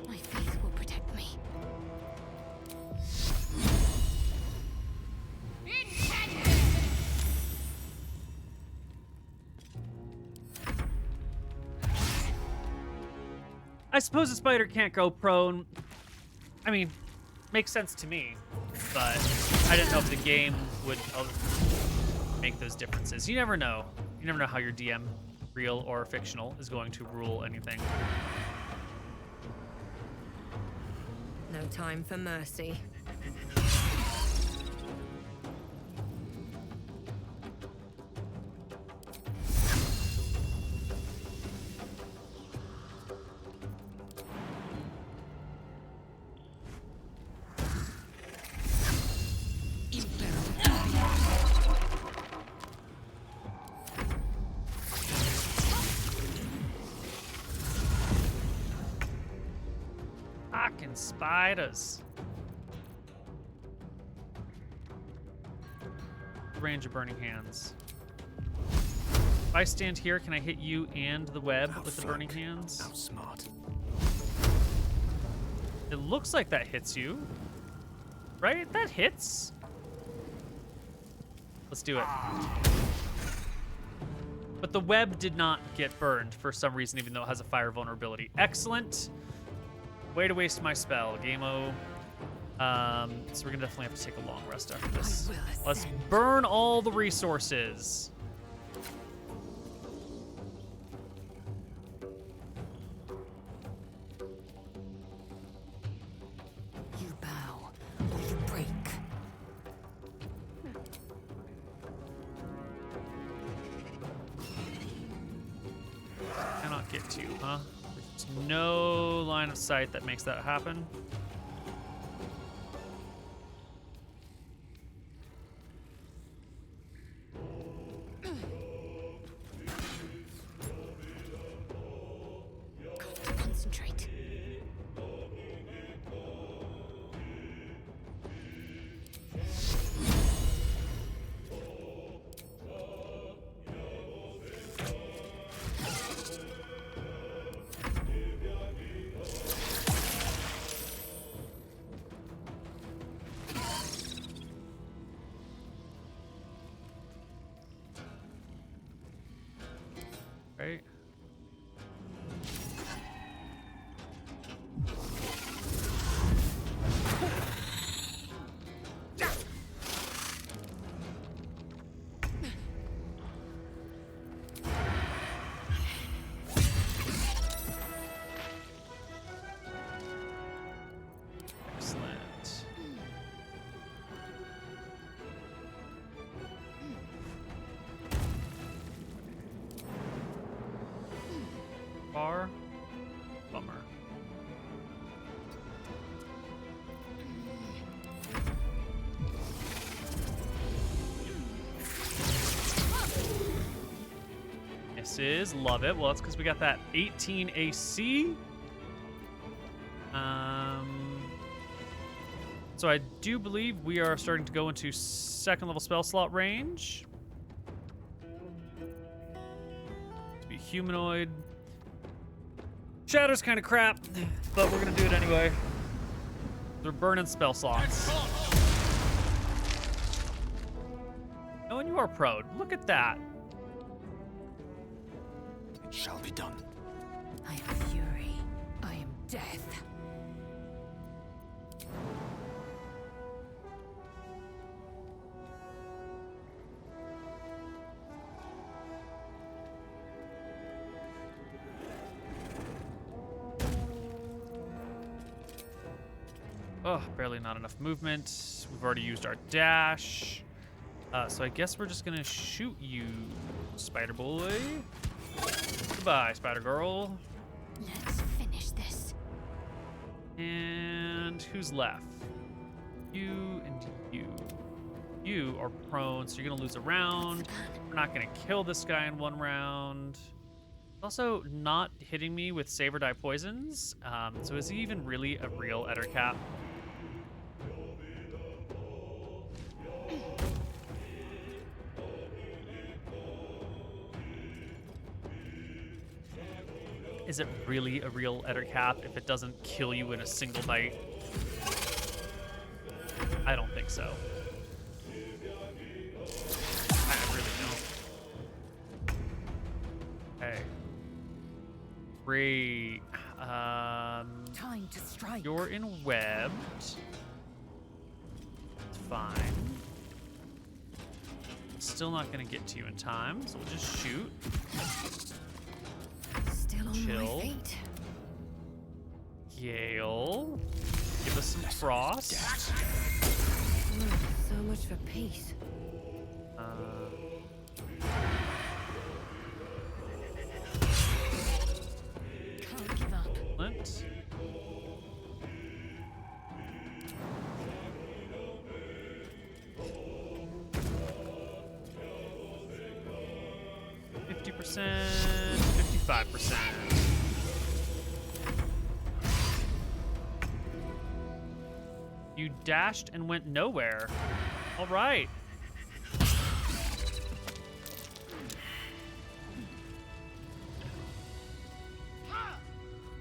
[SPEAKER 3] My faith will protect me.
[SPEAKER 1] I suppose a spider can't go prone. I mean, makes sense to me, but I didn't know if the game would make those differences. You never know. You never know how your DM, real or fictional, is going to rule anything.
[SPEAKER 3] No time for mercy.
[SPEAKER 1] Fucking spiders. Range of burning hands. If I stand here, can I hit you and the web with the burning hands?
[SPEAKER 4] Outsmart.
[SPEAKER 1] It looks like that hits you. Right? That hits. Let's do it. But the web did not get burned for some reason, even though it has a fire vulnerability. Excellent. Way to waste my spell. Game-o. So we're gonna definitely have to take a long rest after this. Let's burn all the resources.
[SPEAKER 3] You bow or you break.
[SPEAKER 1] Cannot get to, huh? There's no line of sight that makes that happen.
[SPEAKER 3] Concentrate.
[SPEAKER 1] Right? Excellent. Bar. Bummer. Misses. Love it. Well, that's because we got that 18 AC. So I do believe we are starting to go into second level spell slot range. To be humanoid. Shadow's kind of crap, but we're gonna do it anyway. They're burning spell slots. Oh, and you are prone. Look at that.
[SPEAKER 4] It shall be done.
[SPEAKER 3] I am fury. I am death.
[SPEAKER 1] Oh, barely not enough movement. We've already used our dash. So I guess we're just gonna shoot you, spider boy. Goodbye, spider girl.
[SPEAKER 6] Let's finish this.
[SPEAKER 1] And who's left? You and you. You are prone, so you're gonna lose a round. We're not gonna kill this guy in one round. Also not hitting me with save or die poisons. So is he even really a real Ettercap? Is it really a real Ettercap if it doesn't kill you in a single bite? I don't think so. I really don't. Okay. Great.
[SPEAKER 6] Time to strike.
[SPEAKER 1] You're in webbed. It's fine. Still not gonna get to you in time, so we'll just shoot.
[SPEAKER 3] Still on
[SPEAKER 1] Chill.
[SPEAKER 3] my feet.
[SPEAKER 1] Gale. Give us some frost.
[SPEAKER 3] So much for peace.
[SPEAKER 6] Can't give up.
[SPEAKER 1] Flint. %, 55%. You dashed and went nowhere. All right.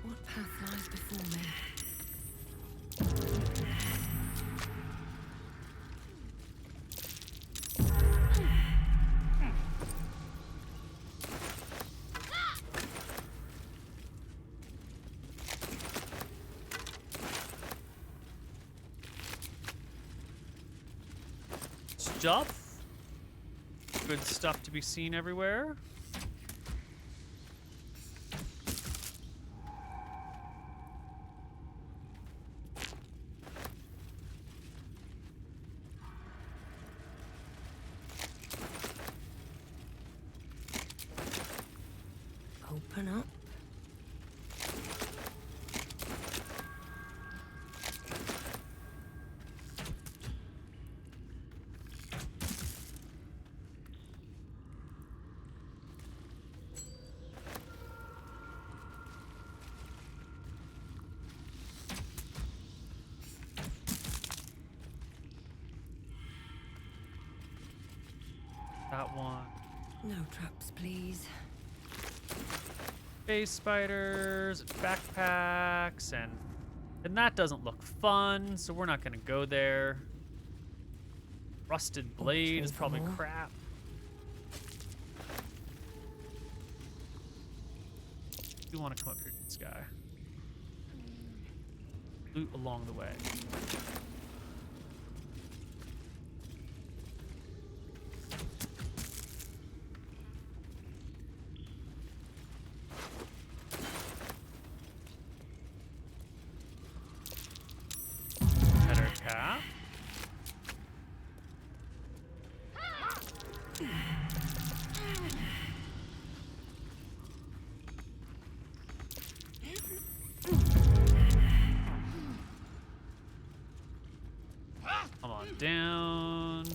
[SPEAKER 3] What path lies before me?
[SPEAKER 1] Stuff. Good stuff to be seen everywhere.
[SPEAKER 3] Open up.
[SPEAKER 1] That one.
[SPEAKER 3] No traps, please.
[SPEAKER 1] Space spiders, backpacks, and that doesn't look fun, so we're not gonna go there. Rusted blade is probably crap. You want to come up here to this guy. Loot along the way. Cap. Come on down.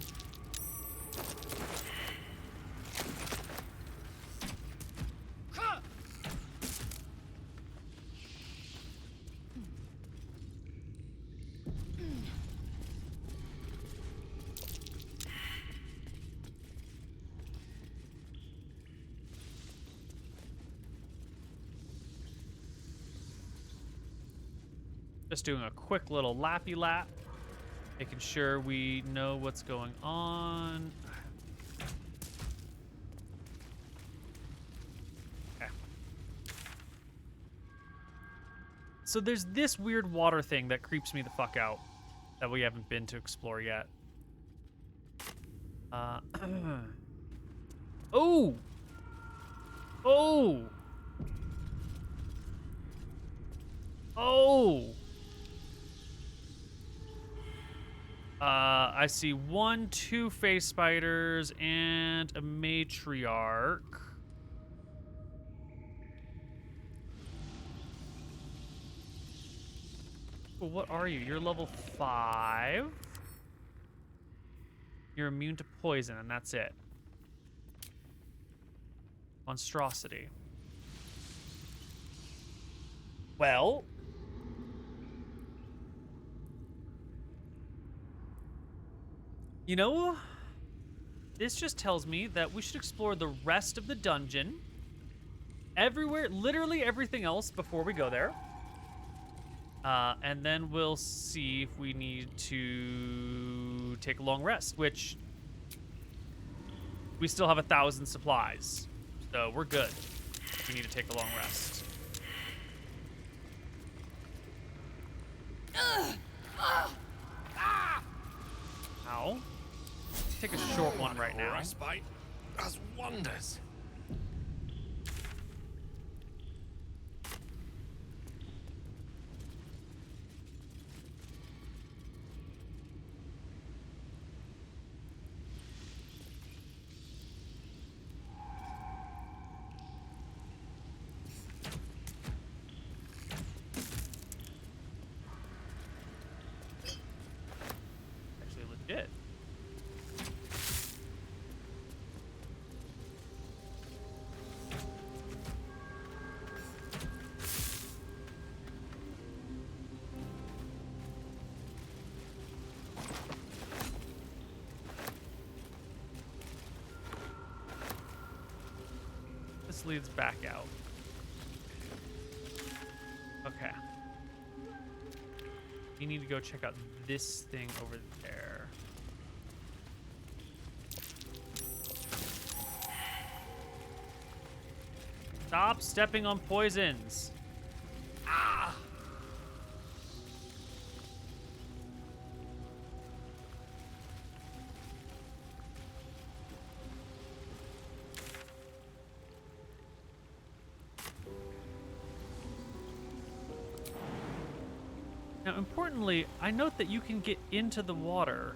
[SPEAKER 1] Just doing a quick little lappy lap, making sure we know what's going on. Okay. So there's this weird water thing that creeps me the fuck out that we haven't been to explore yet. Oh! Oh! I see 1, 2 face spiders and a matriarch. Well, what are you? You're level 5. You're immune to poison, and that's it. Monstrosity. Well, you know, this just tells me that we should explore the rest of the dungeon. Everywhere, literally everything else before we go there. And then we'll see if we need to take a long rest, which we still have 1,000 supplies. So we're good. We need to take a long rest. Ow. Take a short one right now.
[SPEAKER 12] Respite does wonders.
[SPEAKER 1] Actually legit. This leads back out. Okay. We need to go check out this thing over there. Stop stepping on poisons. Ah! Now, importantly, I note that you can get into the water.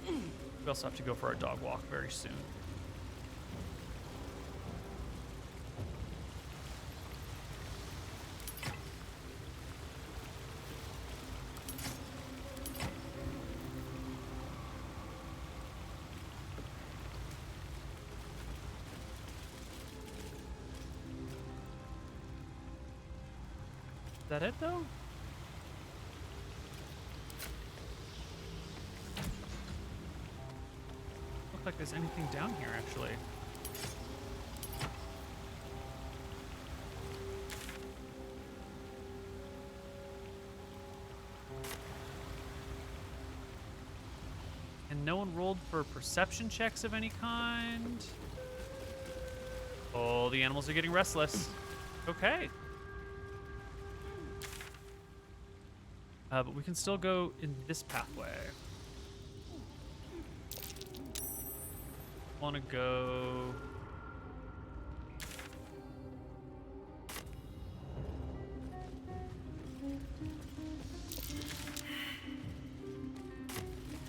[SPEAKER 1] We also have to go for our dog walk very soon. Is that it, though? Look like there's anything down here, actually. And no one rolled for perception checks of any kind. Oh, the animals are getting restless. Okay. But we can still go in this pathway. Want to go...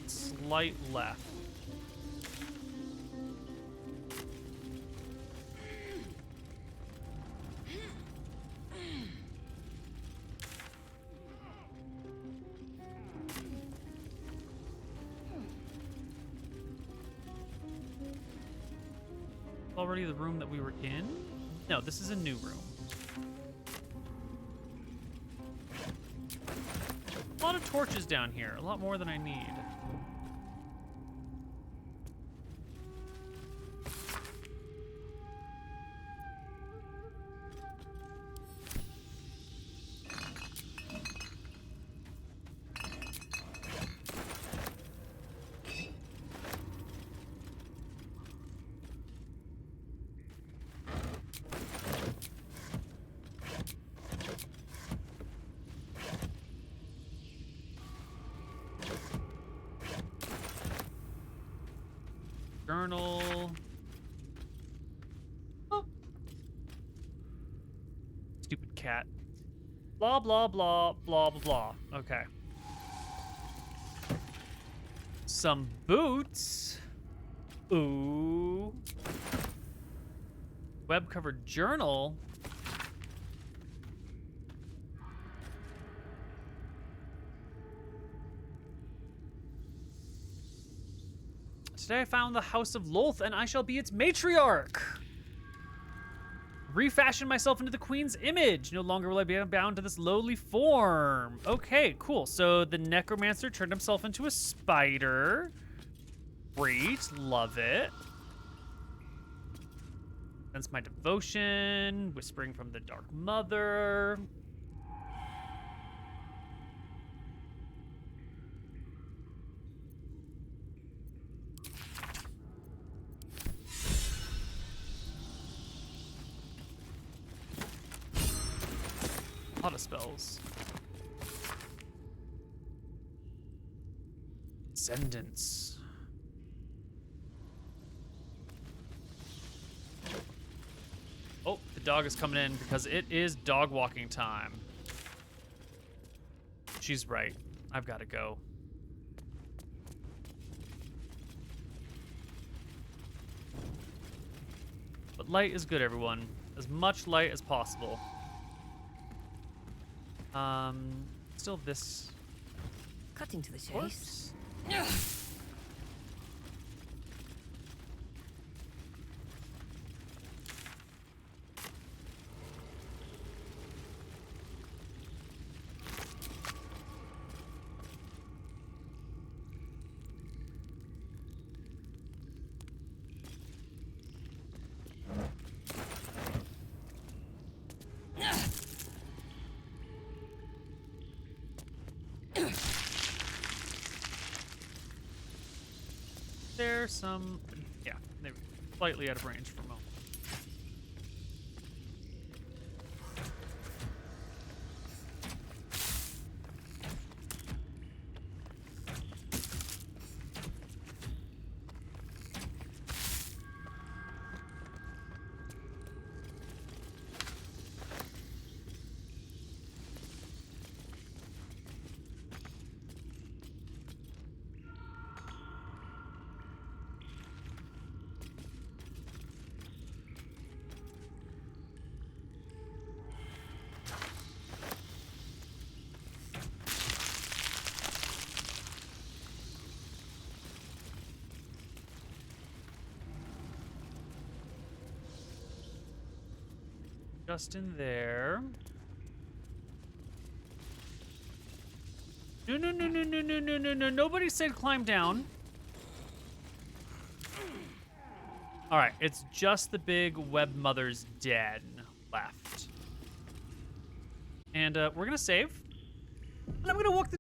[SPEAKER 1] slight left. Already the room that we were in? No, this is a new room. A lot of torches down here, a lot more than I need. journal. Oh. Stupid cat. Blah, blah, blah, blah, blah, blah. Okay. Some boots. Ooh. Web-covered journal. Today I found the House of Lolth, and I shall be its matriarch. Refashion myself into the queen's image. No longer will I be bound to this lowly form. Okay, cool. So the necromancer turned himself into a spider. Great, love it. Sense my devotion. Whispering from the Dark Mother. A lot of spells. Ascendance. Oh, the dog is coming in because it is dog walking time. She's right. I've got to go. But light is good, everyone. As much light as possible. Still this.
[SPEAKER 3] Cutting to the chase.
[SPEAKER 1] Corpse? There's some, yeah, they were slightly out of range for a moment. Just in there. No, no, no, no, no, no, no, no, no. Nobody said climb down. All right, it's just the big web mother's den left. And we're gonna save. And I'm gonna walk the